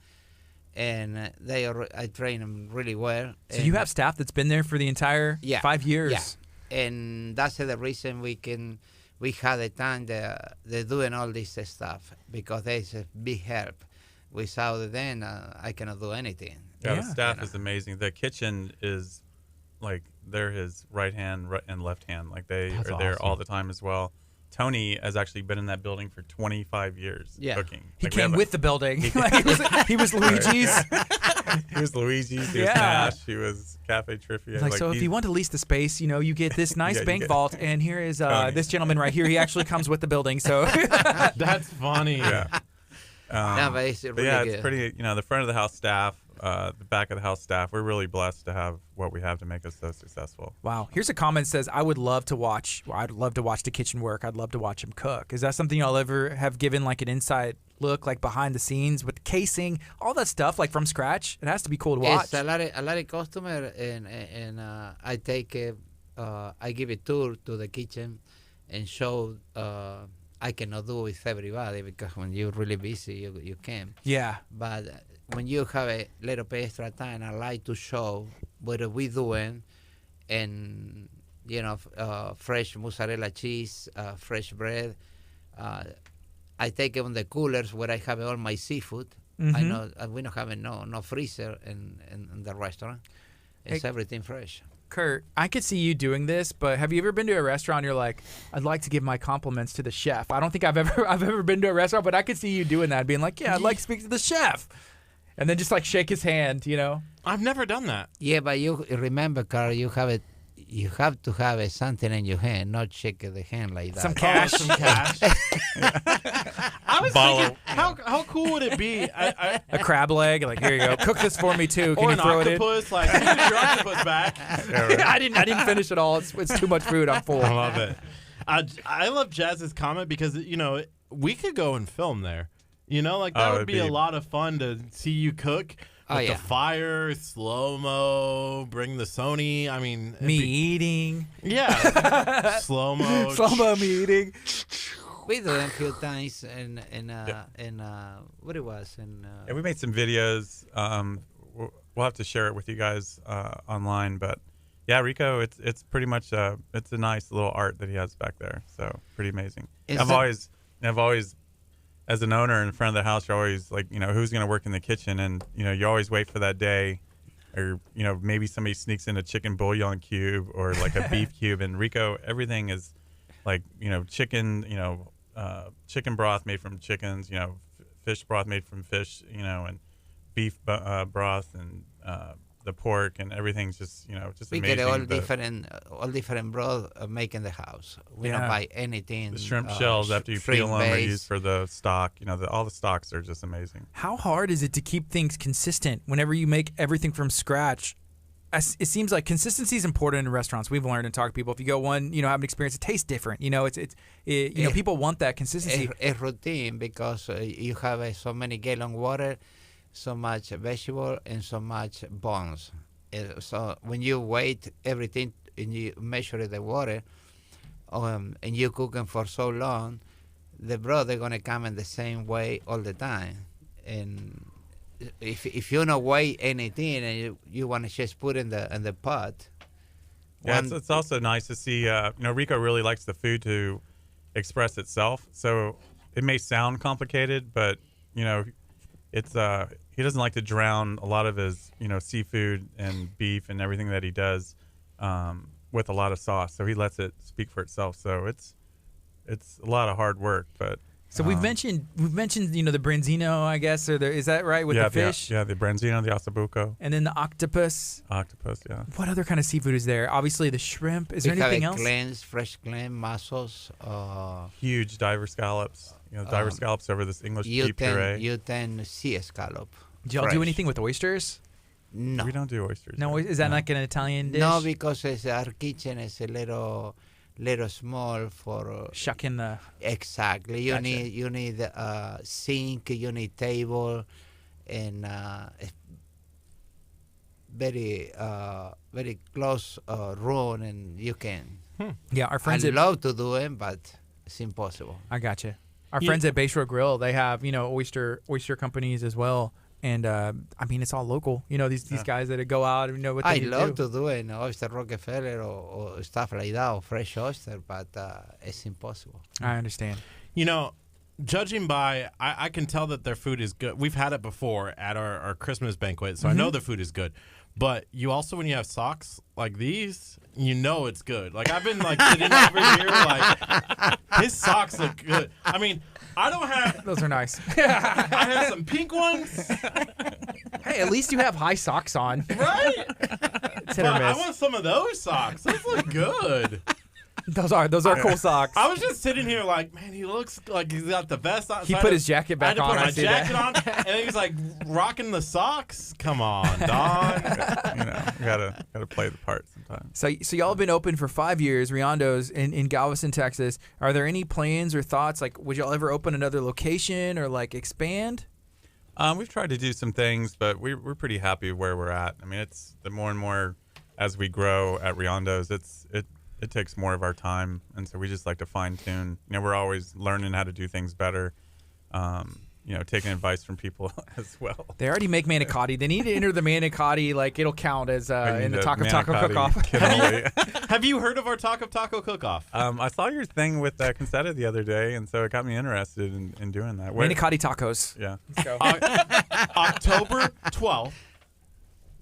and I train them really well. So and, you have staff that's been there for the entire Yeah. 5 years. Yeah. And that's the reason we had the time they're doing all this stuff, because there's a big help. Without them, I cannot do anything. Yeah, Yeah. the staff is amazing. The kitchen is like they're his right hand and left hand. Like they That's are there awesome. all the time as well. Tony has actually been in that building for 25 years Yeah. cooking. He Like, we came have with the building. Like, he was Luigi's. he was Luigi's, he was Yeah. Nash, he was Cafe Trivia. Like, so if he's- you want to lease the space, you get this nice Yeah, you bank get- vault, and here is Tony. this gentleman right here. He actually comes with the building. So That's funny. yeah. No, but it's But really yeah, good. it's pretty, the front of the house staff, the back of the house staff, we're really blessed to have what we have to make us so successful. wow. Here's a comment that says, I'd love to watch the kitchen work. I'd love to watch him cook. Is that something y'all ever have given like an inside look, like behind the scenes with the casing, all that stuff, like from scratch? It has to be cool to watch. It's a lot of customer, and I take I give a tour to the kitchen and show. I cannot do with everybody, because when you're really busy, you can. Yeah. But when you have a little bit extra time, I like to show what we doing, and fresh mozzarella cheese, fresh bread. I take it on the coolers where I have all my seafood. I know we don't have no freezer in the restaurant. It's everything fresh. Curt, I could see you doing this, but have you ever been to a restaurant and you're like, I'd like to give my compliments to the chef? I don't think I've ever been to a restaurant, but I could see you doing that, being like, yeah, I'd like to speak to the chef. And then just like shake his hand, I've never done that. Yeah, but you remember, Carl, you have to have something in your hand, not shake the hand like that. Some cash. Some cash. I was Bottle. thinking, how cool would it be? A crab leg, like, here you go. Cook this for me too. Can Or you an throw octopus, like, give your octopus back. it in? I didn't finish it all. It's too much food. I'm full. I love it. I love Jazz's comment because, we could go and film there. Like that would it'd be be- a lot of fun to see you cook. Oh, With yeah. the fire, slow-mo, bring the Sony. I mean, it'd Me be- eating. Yeah. Slow-mo. Slow-mo me eating. We do it a few times in what it was in. Yeah, we made some videos. We'll have to share it with you guys online. But yeah, Rico, it's pretty much it's a nice little art that he has back there. So pretty amazing. Is I've that- always, as an owner in front of the house, you're always like, who's going to work in the kitchen, and you always wait for that day, or maybe somebody sneaks in a chicken bouillon cube or like a beef cube. And Rico, everything is like chicken, chicken broth made from chickens, fish broth made from fish, and beef broth, and the pork, and everything's just just we amazing. get all The different broth make in the house. We Yeah. don't buy anything. shrimp shells after you peel them are shrimp-based. used for the stock. All the stocks are just amazing. How hard is it to keep things consistent whenever you make everything from scratch? It seems like consistency is important in restaurants. We've learned and talked to people. If you go one, have an experience, it tastes different. People want that consistency. A routine, because you have so many gallon water, so much vegetable, and so much bones. So when you weight everything and you measure the water, and you cook them for so long, the broth they're gonna come in the same way all the time. And if you don't weigh anything and you want to just put in the pot. Yeah, one- it's also nice to see. Rico really likes the food to express itself. So it may sound complicated, but it's he doesn't like to drown a lot of his seafood and beef and everything that he does with a lot of sauce. So he lets it speak for itself. So it's a lot of hard work, but. So we've mentioned the branzino, I guess, is that right, with the fish? The branzino, the ossobuco. And then the octopus. Octopus, yeah. What other kind of seafood is there? Obviously the shrimp. Is there anything else? Clams, fresh clam, mussels. Huge diver scallops. Diver scallops over this English beef puree. U10 sea scallop. Do y'all do anything with oysters? No. We don't do oysters. No, is that like an Italian dish? No, because our kitchen is a little small for shucking the. Exactly. You need sink. You need table, and very close room, and you can. Yeah, our friends. I love to do it, but it's impossible. I gotcha. Our friends at Bayshore Grill, they have oyster companies as well. And it's all local. These guys that go out and what they do. I love to do it, oyster Rockefeller or stuff like that, or fresh oyster, but it's impossible. I understand. Judging by, I can tell that their food is good. We've had it before at our Christmas banquet, so I know the food is good. But you also, when you have socks like these, it's good. Like, I've been, sitting over here, his socks look good. I mean, I don't have... Those are nice. I have some pink ones. Hey, at least you have high socks on. Right? It's hit or miss. I want some of those socks. Those look good. Those are cool socks. I was just sitting here like, man, he looks like he's got the vest on. He put his jacket back on. I had to put my jacket on, and then he's like rocking the socks. Come on, Don. You gotta play the part sometimes. So y'all have been open for 5 years, Riondo's in Galveston, Texas. Are there any plans or thoughts? Like, would y'all ever open another location or expand? We've tried to do some things, but we're pretty happy where we're at. I mean, it's the more and more as we grow at Riondo's, it takes more of our time, and so we just like to fine tune. We're always learning how to do things better. Taking advice from people as well. They already make manicotti. They need to enter the manicotti. It'll count as in the Taco Cook-Off. Have you heard of our Taco Cook-Off? I saw your thing with Concetta the other day, and so it got me interested in doing that. Manicotti tacos. Yeah. Let's go. October 12th.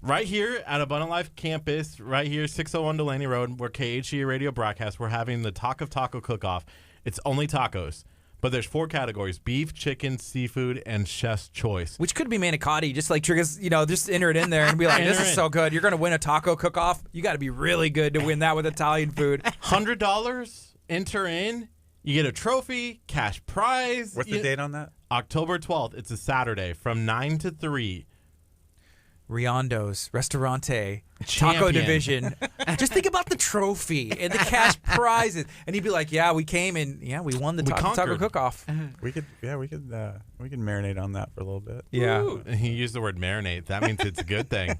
Right here at Abundant Life campus, right here, 601 Delaney Road, where KHEA Radio broadcasts, we're having the Taco Cook-Off. It's only tacos, but there's 4 categories: beef, chicken, seafood, and chef's choice. Which could be manicotti, just triggers, just enter it in there and be like, this is so good. You're going to win a taco cook-off. You got to be really good to win that with Italian food. $100, enter in, you get a trophy, cash prize. What's the date on that? October 12th. It's a Saturday from 9 to 3. Riondo's Restaurante Champion. Taco Division. Just think about the trophy and the cash prizes, and he'd be like, "Yeah, we came and we won the Taco Cook-Off." We could marinate on that for a little bit. Yeah, Ooh, he used the word marinate. That means it's a good thing.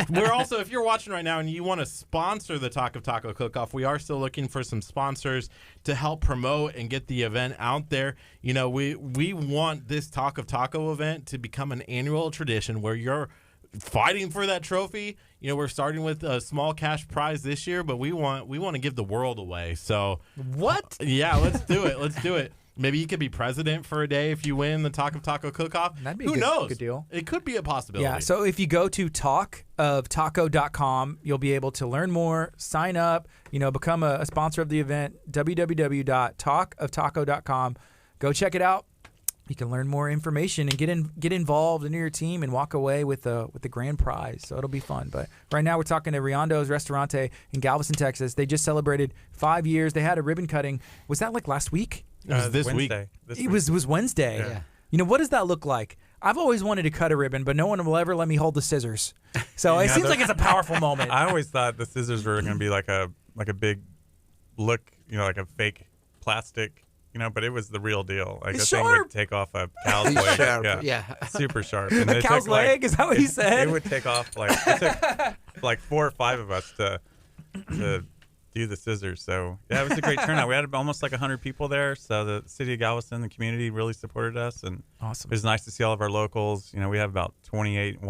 We're also, if you're watching right now and you want to sponsor the Taco Cook-Off, we are still looking for some sponsors to help promote and get the event out there. We want this Taco event to become an annual tradition where you're fighting for that trophy. We're starting with a small cash prize this year, but we want to give the world away. So what? Yeah, let's do it. Let's do it. Maybe you could be president for a day if you win the Taco Cook-Off. That'd be Who knows? Good deal. It could be a possibility. Yeah. So if you go to talkoftaco.com, you'll be able to learn more, sign up, become a sponsor of the event. www.talkoftaco.com. Go check it out. You can learn more information and get involved in your team and walk away with the grand prize. So it'll be fun. But right now we're talking to Riondo's Restaurante in Galveston, Texas. They just celebrated 5 years. They had a ribbon cutting. Was that last week? It was this Wednesday. week. It was Wednesday. Yeah. What does that look like? I've always wanted to cut a ribbon, but no one will ever let me hold the scissors. So it seems like it's a powerful moment. I always thought the scissors were going to be like a big look, like a fake plastic. But it was the real deal. It's thing sharp. would take off a cow's leg. Sharp, Yeah. yeah. Super sharp. And A it cow's took, leg? Is that what he said? It would take off it took 4 or 5 of us to do the scissors. So yeah, it was a great turnout. We had almost 100 people there. So the city of Galveston, the community really supported us, and Awesome. it was nice to see all of our locals. We have about 28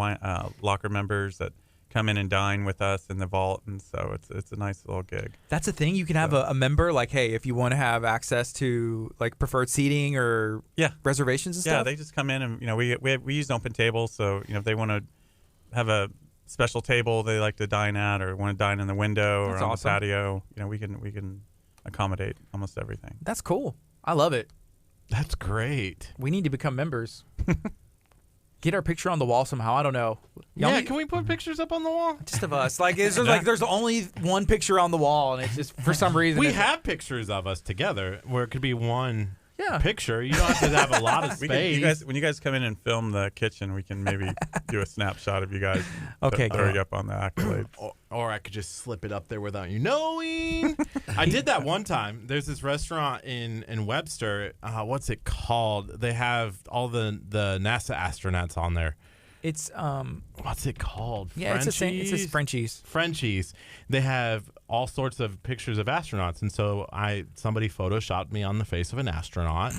locker members that come in and dine with us in the vault, and so it's a nice little gig. That's the thing. You can have a member, like, hey, if you want to have access to like preferred seating or reservations and stuff. Yeah, they just come in and we use open tables, so if they want to have a special table they like to dine at, or want to dine in the window or on the patio, we can accommodate almost everything. That's cool. I love it. That's great. We need to become members. Get our picture on the wall somehow. I don't know. Can we put pictures up on the wall? Just of us. Like, there's only one picture on the wall, and it's just for some reason. We have pictures of us together where it could be one picture. You don't have to have a lot of space. When you guys come in and film the kitchen, we can maybe do a snapshot of you guys. Okay, throw you up on the accolades. Or I could just slip it up there without you knowing. I did that one time. There's this restaurant in Webster. What's it called? They have all the NASA astronauts on there. It's what's it called? Yeah, it's a Frenchies. Frenchies. They have all sorts of pictures of astronauts, and so somebody photoshopped me on the face of an astronaut.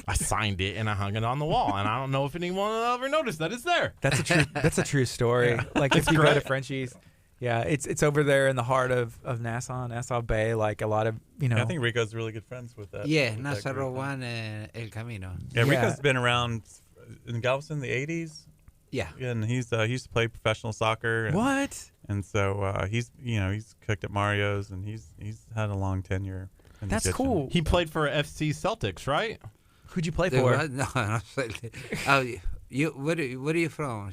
I signed it and I hung it on the wall, and I don't know if anyone will ever notice that it's there. That's a true story. Yeah. Like if you go to Frenchies, it's over there in the heart of Nassau Bay. Like a lot of I think Rico's really good friends with that. Yeah, Nassau One and El Camino. Yeah, Rico's been around in Galveston in the 80s. Yeah, and he used to play professional soccer. And so he's cooked at Mario's, and he's had a long tenure. That's cool. He played for FC Celtics, right? Who'd you play for? No, Celtics. Where are you from?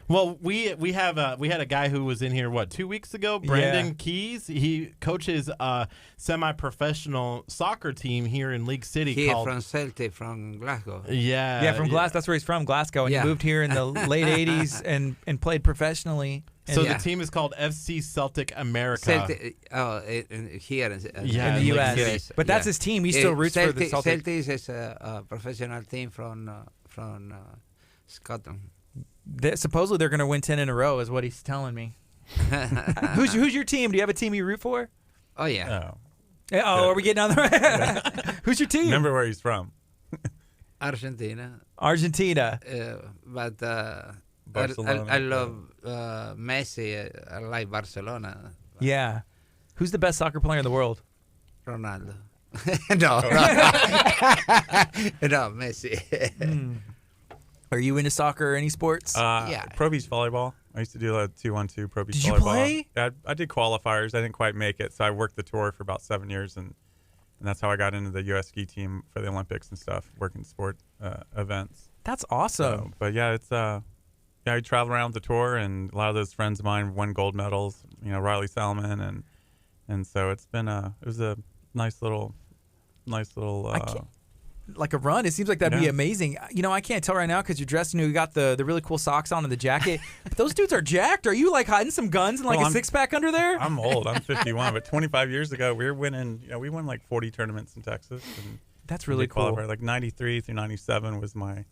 Well, we had a guy who was in here 2 weeks ago, Brandon Keys. He coaches a semi-professional soccer team here in League City. From Celtic, from Glasgow. Yeah, from Glasgow. That's where he's from, Glasgow, and he moved here in the late '80s and played professionally. So the team is called FC Celtic America. Here in the U.S. But that's his team. He still roots for the Celtics. Celtics is a professional team from Scotland. Supposedly they're going to win 10 in a row, is what he's telling me. Who's your team? Do you have a team you root for? Oh yeah. Are we getting on the Who's your team? Remember where he's from? Argentina. But Barcelona. I love Messi. I like Barcelona. Yeah. Who's the best soccer player in the world? Ronaldo. No, Messi. Are you into soccer or any sports? Pro beach volleyball. I used to do a 2-on-2 pro beach volleyball. Did you play? Yeah, I did qualifiers. I didn't quite make it, so I worked the tour for about 7 years, and that's how I got into the U.S. ski team for the Olympics and stuff, working sport events. That's awesome. So, but yeah, it's I travel around the tour, and a lot of those friends of mine won gold medals. Riley Salmon, and so it was a nice little. Like a run. It seems like that'd be amazing. I can't tell right now because you're dressed. You got the really cool socks on and the jacket. But those dudes are jacked. Are you like hiding some guns and a six-pack under there? I'm old. I'm 51. But 25 years ago, we were winning. We won like 40 tournaments in Texas. And that's really cool. Like 93 through 97 was my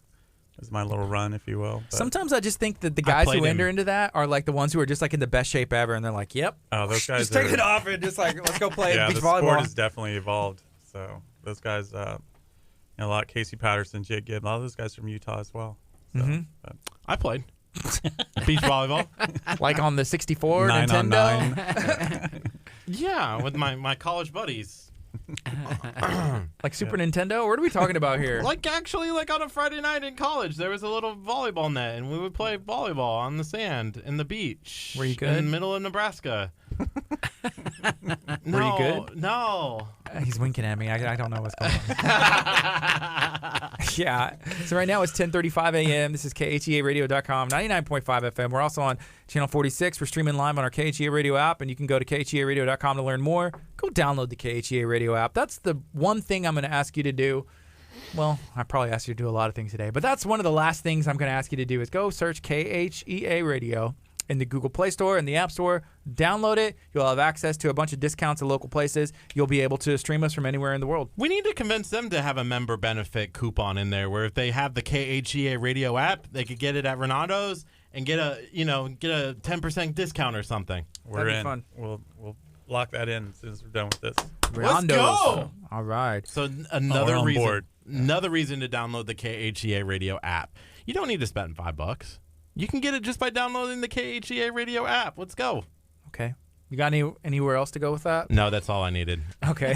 little run, if you will. But sometimes I just think that the guys who enter into that are like the ones who are just like in the best shape ever, and they're like, "Yep, those guys just take it off and just like let's go play beach volleyball." Yeah, the sport has definitely evolved. So those guys. A lot of Casey Patterson, Jake Gibb, a lot of those guys from Utah as well. So, I played beach volleyball, like on the 64 9 Nintendo. on 9. Yeah, with my college buddies. Like Super Nintendo? What are we talking about here? Like on a Friday night in college, there was a little volleyball net, and we would play volleyball on the sand in the beach. Were you good? In the middle of Nebraska. Were you good? No. He's winking at me. I don't know what's going on. Yeah. So right now it's 10:35 a.m. This is KHEARadio.com, 99.5 FM. We're also on Channel 46. We're streaming live on our KHEA Radio app, and you can go to KHEARadio.com to learn more. Go download the KHEA Radio app. That's the one thing I'm going to ask you to do. Well, I probably asked you to do a lot of things today, but that's one of the last things I'm going to ask you to do is go search KHEA Radio in the Google Play Store and the App Store. Download it. You'll have access to a bunch of discounts at local places. You'll be able to stream us from anywhere in the world. We need to convince them to have a member benefit coupon in there where if they have the KHEA Radio app, they could get it at Renato's and get a 10% discount or something. That'd be fun. We'll lock that in as soon as we're done with this. Let's go. All right. So another reason to download the KHEA Radio app. You don't need to spend $5. You can get it just by downloading the KHEA radio app. Let's go. Okay. You got anywhere else to go with that? No, that's all I needed. Okay.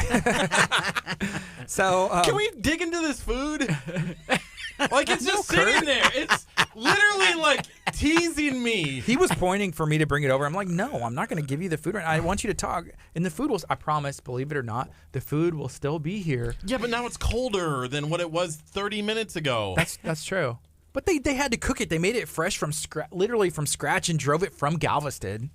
So Can we dig into this food? Like, it's just sitting there. It's literally like teasing me. He was pointing for me to bring it over. I'm like, no, I'm not going to give you the food right now. I want you to talk. And the food will, I promise, believe it or not, the food will still be here. Yeah, but now it's colder than what it was 30 minutes ago. That's true. But they had to cook it. They made it fresh from literally from scratch, and drove it from Galveston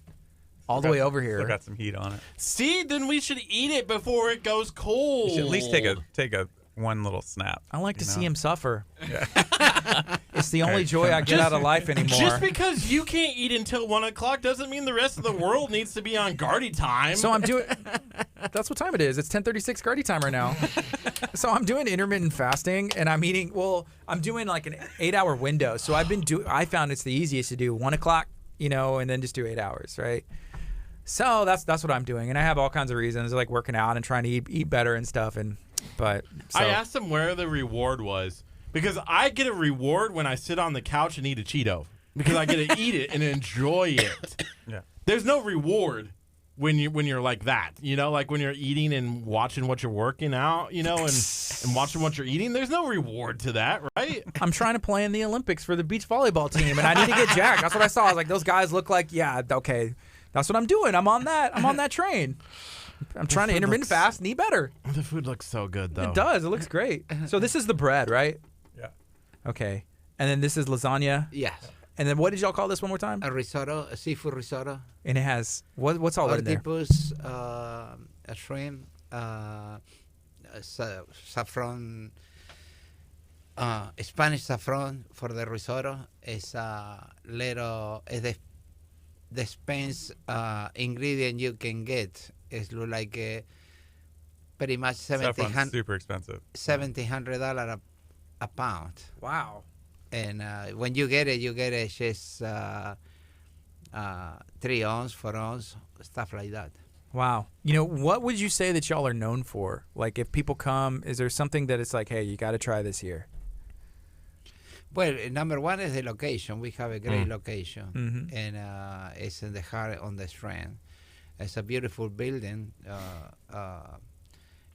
all the way over here. Still got some heat on it. See, then we should eat it before it goes cold. You should at least take a one little snap. I like to you see know? him suffer. It's the only joy I get out of life anymore. Just because you can't eat until 1 o'clock doesn't mean the rest of the world needs to be on Gardy time. So I'm doing. That's what time it is. It's 10:36 Gardy time right now. So I'm doing intermittent fasting, and I'm eating. Well, I'm doing like an 8-hour window. So I found it's the easiest to do 1 o'clock, and then just do 8 hours, right? So that's what I'm doing, and I have all kinds of reasons, like working out and trying to eat better and stuff. I asked him where the reward was, because I get a reward when I sit on the couch and eat a Cheeto, because I get to eat it and enjoy it. Yeah. There's no reward when you're like that, like when you're eating and watching what you're working out, and watching what you're eating. There's no reward to that, right? I'm trying to play in the Olympics for the beach volleyball team, and I need to get jacked. That's what I saw. I was like, those guys look like, yeah, okay. That's what I'm doing. I'm on that train. I'm trying to intermittent fast and eat better. The food looks so good, though. It does. It looks great. So this is the bread, right? Yeah. Okay. And then this is lasagna. Yes. And then what did y'all call this one more time? A risotto, a seafood risotto. And it has what's all in there? Octopus, a shrimp, saffron, Spanish saffron for the risotto. Is a little the expense ingredient you can get. It's like pretty much Saffron's super expensive. $1,700 a pound. Wow. And when you get it just 3 ounce, 4 ounce, stuff like that. Wow. What would you say that y'all are known for? Like, if people come, is there something that it's like, hey, you got to try this here? Well, number one is the location. We have a great location, and it's in the heart on the Strand. It's a beautiful building,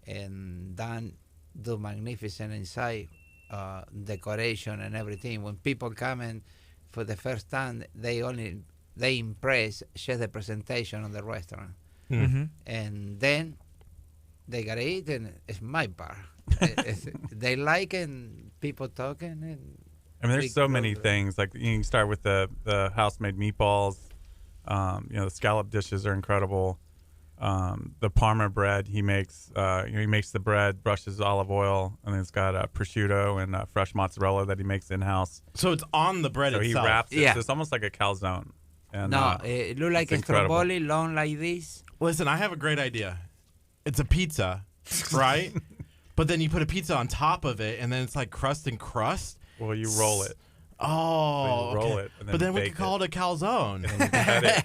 and do magnificent inside, decoration and everything. When people come in for the first time, they impress just the presentation on the restaurant, and then they gotta eat, and it's my part. They like it, and people talking and. I mean, there's so many things. Like, you can start with the house-made meatballs. The scallop dishes are incredible. The Parma bread he makes. He makes the bread, brushes olive oil, and then it's got prosciutto and fresh mozzarella that he makes in-house. So it's on the bread So itself. he wraps it. Yeah. So it's almost like a calzone. And, No, it looks like a incredible. stromboli, long like this. Listen, I have a great idea. It's a pizza, right? But then you put a pizza on top of it, and then it's like crust and crust. Well, you roll it. Oh, So you roll okay. it and then But then we bake could call it a calzone. And you cut it.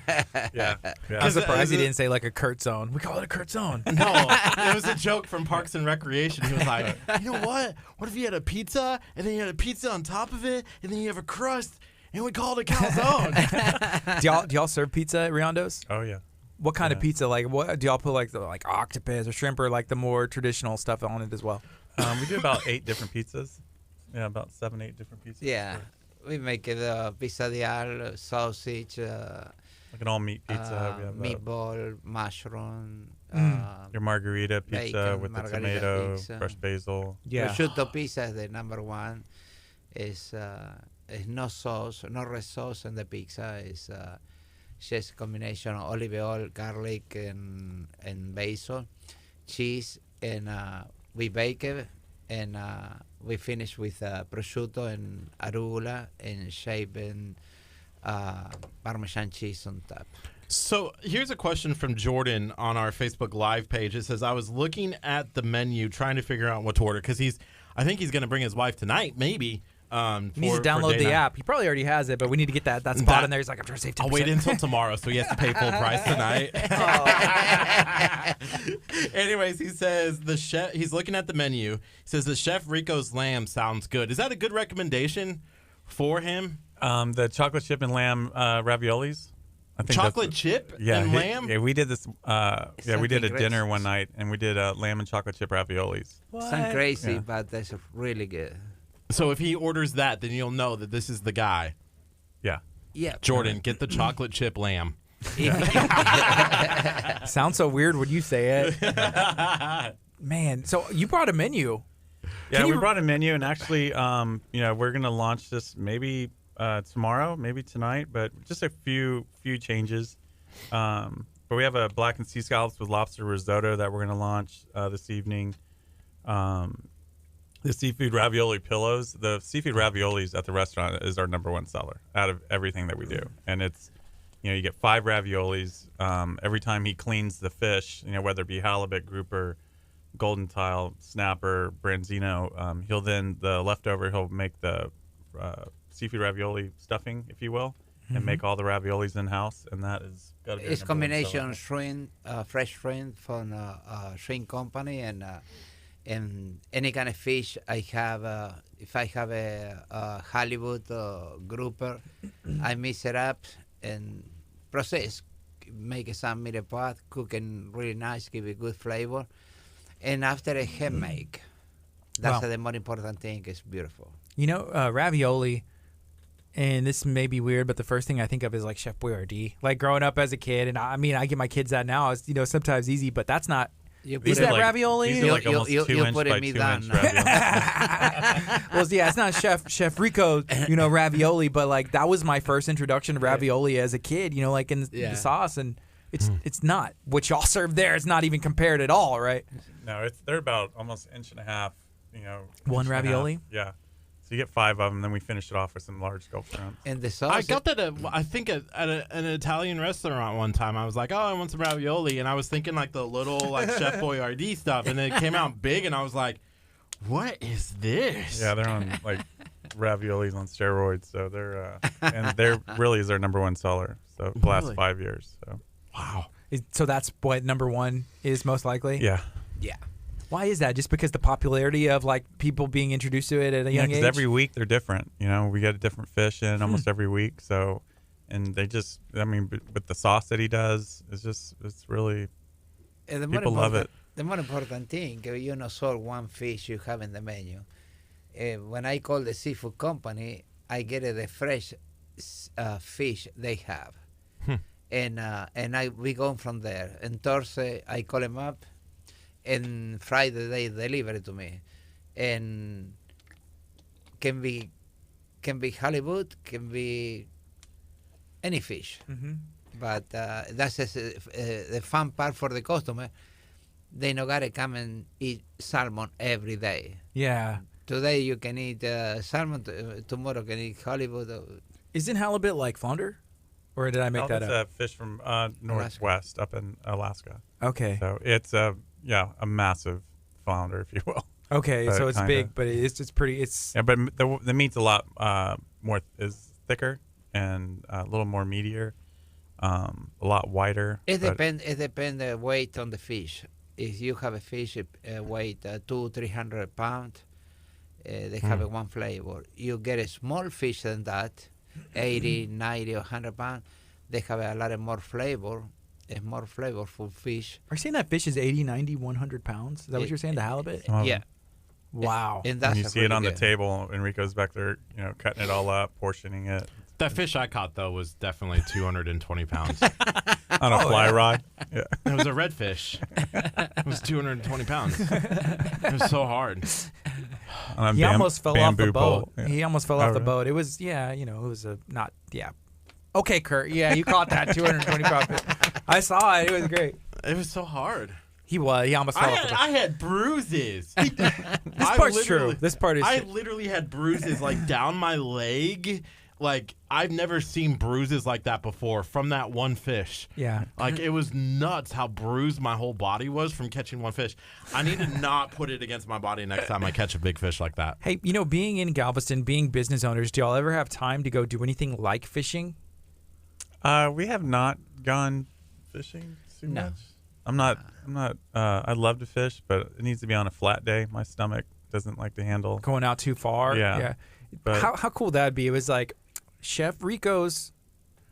Yeah. I'm surprised he it- didn't say like a Curt zone. We call it a Curt zone. No, it was a joke from Parks and Recreation. He was like, you know what? What if you had a pizza, and then you had a pizza on top of it, and then you have a crust, and we call it a calzone? Do y'all serve pizza at Riondo's? Oh, yeah. What kind of pizza? Like, what do y'all put like octopus or shrimp, or like the more traditional stuff on it as well? We do about 8 different pizzas. Yeah, about 7, 8 different pizzas. Yeah, we make it pizzadial, sausage, Like an all-meat pizza. We have meatball, mushroom, your margarita pizza bacon, with the margarita tomato, pizza. fresh basil. Yeah. prosciutto pizza is the number one. Is no sauce, no red sauce in the pizza. It's just a combination of olive oil, garlic, and basil, cheese, and we bake it, and we finish with prosciutto and arugula and shaved Parmesan cheese on top. So here's a question from Jordan on our Facebook Live page. It says, I was looking at the menu trying to figure out what to order, because I think he's going to bring his wife tonight, maybe. He needs to download the app. He probably already has it, but we need to get that spot in there. He's like, I'm trying to save 10%. I'll wait until tomorrow, so he has to pay full price tonight. Anyways, he says he's looking at the menu. He says the Chef Rico's lamb sounds good. Is that a good recommendation for him? The chocolate chip and lamb raviolis. I think Chocolate chip and lamb? Yeah, we did this. We did a Something dinner great. one night, and we did lamb and chocolate chip raviolis. Sound crazy, Yeah. but that's really good. So if he orders that, then you'll know that this is the guy. Yeah. Yeah. Jordan, get the chocolate chip lamb. Sounds so weird when you say it. Man, so you brought a menu. Yeah, Can we you- brought a menu, and actually, we're gonna launch this maybe tomorrow, maybe tonight, but just a few changes. But we have a blackened sea scallops with lobster risotto that we're gonna launch this evening. The seafood ravioli pillows. The seafood raviolis at the restaurant is our #1 seller out of everything that we do, and it's you get 5 raviolis every time he cleans the fish. Whether it be halibut, grouper, golden tile, snapper, branzino. He'll then the leftover. He'll make the seafood ravioli stuffing, if you will, and make all the raviolis in house, and that is got to be It's our #1 combination seller. shrimp, fresh shrimp from shrimp company, and any kind of fish. I have if I have a halibut grouper, I mix it up and process, make some meat pot, cooking really nice, give it good flavor, and after a hand make. That's Wow. the more important thing. It's beautiful. Ravioli, and this may be weird, but the first thing I think of is like Chef Boyardee. Like growing up as a kid, and I mean, I get my kids that now. It's sometimes easy, but that's not. You Is put that it- ravioli? These are like You- almost you- 2 you inch put it by me 2 down inch now. ravioli. Well, yeah, it's not Chef Rico, ravioli, but like that was my first introduction to ravioli as a kid. Like in Yeah. the sauce, and it's not what y'all serve there. It's not even compared at all, right? No, they're about almost an inch and a half. One inch and a half. ravioli? Yeah. So you get 5 of them, then we finish it off with some large scope shrimp. And the sauce. I got that I think at an Italian restaurant one time. I was like, oh, I want some ravioli. And I was thinking like the little like Chef Boyardee stuff. And then it came out big and I was like, what is this? Yeah, they're on like raviolis on steroids. So they're really is their #1 seller. So the last Really? 5 years. So Wow. So that's what #1 is most likely. yeah. Yeah. Why is that? Just because the popularity of like people being introduced to it at a young age? Because every week they're different. We get a different fish in almost every week. So, and they just, with the sauce that he does, it's really, The more people love important- it. The more important thing, sort one fish you have in the menu. When I call the seafood company, I get the fresh fish they have, and we go from there. And Thursday I call them up, and Friday they deliver it to me, and can be halibut, can be any fish. Mm-hmm. But that's the fun part for the customer. They no gotta come and eat salmon every day. Yeah. Today you can eat salmon. Tomorrow can eat halibut. Isn't halibut like flounder? Or did I make that it's up? a fish from northwest up in Alaska. Okay. So it's a massive flounder, if you will. Okay, But so it's kinda. big, but it's pretty. It's Yeah, but the meat's a lot more is thicker and a little more meatier, a lot wider. It but- depends. It depends the weight on the fish. If you have a fish weight 200-300 pounds, they have one flavor. You get a small fish than that, 80, 90, or 100 pounds. They have a lot of more flavor. It's more flavorful fish. Are you saying that fish is 80, 90, 100 pounds? Is that what you're saying? The halibut? Some of Yeah. them. Wow. And And that's you see it really on the good. table. Enrico's back there, cutting it all up, portioning it That fish I caught, though, was definitely 220 pounds. on a fly rod. Yeah. It was a redfish. It was 220 pounds. It was so hard. On a He almost fell off the bamboo boat. pole. Yeah. He almost fell Oh, off the really? boat. It was, it was a not, yeah. Okay, Kurt. Yeah, you caught that 220 pound fish. I saw it. It was great. It was so hard. He was. He almost fell off the boat. I had bruises. This part's true. This part is I true. literally had bruises like down my leg. Like I've never seen bruises like that before from that one fish. Yeah. Like it was nuts how bruised my whole body was from catching one fish. I need to not put it against my body next time I catch a big fish like that. Hey, being in Galveston, being business owners, do y'all ever have time to go do anything like fishing? We have not gone fishing too No. much. I'm not. I love to fish, but it needs to be on a flat day. My stomach doesn't like to handle. Going out too far? Yeah. But How cool that'd be. It was like, Chef Rico's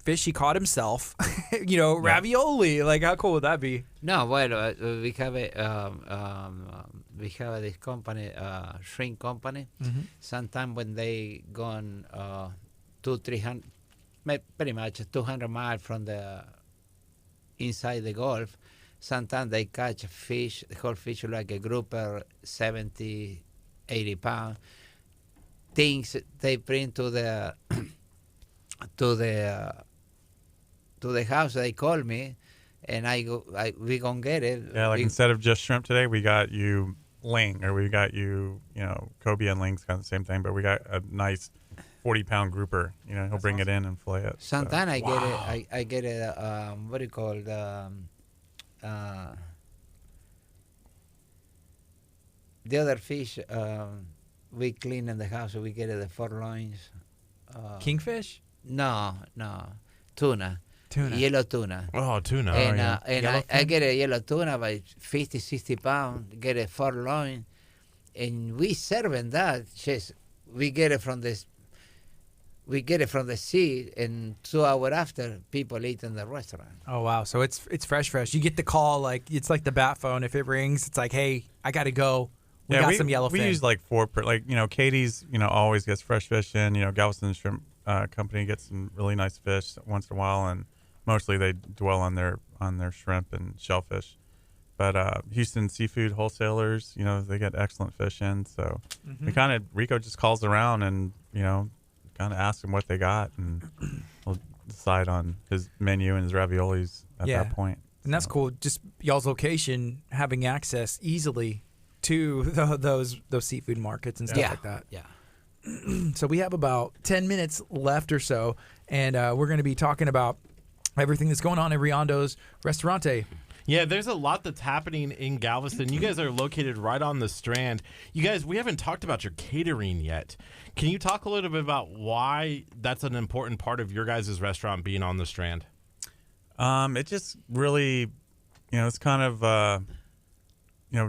fish he caught himself. Ravioli. Like, how cool would that be? No, well, we have this company, shrink company. Mm-hmm. Sometimes when they gone 200-300, pretty much 200 miles from the inside the Gulf, sometimes they catch a fish, the whole fish like a grouper, 70, 80 pounds. Things they bring to the house. They call me, and we gonna get it. Yeah, like instead of just shrimp today, we got you ling, or we got you, cobia and ling's kind of the same thing, but we got a nice 40-pound grouper. He'll bring it in and fillet it. Sometimes I get it. I get it. What do you call it? The other fish we clean in the house. We get it the four loins. Kingfish? No, tuna. Yellow tuna. Oh, tuna. And I get a yellow tuna by 50, 60 pounds. Get a four loin, and we serving that. Just we get it from this. We get it from the sea, and 2 hours after, people eat in the restaurant. Oh, wow. So it's fresh. You get the call, like, it's like the bat phone. If it rings, it's like, hey, I got to go. We got some yellowfin. We use like 4 per, Katie's, always gets fresh fish in. Galveston Shrimp Company gets some really nice fish once in a while, and mostly they dwell on their shrimp and shellfish. But Houston Seafood Wholesalers, they get excellent fish in. So we Rico just calls around and, kind of ask them what they got, and we'll decide on his menu and his raviolis at that point. And that's cool. Just y'all's location, having access easily to those seafood markets and stuff like that. Yeah. So we have about 10 minutes left or so, and we're going to be talking about everything that's going on at Riondo's Restaurante. Yeah, there's a lot that's happening in Galveston. You guys are located right on the Strand. You guys, we haven't talked about your catering yet. Can you talk a little bit about why that's an important part of your guys' restaurant being on the Strand? It just really, it's kind of,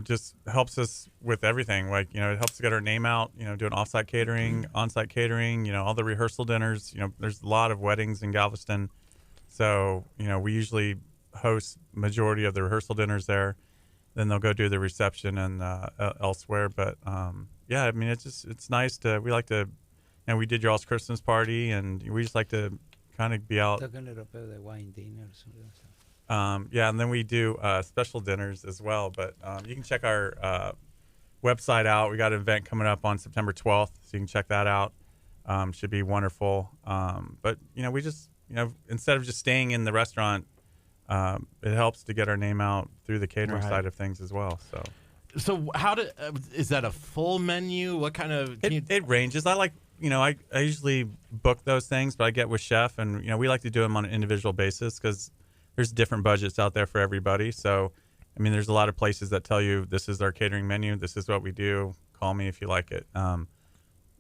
just helps us with everything. Like, it helps to get our name out, doing off-site catering, on-site catering, all the rehearsal dinners. There's a lot of weddings in Galveston. So, we usually host majority of the rehearsal dinners there. Then they'll go do the reception and elsewhere. But it's nice to. We like to, we did y'all's Christmas party, and we just like to kind of be out. Talk a little bit of the wine dinner or something. And then we do special dinners as well. But you can check our website out. We got an event coming up on September 12th, so you can check that out. Should be wonderful. But we just instead of just staying in the restaurant. It helps to get our name out through the catering side of things as well. So how is that a full menu? What kind of? It ranges. I like I usually book those things, but I get with chef, and we like to do them on an individual basis because there's different budgets out there for everybody. So there's a lot of places that tell you this is our catering menu, this is what we do. Call me if you like it.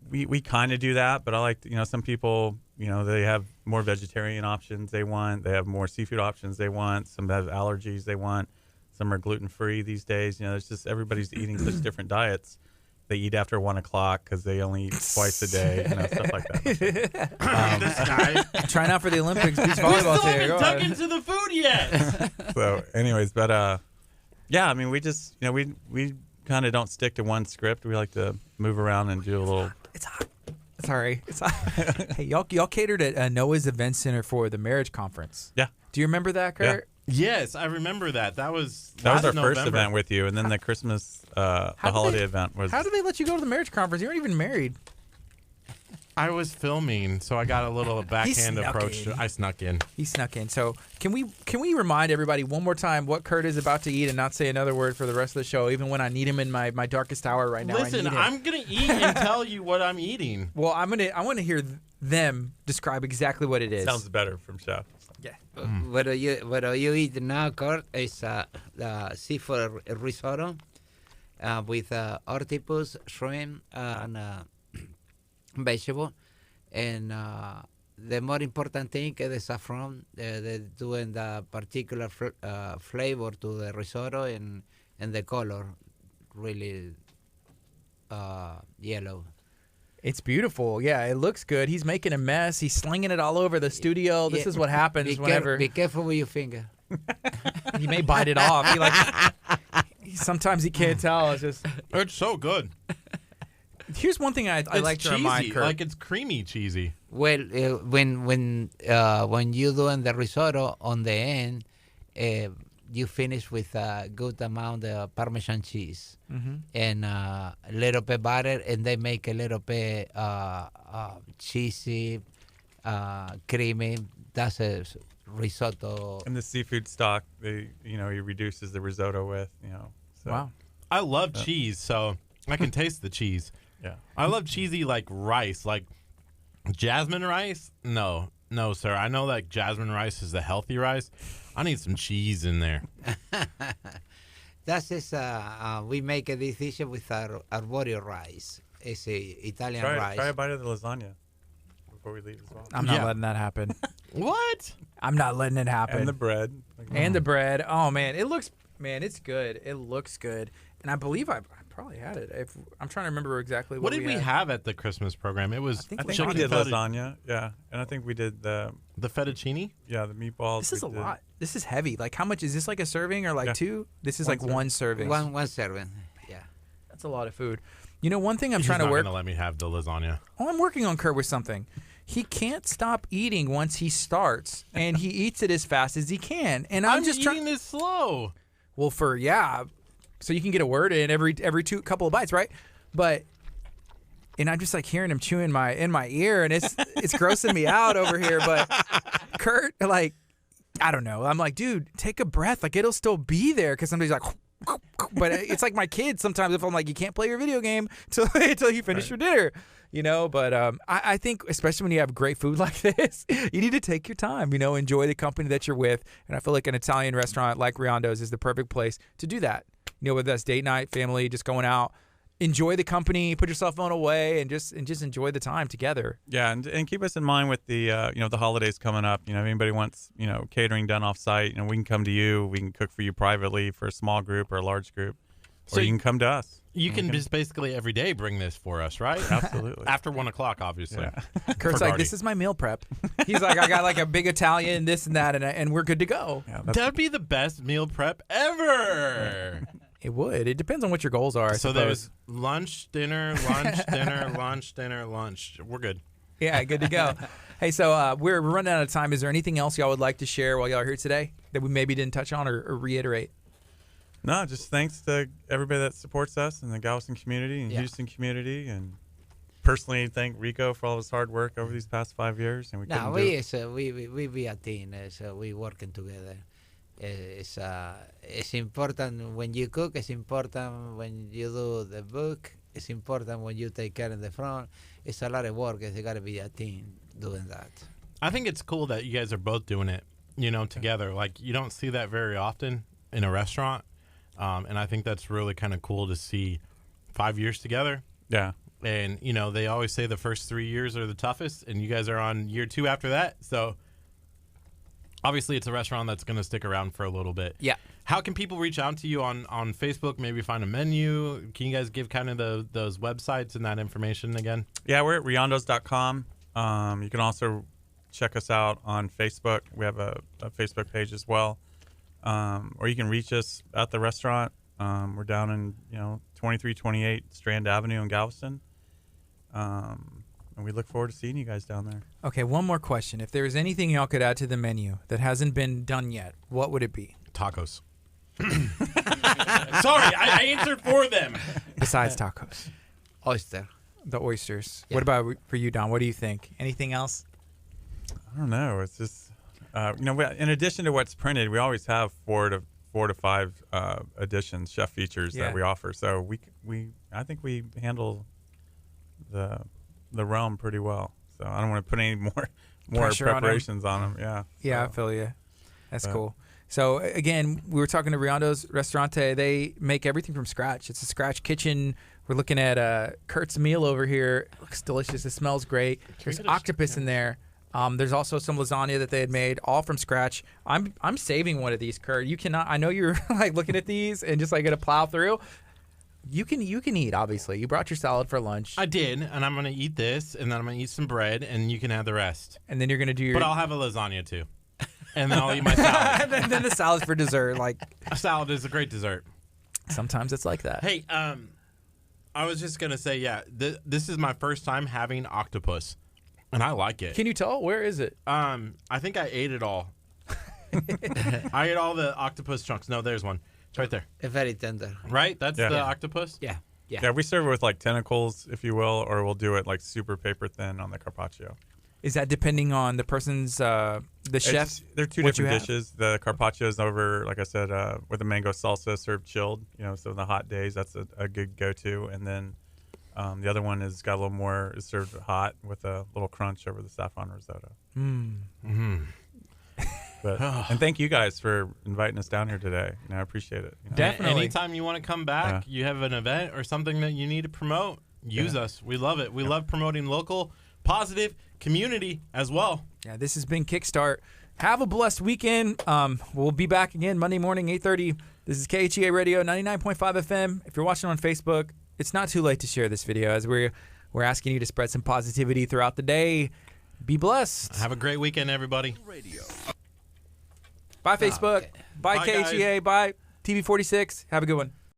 We kind of do that, but I like some people. They have more vegetarian options they want. They have more seafood options they want. Some have allergies they want. Some are gluten-free these days. It's just everybody's eating such different diets. They eat after 1 o'clock because they only eat twice a day, stuff like that. This guy. Trying out for the Olympics beach volleyball We today. still haven't dug into the food yet. So anyways, but we just, we kind of don't stick to one script. We like to move around and do a little. It's hot. Sorry. It's hot. Hey, y'all catered at Noah's Event Center for the marriage conference. Yeah. Do you remember that, Kurt? Yes, I remember that. That was our November. first event with you, and then the Christmas, the holiday event was. How did they let you go to the marriage conference? You weren't even married. I was filming, so I got a little backhand approach. I snuck in. He snuck in. So can we remind everybody one more time what Kurt is about to eat and not say another word for the rest of the show, even when I need him in my darkest hour right now? Listen, I'm gonna eat and tell you what I'm eating. Well, I want to hear them describe exactly what it is. Sounds better from chef. Yeah. What you eat now, Kurt, is the seafood risotto with octopus, shrimp, and vegetable. And the more important thing is the saffron. They're doing the particular flavor to the risotto and the color really yellow. It's beautiful. Yeah, it looks good. He's making a mess. He's slinging it all over the studio. This is what happens whenever. Be careful with your finger. He may bite it off. Sometimes he can't tell. It's so good. Here's one thing I like to cheesy. remind Curt. Like it's creamy cheesy. Well, when you doing the risotto on the end, you finish with a good amount of Parmesan cheese and a little bit butter, and they make a little bit cheesy, creamy. That's a risotto. And the seafood stock, he reduces the risotto with, So. Wow. I love cheese, so I can taste the cheese. Yeah. I love cheesy like rice, like jasmine rice. No, sir. I know that jasmine rice is the healthy rice. I need some cheese in there. That is, we make this dish with arborio rice. It's a Italian rice. Try a bite of the lasagna before we leave as well. I'm not letting that happen. What? I'm not letting it happen. And the bread. And the bread. Oh, man. It's good. It looks good. And I believe I probably had it. I'm trying to remember exactly What did we had. have at the Christmas program? It was I think chicken we did feta- lasagna, yeah. And I think we did the fettuccine. meatballs. This is a we did. lot. This is heavy. Like, how much is this? Like a serving or like two? This is One like serving. one serving. One serving. Yeah. That's a lot of food. One thing I'm He's trying to not work. gonna let me have the lasagna. Oh, I'm working on Curt with something. He can't stop eating once he starts, and he eats it as fast as he can. And I'm just eating trying. this slow. Well, so you can get a word in every couple of bites, right? And I'm just like hearing him chewing in my ear, and it's grossing me out over here. But Curt, like, I don't know. I'm like, dude, take a breath. Like, it'll still be there because somebody's like. But it's like my kids sometimes. If I'm like, you can't play your video game until you finish your dinner, But I think especially when you have great food like this, you need to take your time. Enjoy the company that you're with, and I feel like an Italian restaurant like Riondo's is the perfect place to do that. Whether that's date night, family, just going out, enjoy the company, put your cell phone away, and just enjoy the time together. Yeah, and keep us in mind with the the holidays coming up. If anybody wants catering done off site, we can come to you. We can cook for you privately for a small group or a large group, or you can come to us. You can just basically every day bring this for us, right? Absolutely. After 1 o'clock, obviously. Yeah. Kurt's like, this is my meal prep. He's like, I got like a big Italian, this and that, and we're good to go. Yeah, That'd be the best meal prep ever. It would. It depends on what your goals are. I So suppose. there's lunch, dinner, lunch, dinner, lunch, dinner, lunch. We're good. Yeah, good to go. Hey, so we're running out of time. Is there anything else y'all would like to share while y'all are here today that we maybe didn't touch on or reiterate? No, just thanks to everybody that supports us in the Galveston community and Houston community, and personally thank Rico for all his hard work over these past 5 years. And we be a team. So we working together. It's important when you cook. It's important when you do the book. It's important when you take care in the front. It's a lot of work. It's got to be a team doing that. I think it's cool that you guys are both doing it, together. Like, you don't see that very often in a restaurant. And I think that's really kind of cool to see 5 years together. Yeah. And, they always say the first 3 years are the toughest, and you guys are on year 2 after that. So, obviously, it's a restaurant that's going to stick around for a little bit. Yeah. How can people reach out to you on Facebook, maybe find a menu? Can you guys give kind of those websites and that information again? Yeah, we're at riondos.com. You can also check us out on Facebook. We have a Facebook page as well. Or you can reach us at the restaurant. We're down in 2328 Strand Avenue in Galveston, and we look forward to seeing you guys down there. Okay, one more question. If there's anything y'all could add to the menu that hasn't been done yet, what would it be? Tacos. Sorry, I answered for them. Besides tacos, Oyster. the oysters. Yeah. What about for you, Don? What do you think? Anything else? I don't know. It's just in addition to what's printed, we always have four to five additions, chef features that we offer. So I think we handle the realm pretty well. So I don't want to put any more Pressure on preparations on them. Yeah. Yeah, I feel you. That's cool. So again, we were talking to Riondo's Restaurante. They make everything from scratch. It's a scratch kitchen. We're looking at Curt's meal over here. It looks delicious. It smells great. There's octopus in there. There's also some lasagna that they had made, all from scratch. I'm saving one of these, Curt. You cannot. I know you're like looking at these and just like gonna plow through. You can eat, obviously. You brought your salad for lunch. I did, and I'm going to eat this, and then I'm going to eat some bread, and you can have the rest. And then you're going to do your... But I'll have a lasagna, too. And then I'll eat my salad. and then the salad's for dessert. Like, A salad is a great dessert. sometimes it's like that. Hey, I was just going to say, this is my first time having octopus, and I like it. Can you tell? Where is it? I think I ate it all. I ate all the octopus chunks. No, there's one. It's right there. It's very tender. Right? That's Yeah. the octopus? Yeah. Yeah, we serve it with like tentacles, if you will, or we'll do it like super paper thin on the carpaccio. Is that depending on the person's, the chef? They're two what you different have? dishes. The carpaccio is over, like I said, with a mango salsa served chilled. So in the hot days, that's a good go-to. And then the other one is got a little more, is served hot with a little crunch over the saffron risotto. But and thank you guys for inviting us down here today. I appreciate it. Definitely. Anytime you want to come back, you have an event or something that you need to promote, use us. We love it. We love promoting local, positive community as well. Yeah, this has been Kickstart. Have a blessed weekend. We'll be back again Monday morning, 8:30. This is KHEA Radio, 99.5 FM. If you're watching on Facebook, it's not too late to share this video as we're asking you to spread some positivity throughout the day. Be blessed. Have a great weekend, everybody. Bye, Facebook. Okay. Bye, Bye, guys. KHEA. Bye, TV46. Have a good one.